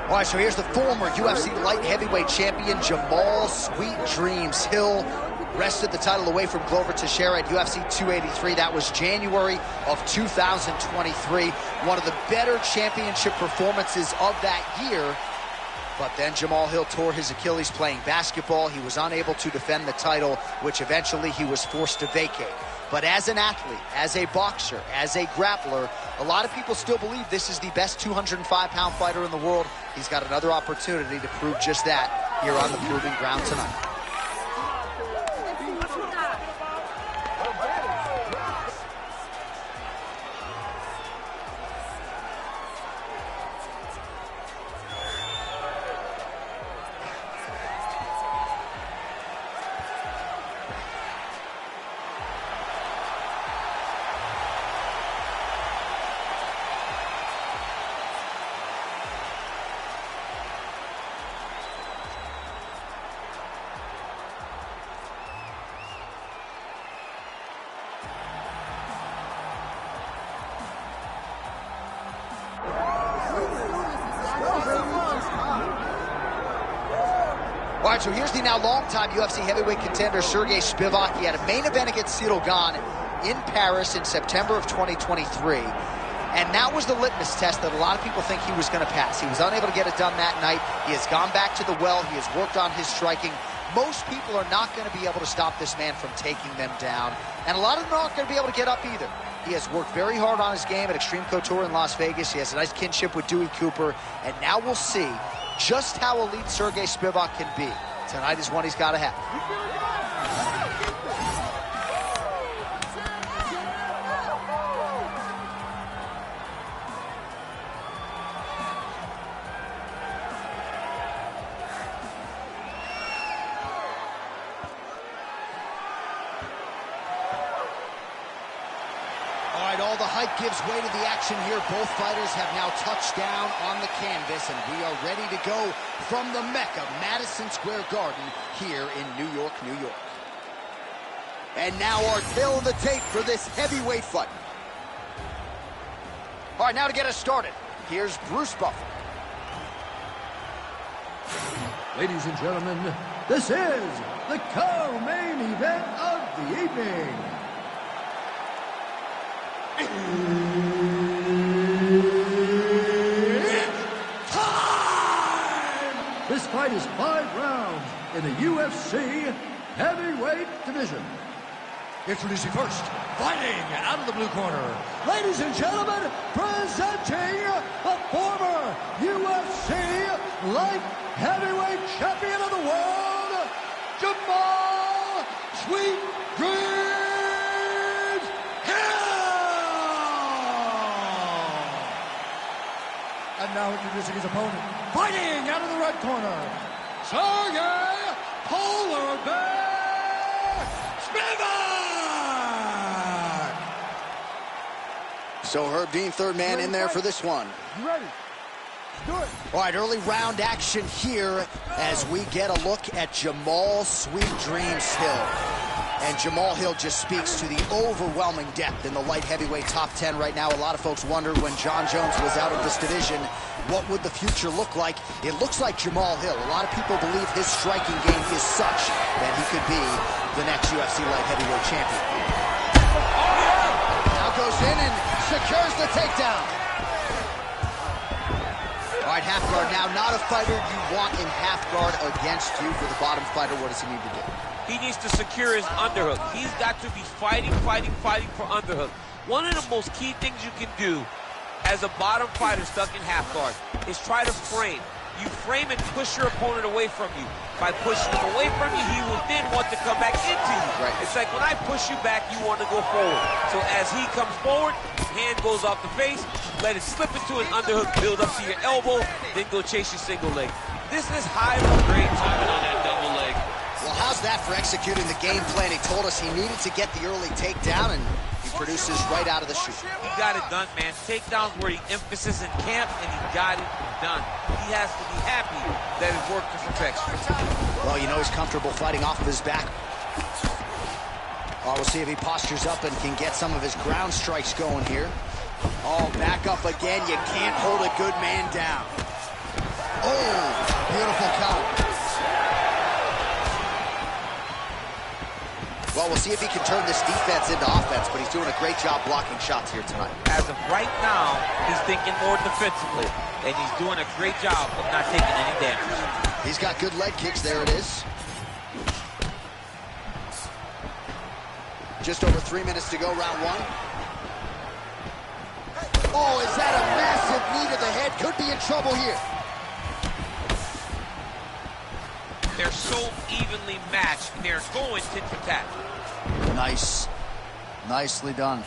All right, so here's the former UFC light heavyweight champion, Jamal Sweet Dreams Hill. Wrested the title away from Glover Teixeira at UFC 283. That was January of 2023. One of the better championship performances of that year. But then Jamal Hill tore his Achilles playing basketball. He was unable to defend the title, which eventually he was forced to vacate. But as an athlete, as a boxer, as a grappler, a lot of people still believe this is the best 205-pound fighter in the world. He's got another opportunity to prove just that here on the Proving Ground tonight. All right, so here's the now longtime UFC heavyweight contender, Sergey Spivac. He had a main event against Krylov in Paris in September of 2023. And that was the litmus test that a lot of people think he was going to pass. He was unable to get it done that night. He has gone back to the well. He has worked on his striking. Most people are not going to be able to stop this man from taking them down. And a lot of them aren't going to be able to get up either. He has worked very hard on his game at Extreme Couture in Las Vegas. He has a nice kinship with Dewey Cooper. And now we'll see just how elite Sergey Spivac can be. Tonight is one he's got to have. All the hype gives way to the action here. Both fighters have now touched down on the canvas, and we are ready to go from the Mecca, Madison Square Garden, here in New York, New York. And now our tale of the tape for this heavyweight fight. All right, now to get us started, here's Bruce Buffer. Ladies and gentlemen, this is the co-main event of the evening. It's time! This fight is 5 rounds in the UFC heavyweight division. Introducing first, fighting out of the blue corner, ladies and gentlemen, presenting the former UFC light heavyweight champion of the world, Jamal Sweet Dreams. And now introducing his opponent, fighting out of the red corner, Sergey Polar Bear Spivac! So Herb Dean, third man in there for this one. You ready? Do it. All right, early round action here as we get a look at Jamal Sweet Dreams Hill. And Jamal Hill just speaks to the overwhelming depth in the light heavyweight top 10 right now. A lot of folks wondered when John Jones was out of this division, what would the future look like? It looks like Jamal Hill. A lot of people believe his striking game is such that he could be the next UFC light heavyweight champion. Now goes in and secures the takedown. All right, half guard now. Not a fighter you want in half guard against you. For the bottom fighter, what does he need to do? He needs to secure his underhook. He's got to be fighting for underhook. One of the most key things you can do as a bottom fighter stuck in half guard is try to frame. You frame and push your opponent away from you. By pushing him away from you, he will then want to come back into you. Right. It's like when I push you back, you want to go forward. So as he comes forward, hand goes off the face, let it slip into an underhook, build up to your elbow, then go chase your single leg. This is high grade timing on that double leg. Well, how's that for executing the game plan? He told us he needed to get the early takedown, and he produces right out of the chute. He got it done, man. Takedowns were the emphasis in camp, and he got it done. He has to be happy that it worked to perfection. Well, you know he's comfortable fighting off of his back. Oh, we'll see if he postures up and can get some of his ground strikes going here. Oh, back up again. You can't hold a good man down. Oh, beautiful counter. Well, we'll see if he can turn this defense into offense, but he's doing a great job blocking shots here tonight. As of right now, he's thinking more defensively, and he's doing a great job of not taking any damage. He's got good leg kicks. There it is. Just over 3 minutes to go, round one. Oh, is that a massive knee to the head? Could be in trouble here. They're so evenly matched. They're going tit for tat. Nice. Nicely done.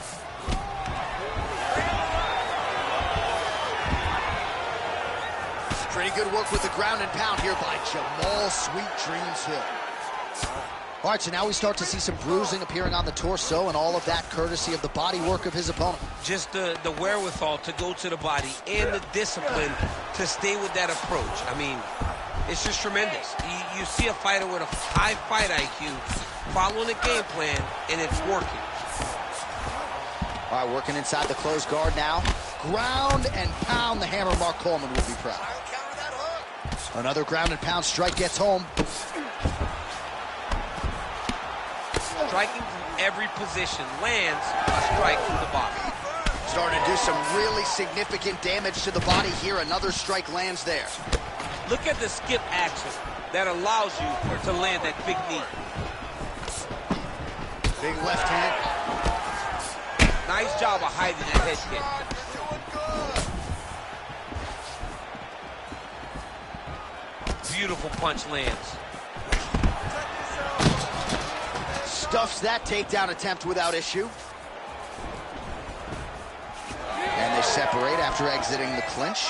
Pretty good work with the ground and pound here by Jamal Sweet Dreams Hill. All right, so now we start to see some bruising appearing on the torso, and all of that courtesy of the body work of his opponent. Just the wherewithal to go to the body and the discipline to stay with that approach. I mean, it's just tremendous. You see a fighter with a high fight IQ following a game plan, and it's working. All right, working inside the closed guard now. Ground and pound. The hammer, Mark Coleman will be proud. Another ground and pound strike gets home. Striking from every position lands a strike to the body. Starting to do some really significant damage to the body here. Another strike lands there. Look at the skip action that allows you to land that big knee. Big left hand. Nice job of hiding that head kick. Beautiful punch lands. Stuffs that takedown attempt without issue. And they separate after exiting the clinch.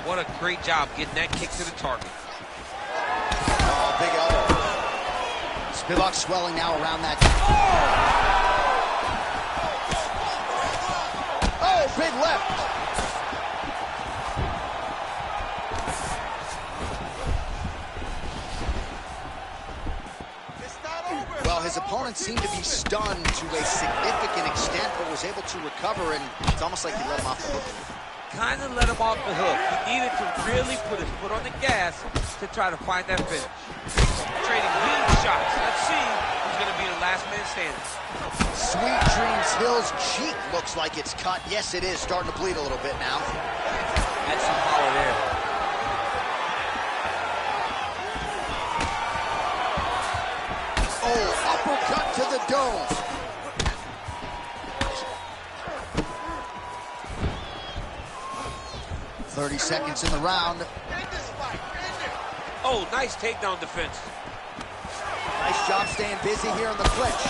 What a great job getting that kick to the target. Oh, big elbow. Spivac swelling now around that. Oh, big left. Well, his opponent seemed to be stunned to a significant extent, but was able to recover, and it's almost like he let him off the hook. Kind of let him off the hook. He needed to really put his foot on the gas to try to find that finish. Trading lead shots. Let's see who's going to be the last man standing. Sweet Dreams Hill's cheek looks like it's cut. Yes, it is. Starting to bleed a little bit now. That's some power there. Oh, uppercut to the dome. "30 seconds in the round." Oh, nice takedown defense. Nice job staying busy here in the clinch.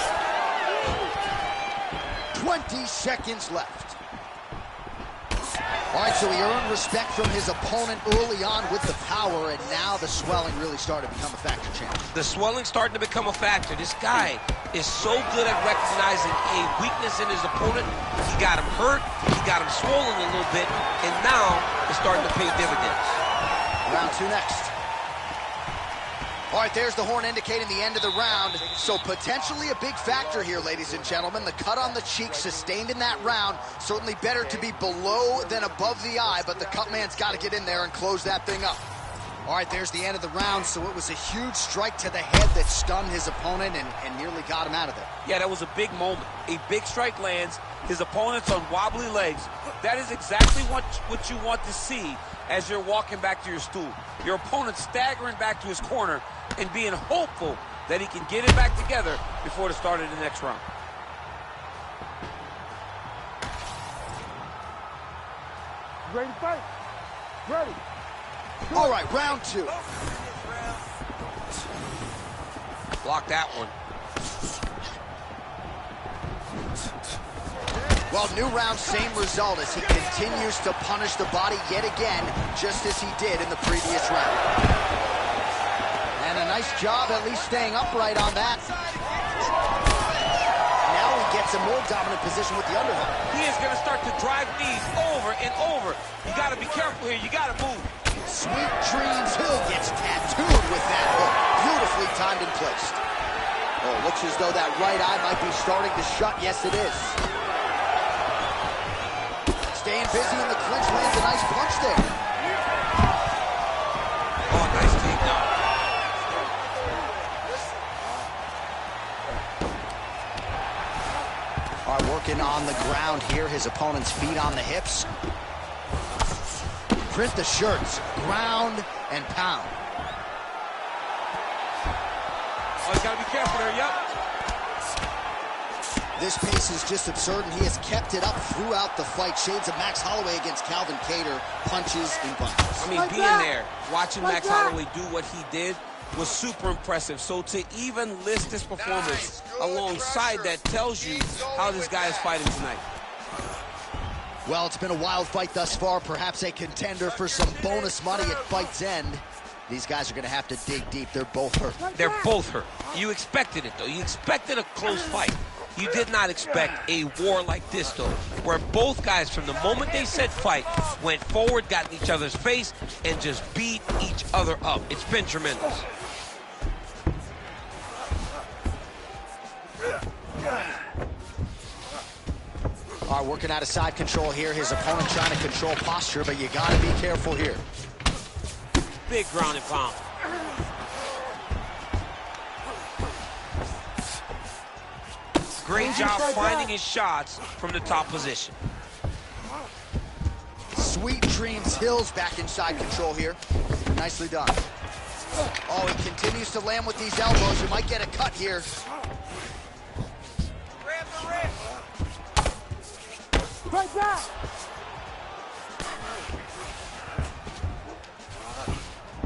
20 seconds left. All right, so he earned respect from his opponent early on with the power, and now the swelling really started to become a factor, champ. The swelling starting to become a factor. This guy is so good at recognizing a weakness in his opponent. He got him hurt, he got him swollen a little bit, and now it's starting to pay dividends. Round 2 next. All right, there's the horn indicating the end of the round. So potentially a big factor here, ladies and gentlemen. The cut on the cheek sustained in that round. Certainly better to be below than above the eye, but the cut man's got to get in there and close that thing up. All right, there's the end of the round. So it was a huge strike to the head that stunned his opponent and nearly got him out of there. Yeah, that was a big moment. A big strike lands. His opponent's on wobbly legs. That is exactly what you want to see as you're walking back to your stool. Your opponent staggering back to his corner and being hopeful that he can get it back together before the start of the next round. Ready to fight? Ready. All right, round 2. Block that one. Well, new round, same result as he continues to punish the body yet again, just as he did in the previous round. And a nice job at least staying upright on that. Now he gets a more dominant position with the underhook. He is going to start to drive knees over and over. You got to be careful here. You got to move. Sweet Dreams Hill gets tattooed with that hook. Beautifully timed and placed. Oh, looks as though that right eye might be starting to shut. Yes, it is. Staying busy in the clinch, lands a nice punch there. Oh, nice takedown. All right, working on the ground here. His opponent's feet on the hips. Print the shirts, ground and pound. Oh, you got to be careful there, yep. This pace is just absurd, and he has kept it up throughout the fight. Shades of Max Holloway against Calvin Kattar, punches and bunches. I mean, being there, watching Max Holloway do what he did was super impressive. So to even list this performance alongside that tells you how this guy is fighting tonight. Well, it's been a wild fight thus far, perhaps a contender for some bonus money at fight's end. These guys are going to have to dig deep. They're both hurt. They're both hurt. You expected it, though. You expected a close fight. You did not expect a war like this, though, where both guys, from the moment they said fight, went forward, got in each other's face, and just beat each other up. It's been tremendous. All right, working out of side control here. His opponent trying to control posture, but you got to be careful here. big ground and pound. Great job finding his shots from the top position. Sweet Dreams Hills back inside control here. Nicely done. Oh, he continues to land with these elbows. You might get a cut here. Grab the wrist. Right back.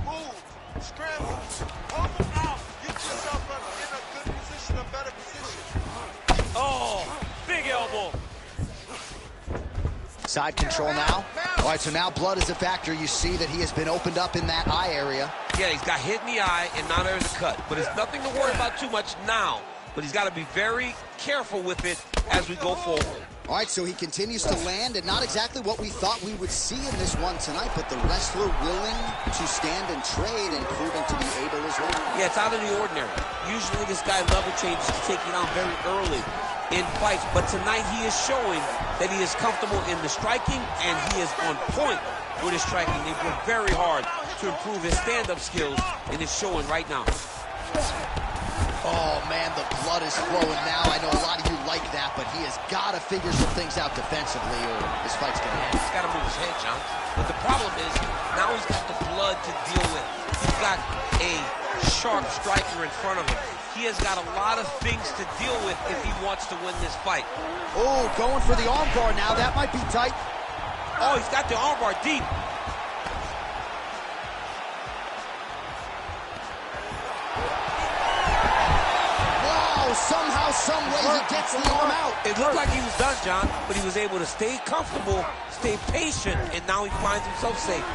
Move. Scramble. Hold him out. Get yourself in a good position, a better position. Oh, big elbow. Side control now. All right, so now blood is a factor. You see that he has been opened up in that eye area. Yeah, he's got hit in the eye, and now there's a cut. But it's nothing to worry about too much now. But he's got to be very careful with it as we go forward. All right, so he continues to land, and not exactly what we thought we would see in this one tonight, but the wrestler willing to stand and trade and proving to be able as well. Yeah, it's out of the ordinary. Usually this guy level changes to take you down very early in fights, but tonight he is showing that he is comfortable in the striking, and he is on point with his striking. They've worked very hard to improve his stand-up skills, and it's showing right now. Oh, man, the blood is flowing now. I know a lot of you like that, but he has got to figure some things out defensively, or this fight's going to end. He's got to move his head, John. But the problem is, now he's got the blood to deal with. He's got a sharp striker in front of him. He has got a lot of things to deal with if he wants to win this fight. Oh, going for the armbar now. That might be tight. Oh, he's got the armbar deep. Somehow, some way, he gets the arm out. It looked like he was done, John, but he was able to stay comfortable, stay patient, and now he finds himself safe.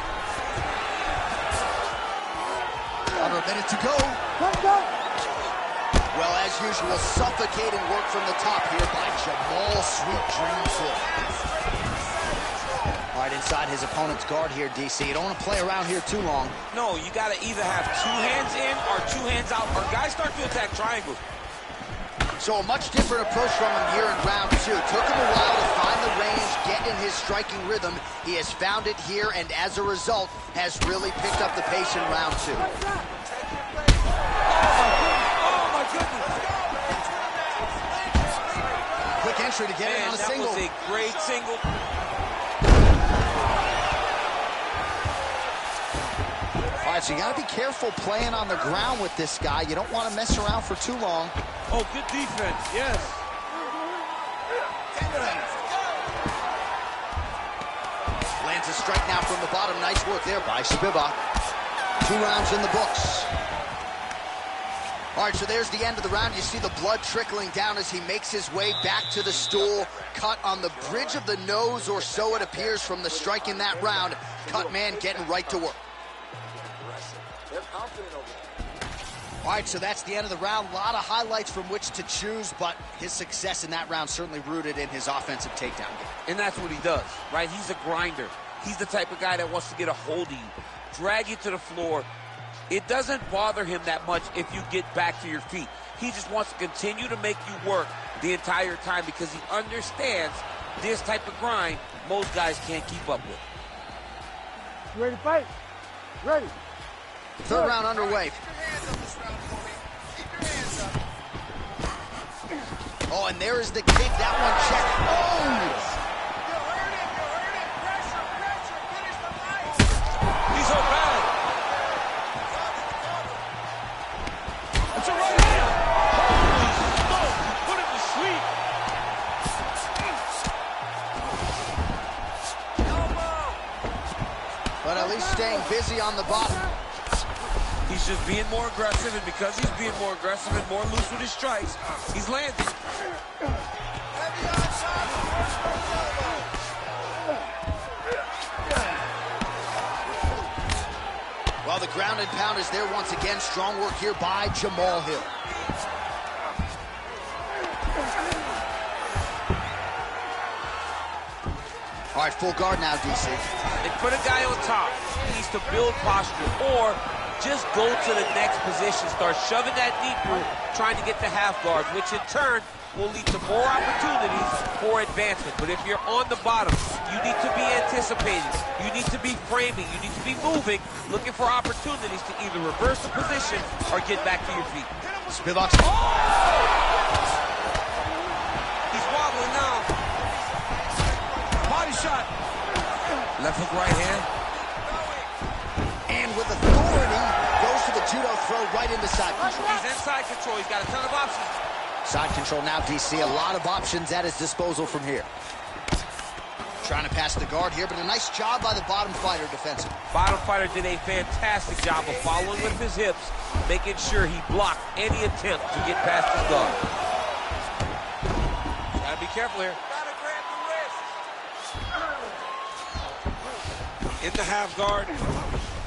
Under a minute to go. Well, as usual, suffocating work from the top here by Jamal Sweet Dreams Hill. All right, inside his opponent's guard here, DC. You don't want to play around here too long. No, you got to either have 2 hands in or 2 hands out, or guys start to attack triangles. So a much different approach from him here in round 2. Took him a while to find the range, get in his striking rhythm. He has found it here, and as a result, has really picked up the pace in round 2. Oh, my goodness. Quick entry to get in on a single. That was a great single. All right, so you got to be careful playing on the ground with this guy. You don't want to mess around for too long. Oh, good defense, yes. Lands a strike now from the bottom. Nice work there by Spivac. 2 rounds in the books. All right, so there's the end of the round. You see the blood trickling down as he makes his way back to the stool. Cut on the bridge of the nose, or so it appears from the strike in that round. Cut man getting right to work. They're confident over there. All right, so that's the end of the round. A lot of highlights from which to choose, but his success in that round certainly rooted in his offensive takedown game. And that's what he does, right? He's a grinder. He's the type of guy that wants to get a hold of you, drag you to the floor. It doesn't bother him that much if you get back to your feet. He just wants to continue to make you work the entire time because he understands this type of grind most guys can't keep up with. You ready to fight? Ready. 3rd round underway. Oh, and there is the kick. That one checked. Oh! He's so bad. That's a right hand. Holy smoke. Put him to sleep. But at least staying busy on the bottom. He's just being more aggressive, and because he's being more aggressive and more loose with his strikes, he's landing. Well, the ground and pound is there once again. Strong work here by Jamal Hill. All right, full guard now, DC. They put a guy on top. He needs to build posture, or just go to the next position. Start shoving that knee through, trying to get the half guard, which in turn will lead to more opportunities for advancement. But if you're on the bottom, you need to be anticipating. You need to be framing. You need to be moving, looking for opportunities to either reverse the position or get back to your feet. Spivac. He's wobbling now. Body shot. Left hook, right hand. And with authority, goes to the judo throw right into side control. He's in side control. He's got a ton of options. Side control now, DC. A lot of options at his disposal from here. Trying to pass the guard here, but a nice job by the bottom fighter defensively. Bottom fighter did a fantastic job of following with his hips, making sure he blocked any attempt to get past his guard. Gotta be careful here. Gotta grab the wrist. In the half guard.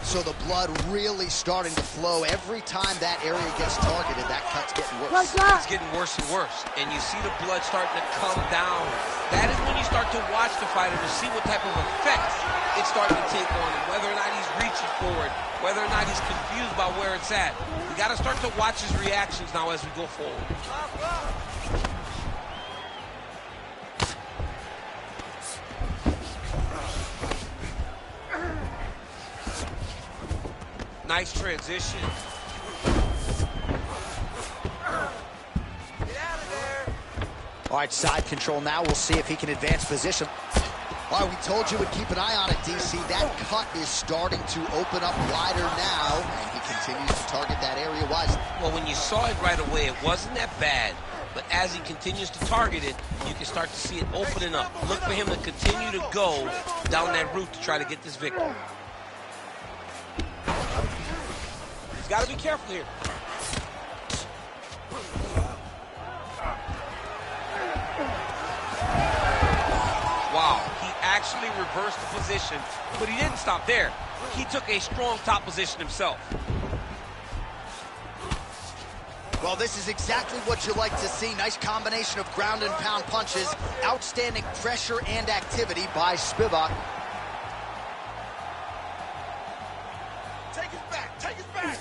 So the blood really starting to flow. Every time that area gets targeted, that cut's getting worse. It's getting worse and worse, and you see the blood starting to come down. That is when you start to watch the fighter to see what type of effect it's starting to take on him, whether or not he's reaching forward, whether or not he's confused by where it's at. You got to start to watch his reactions now as we go forward. Nice transition. All right, side control now. We'll see if he can advance position. All right, we told you we'd keep an eye on it, DC. That cut is starting to open up wider now, and he continues to target that area wisely. Well, when you saw it right away, it wasn't that bad. But as he continues to target it, you can start to see it opening up. Look for him to continue to go down that route to try to get this victory. He's got to be careful here. Wow, he actually reversed the position, but he didn't stop there. He took a strong top position himself. Well, this is exactly what you like to see. Nice combination of ground and pound punches. Outstanding pressure and activity by Spivac. Take his back, take his back,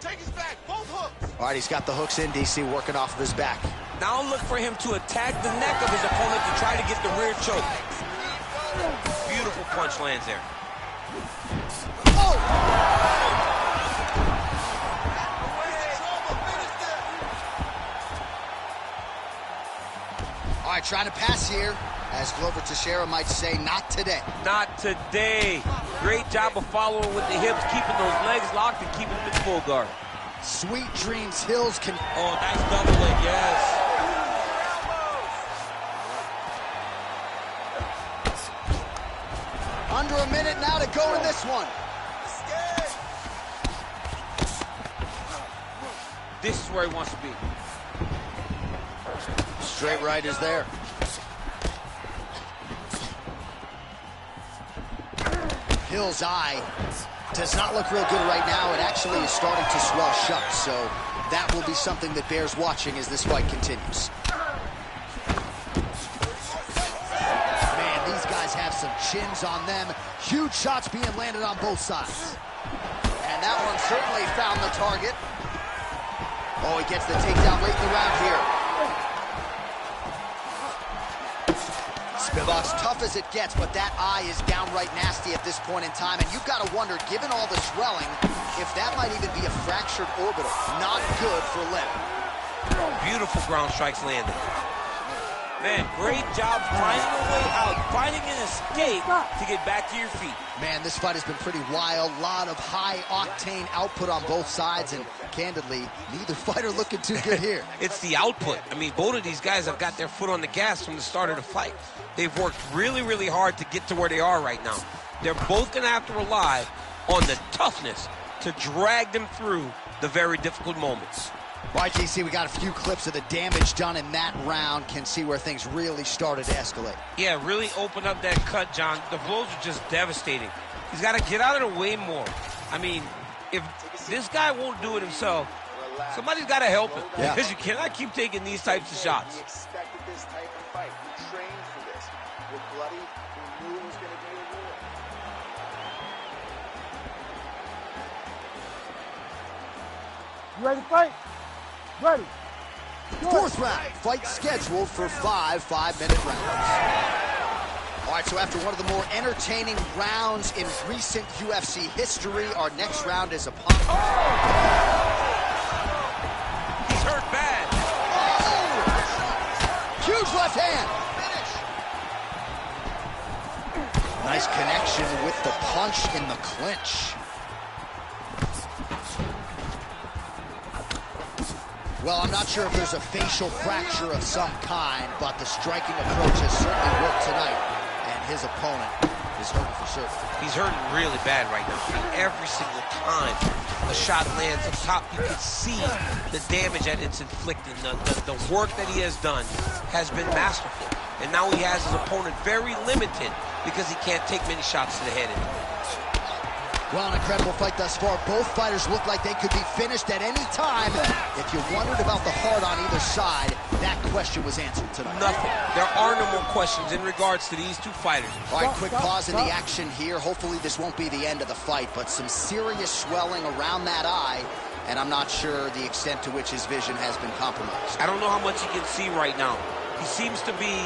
take his back, both hooks. All right, he's got the hooks in, DC, working off of his back. Now look for him to attack the neck of his opponent to try to get the rear choke. Beautiful punch lands there. Oh! All right, trying to pass here. As Glover Teixeira might say, not today. Not today. Great job of following with the hips, keeping those legs locked and keeping them in full guard. Sweet Dreams Hills can... Oh, nice double leg, yes. Under a minute now to go in this one. This is where he wants to be. Straight right is there. Hill's eye does not look real good right now. It actually is starting to swell shut, so that will be something that bears watching as this fight continues. Man, these guys have some chins on them. Huge shots being landed on both sides. And that one certainly found the target. Oh, he gets the takedown late in the round here. Spivac's tough as it gets, but that eye is downright nasty at this point in time, and you've got to wonder, given all the swelling, if that might even be a fractured orbital. Not good for Lim. Beautiful ground strikes landed. Man, great job finding a way out, finding an escape to get back to your feet. Man, this fight has been pretty wild. A lot of high-octane output on both sides, and candidly, neither fighter looking too good here. It's the output. I mean, both of these guys have got their foot on the gas from the start of the fight. They've worked really, really hard to get to where they are right now. They're both going to have to rely on the toughness to drag them through the very difficult moments. All right, DC, we got a few clips of the damage done in that round. Can see where things really started to escalate. Yeah, really open up that cut, John. The blows are just devastating. He's got to get out of the way more. I mean, if this guy won't do it himself, somebody's got to help him. Yeah. Because you cannot keep taking these types of shots. We expected this type of fight. We trained for this. We're bloody. We knew it was going to be a war. You ready to fight? Ready. Fourth round, fight scheduled for 5 5-minute rounds. All right, so after one of the more entertaining rounds in recent UFC history, our next round is upon... Oh! He's hurt bad. Oh! Huge left hand. Nice connection with the punch in the clinch. Well, I'm not sure if there's a facial fracture of some kind, but the striking approach has certainly worked tonight, and his opponent is hurting for certain. He's hurting really bad right now. I mean, every single time a shot lands up top, you can see the damage that it's inflicting. The work that he has done has been masterful. And now he has his opponent very limited because he can't take many shots to the head anymore. Well, an incredible fight thus far. Both fighters look like they could be finished at any time. If you wondered about the heart on either side, that question was answered tonight. Nothing. There are no more questions in regards to these two fighters. All right, quick pause in the action here. Hopefully this won't be the end of the fight, but some serious swelling around that eye, and I'm not sure the extent to which his vision has been compromised. I don't know how much he can see right now. He seems to be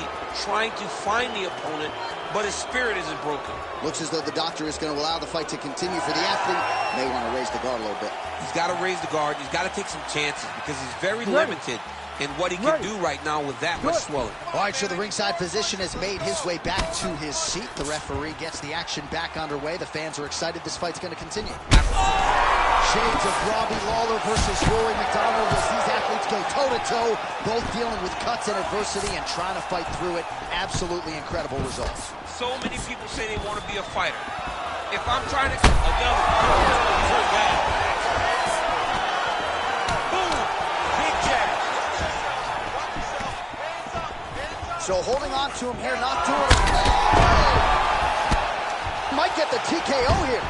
trying to find the opponent, but his spirit isn't broken. Looks as though the doctor is going to allow the fight to continue. For the athlete, may want to raise the guard a little bit. He's got to raise the guard. He's got to take some chances because he's very limited in what he can do right now with that much swelling. All right, so the ringside physician has made his way back to his seat. The referee gets the action back underway. The fans are excited. This fight's going to continue. Shades of Robbie Lawler versus Rory McDonald as these athletes go toe-to-toe, both dealing with cuts and adversity and trying to fight through it. Absolutely incredible results. So many people say they want to be a fighter. If I'm trying to... He's hurt bad. Boom! Big jab. So holding on to him here, not doing it. Might get the TKO here.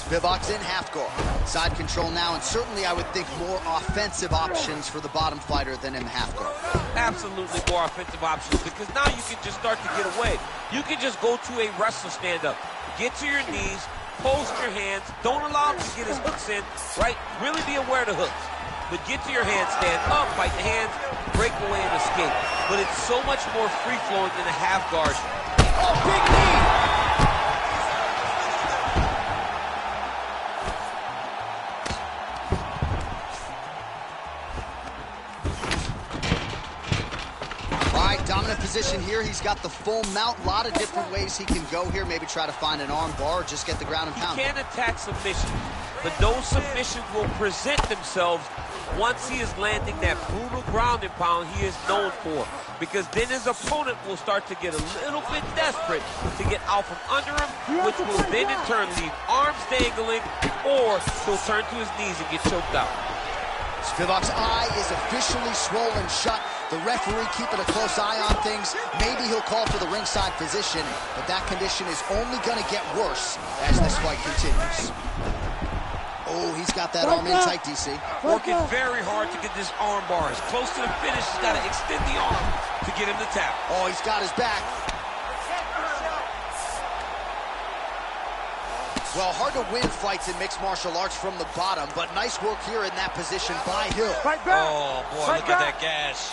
Spivac's in half guard. Side control now, and certainly I would think more offensive options for the bottom fighter than in the half guard. Absolutely more offensive options because now you can just start to get away. You can just go to a wrestler stand-up. Get to your knees, post your hands, don't allow him to get his hooks in, right? Really be aware of the hooks. But get to your hands, stand up, fight the hands, break away and escape. But it's so much more free-flowing than a half guard. Oh, big knee! Dominant position here. He's got the full mount. A lot of different ways he can go here. Maybe try to find an arm bar or just get the ground and pound. He can attack submissions, but those submissions will present themselves once he is landing that brutal ground and pound he is known for. Because then his opponent will start to get a little bit desperate to get out from under him, which will then in turn leave arms dangling, or he'll turn to his knees and get choked out. Spivac's eye is officially swollen shut. The referee keeping a close eye on things. Maybe he'll call for the ringside physician, but that condition is only going to get worse as this fight continues. Oh, he's got that arm in tight, DC. Working very hard to get this arm bar. As close to the finish, he's got to extend the arm to get him to tap. Oh, he's got his back. Well, hard to win fights in mixed martial arts from the bottom, but nice work here in that position by Hill. Oh, boy, look at that gash.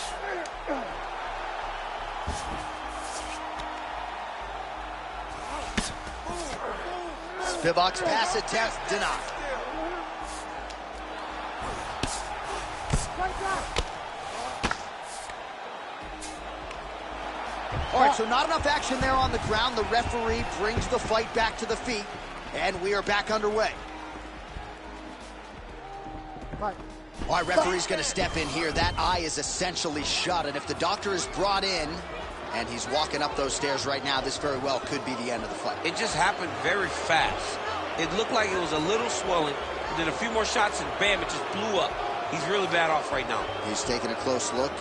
Spivac's pass attempt denied. All right, so not enough action there on the ground. The referee brings the fight back to the feet, and we are back underway. All right, referee's going to step in here. That eye is essentially shut, and if the doctor is brought in and he's walking up those stairs right now, this very well could be the end of the fight. It just happened very fast. It looked like it was a little swelling, and then a few more shots, and bam, it just blew up. He's really bad off right now. He's taking a close look.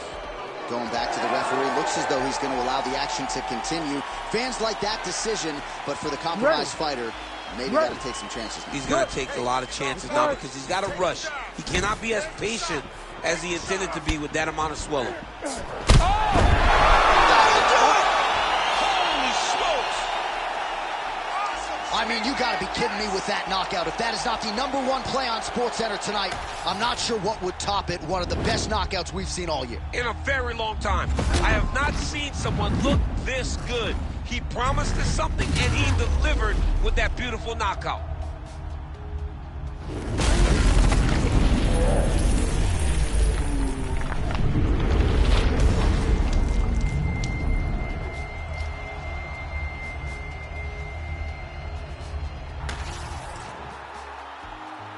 Going back to the referee, looks as though he's going to allow the action to continue. Fans like that decision, but for the compromised fighter, maybe got to take some chances now. He's going to take a lot of chances now because he's got to rush. He cannot be as patient as he intended to be with that amount of swelling. Holy smokes! I mean, you gotta be kidding me with that knockout. If that is not the #1 play on SportsCenter tonight, I'm not sure what would top it. One of the best knockouts we've seen all year. In a very long time. I have not seen someone look this good. He promised us something, and he delivered with that beautiful knockout.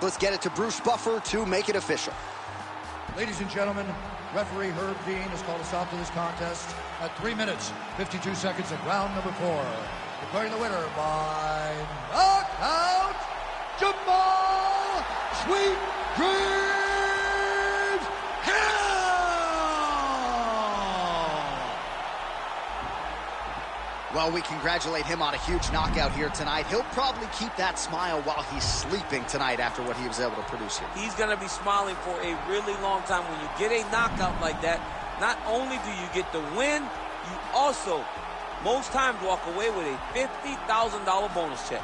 Let's get it to Bruce Buffer to make it official. Ladies and gentlemen, referee Herb Dean has called a stop to this contest at 3 minutes, 52 seconds of round number 4. Declaring the winner by knockout, Jamal Sweet Dreams Hill! Well, we congratulate him on a huge knockout here tonight. He'll probably keep that smile while he's sleeping tonight after what he was able to produce here. He's going to be smiling for a really long time. When you get a knockout like that, not only do you get the win, you also, most times, walk away with a $50,000 bonus check.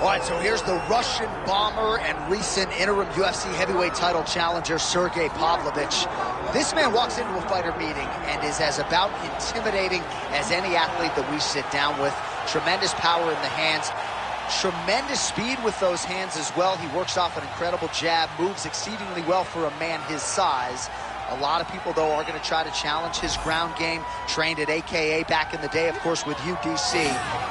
All right, so here's the Russian bomber and recent interim UFC heavyweight title challenger, Sergey Pavlovich. This man walks into a fighter meeting and is as about intimidating as any athlete that we sit down with. Tremendous power in the hands, tremendous speed with those hands as well. He works off an incredible jab, moves exceedingly well for a man his size. A lot of people, though, are going to try to challenge his ground game. Trained at AKA back in the day, of course, with UDC.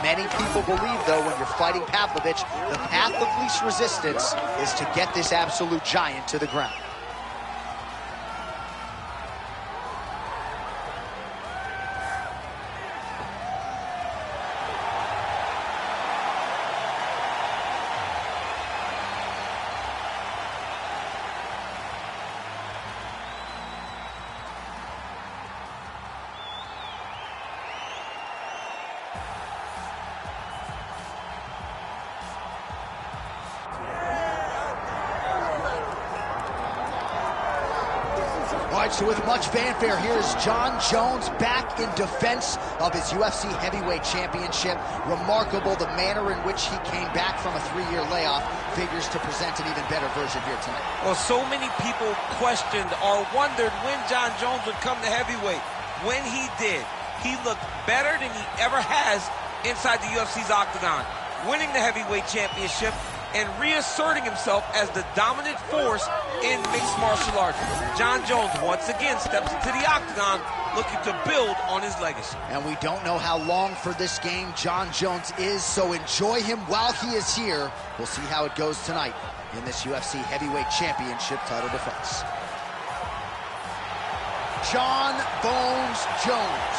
Many people believe, though, when you're fighting Pavlovich, the path of least resistance is to get this absolute giant to the ground. All right, so with much fanfare, here's Jon Jones back in defense of his UFC heavyweight championship. Remarkable the manner in which he came back from a 3-year layoff. Figures to present an even better version here tonight. Well, so many people questioned or wondered when Jon Jones would come to heavyweight. When he did, he looked better than he ever has inside the UFC's octagon, winning the heavyweight championship and reasserting himself as the dominant force in mixed martial arts. Jon Jones once again steps into the octagon looking to build on his legacy. And we don't know how long for this game Jon Jones is, so enjoy him while he is here. We'll see how it goes tonight in this UFC heavyweight championship title defense. Jon Bones Jones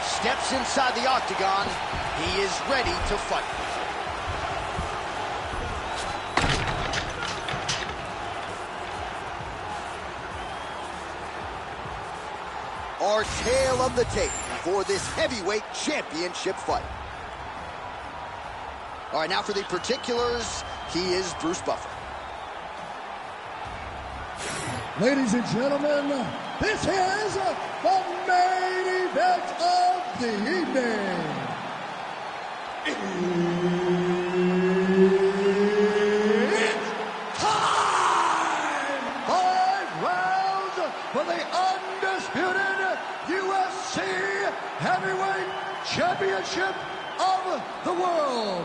steps inside the octagon. He is ready to fight. Our tale of the tape for this heavyweight championship fight. All right, now for the particulars, he is Bruce Buffer. Ladies and gentlemen, this is the main event of the evening. It's time! 5 rounds for the undisputed UFC Heavyweight Championship of the world.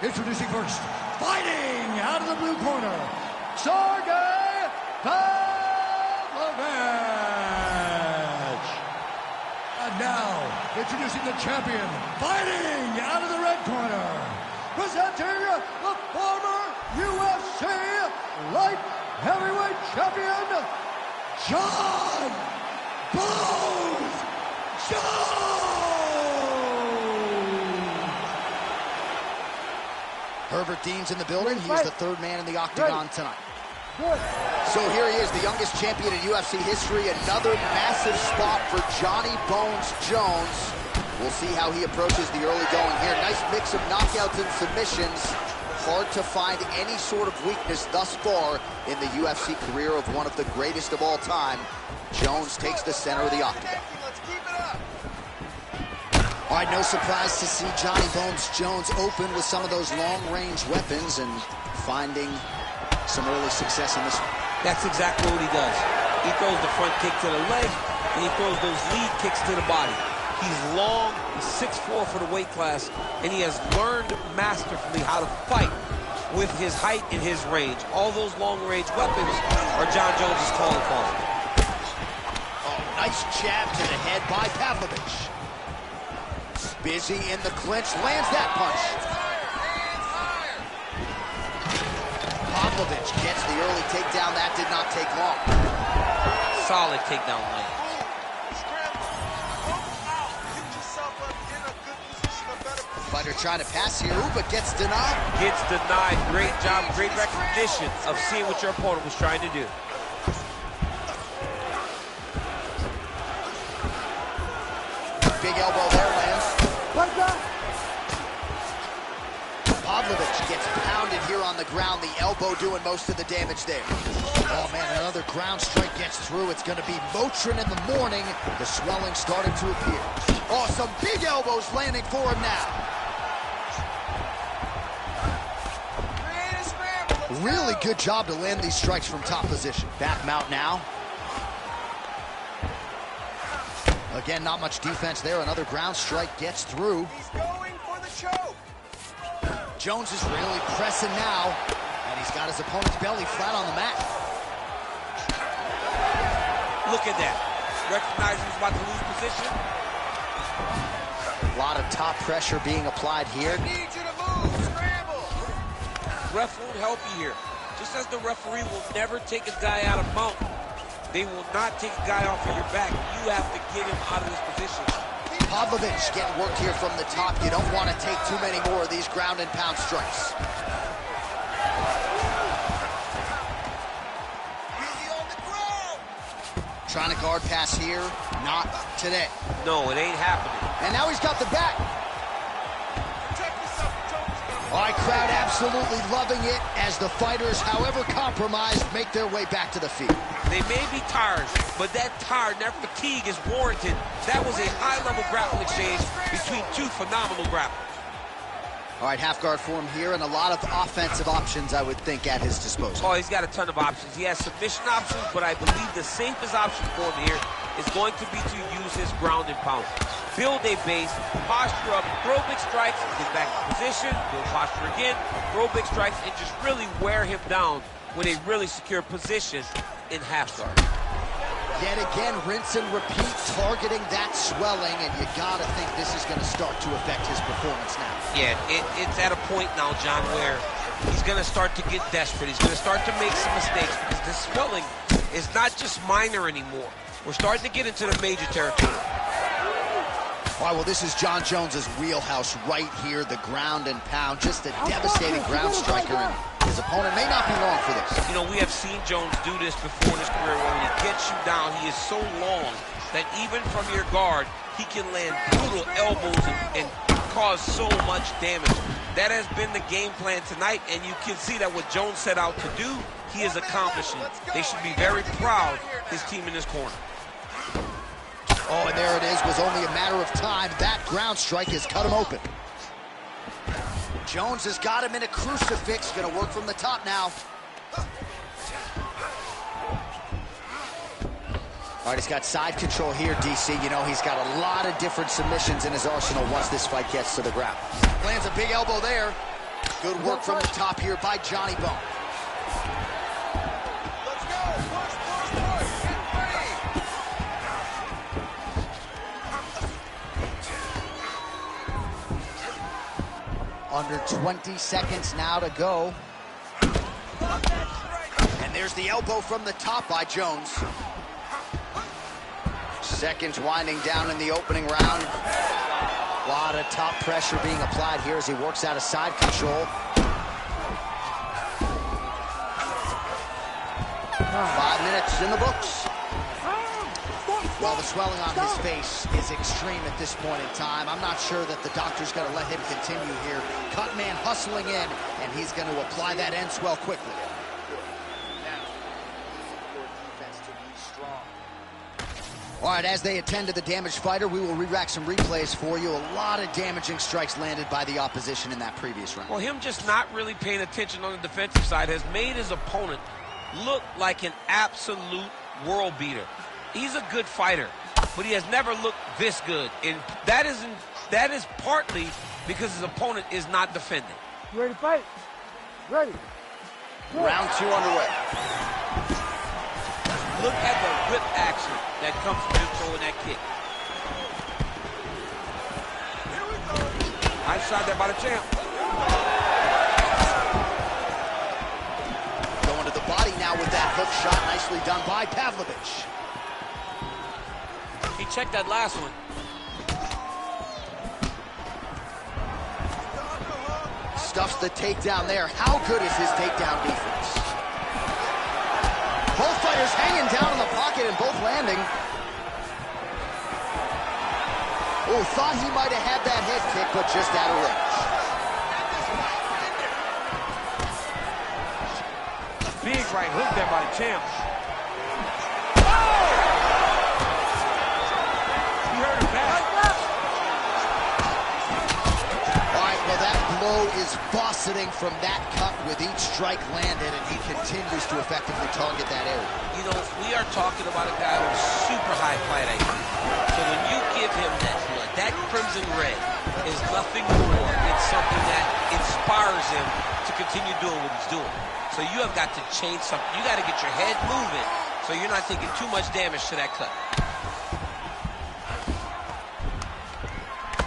Introducing first, fighting out of the blue corner, Sergey Pavlovich. And now, introducing the champion, fighting out of the red corner, presenting the former UFC light heavyweight champion, Jon Bones Jones. Herbert Dean's in the building. He's the third man in the octagon tonight. So here he is, the youngest champion in UFC history. Another massive spot for Johnny Bones Jones. We'll see how he approaches the early going here. Nice mix of knockouts and submissions. Hard to find any sort of weakness thus far in the UFC career of one of the greatest of all time. Jones takes the center of the octagon. All right, no surprise to see Johnny Bones Jones open with some of those long-range weapons and finding some early success in this one. That's exactly what he does. He throws the front kick to the leg, and he throws those lead kicks to the body. He's long, he's 6'4" for the weight class, and he has learned masterfully how to fight with his height and his range. All those long-range weapons are Jon Jones' calling card. Oh, nice jab to the head by Pavlovich. Busy in the clinch, lands that punch. Pavlovich gets the early takedown. That did not take long. Solid takedown lane. Fighter trying to pass here, but gets denied. Gets denied. Great job, great recognition of seeing what your opponent was trying to do. Big elbow there lands. Pavlovich gets pounded here on the ground. The elbow doing most of the damage there. Oh man, another ground strike gets through. It's going to be Motrin in the morning. The swelling starting to appear. Oh, some big elbows landing for him now. Really good job to land these strikes from top position. Back mount now. Again, not much defense there. Another ground strike gets through. He's going for the choke. Jones is really pressing now, and he's got his opponent's belly flat on the mat. Look at that. Recognizing he's about to lose position. A lot of top pressure being applied here. I need you to move, scramble. Ref won't help you here. Just as the referee will never take a guy out of mount, they will not take a guy off of your back. You have to get him out of this position. Pavlovich getting worked here from the top. You don't want to take too many more of these ground and pound strikes. Easy on the ground. Trying to guard pass here. Not today. No, it ain't happening. And now he's got the back. Protect yourself. The choke is gonna All right, crowd absolutely loving it as the fighters, however compromised, make their way back to the feet. They may be tired, but that tired, that fatigue is warranted. That was a high-level grappling exchange between two phenomenal grapplers. All right, half guard for him here, and a lot of offensive options, I would think, at his disposal. Oh, he's got a ton of options. He has submission options, but I believe the safest option for him here is going to be to use his ground and pound. Build a base, posture up, throw big strikes, get back in position, build posture again, throw big strikes, and just really wear him down with a really secure position in half guard. Yet again, rinse and repeat, targeting that swelling, and you gotta think this is gonna start to affect his performance now. Yeah, it's at a point now, John, where he's gonna start to get desperate. He's gonna start to make some mistakes because this swelling is not just minor anymore. We're starting to get into the major territory. All right, well, this is Jon Jones's wheelhouse right here, the ground and pound, just a devastating ground striker, and his opponent may not be long for this. You know, we have seen Jones do this before in his career where when he gets you down, he is so long that even from your guard, he can land brutal elbows and cause so much damage. That has been the game plan tonight, and you can see that what Jones set out to do, he is accomplishing. They should be very proud, his team in this corner. Oh, and there it is. Was only a matter of time. That ground strike has cut him open. Jones has got him in a crucifix. Gonna work from the top now. All right, he's got side control here, DC. You know, he's got a lot of different submissions in his arsenal once this fight gets to the ground. Lands a big elbow there. Good work from the top here by Johnny Bone. Let's go. Push, push, push. Get ready. Under 20 seconds now to go. And there's the elbow from the top by Jones. Seconds winding down in the opening round. A lot of top pressure being applied here as he works out of side control. 5 minutes in the books. Well, the swelling on his face is extreme at this point in time. I'm not sure that the doctor's going to let him continue here. Cut man hustling in, and he's going to apply that end swell quickly. All right, as they attend to the damaged fighter, we will re-rack some replays for you. A lot of damaging strikes landed by the opposition in that previous round. Well, him just not really paying attention on the defensive side has made his opponent look like an absolute world beater. He's a good fighter, but he has never looked this good. And that is partly because his opponent is not defending. You ready to fight? Ready. Round 2 underway. Look at the whip action that comes from him throwing that kick. Nice shot there by the champ. Going to the body now with that hook shot. Nicely done by Pavlovich. He checked that last one. Stuffs the takedown there. How good is his takedown defense? Both fighters hanging down in the pocket and both landing. Oh, thought he might have had that head kick, but just out of range. Big right hook there by the champ. He hurt him bad. All right, well, that blow is bossing from that cut with each strike landed, and he continues to effectively target that area. You know, we are talking about a guy with super high fight IQ. So when you give him that blood, that crimson red is nothing more. It's something that inspires him to continue doing what he's doing. So you have got to change something. You got to get your head moving so you're not taking too much damage to that cut.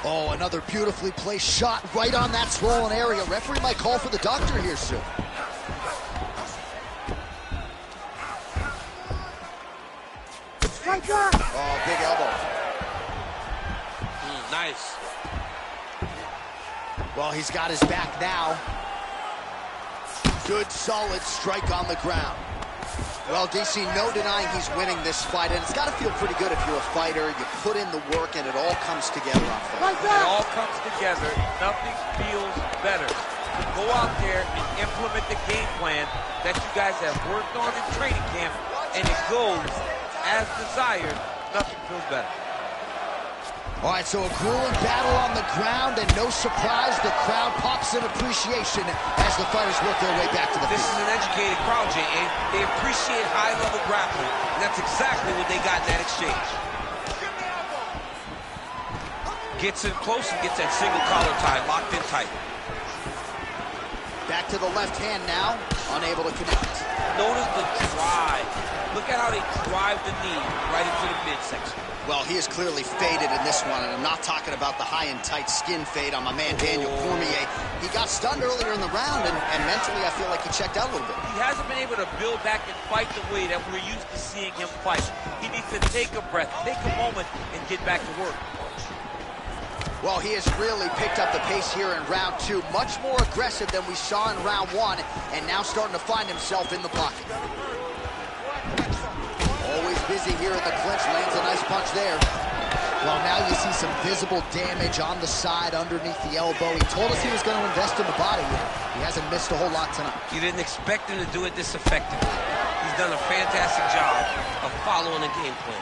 Oh, another beautifully placed shot right on that swollen area. Referee might call for the doctor here soon. Right there. Oh, big elbow. Nice. Well, he's got his back now. Good, solid strike on the ground. Well, DC, no denying he's winning this fight, and it's got to feel pretty good if you're a fighter. You put in the work, and it all comes together on fight. Right It there. all comes together. Nothing feels better. Go out there and implement the game plan that you guys have worked on in training camp, and it goes as desired. Nothing feels better. All right, so a grueling battle on the ground, and no surprise, the crowd pops in appreciation as the fighters work their way back to the This field. is an educated crowd, J.A. They appreciate high-level grappling, and that's exactly what they got in that exchange. Gets in close and gets that single collar tie locked in tight. Back to the left hand now, unable to connect. Notice the drive. Look at how they drive the knee right into the midsection. Well, he is clearly faded in this one, and I'm not talking about the high and tight skin fade on my man Daniel Cormier. He got stunned earlier in the round, and mentally I feel like he checked out a little bit. He hasn't been able to build back and fight the way that we're used to seeing him fight. He needs to take a breath, take a moment, and get back to work. Well, he has really picked up the pace here in round 2. Much more aggressive than we saw in round 1, and now starting to find himself in the pocket. Always busy here in the clinch, lands a nice punch there. Well, now you see some visible damage on the side underneath the elbow. He told us he was going to invest in the body. He hasn't missed a whole lot tonight. You didn't expect him to do it this effectively. He's done a fantastic job of following a game plan.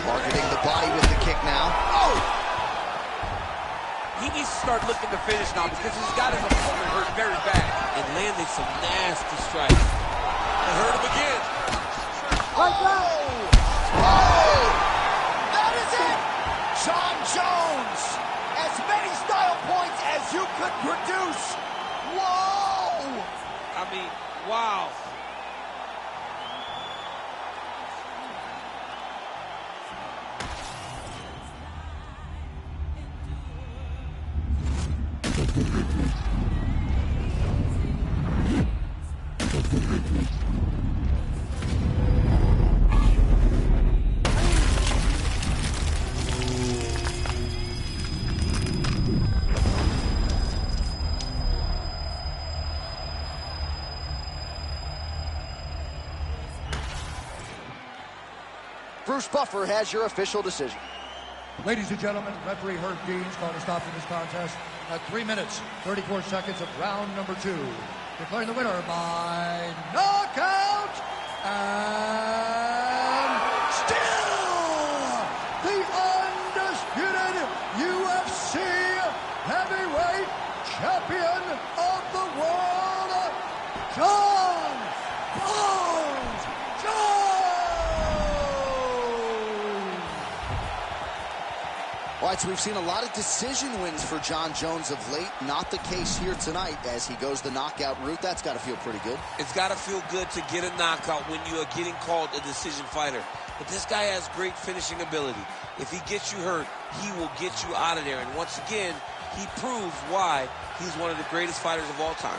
Targeting the body with the kick now. Oh! He needs to start looking to finish now because he's got his opponent hurt very bad. And landed some nasty strikes. And hurt him again. Oh! That is it! Jon Jones! As many style points as you could produce! Whoa! I mean, wow. Bruce Buffer has your official decision. Ladies and gentlemen, referee Herb Dean's called a stop to this contest at 3 minutes, 34 seconds of round number 2. Declaring the winner by knockout and still the undisputed UFC heavyweight champion of the world, Jon Jones! All right, so we've seen a lot of decision wins for Jon Jones of late. Not the case here tonight as he goes the knockout route. That's got to feel pretty good. It's got to feel good to get a knockout when you are getting called a decision fighter. But this guy has great finishing ability. If he gets you hurt, he will get you out of there. And once again, he proves why he's one of the greatest fighters of all time.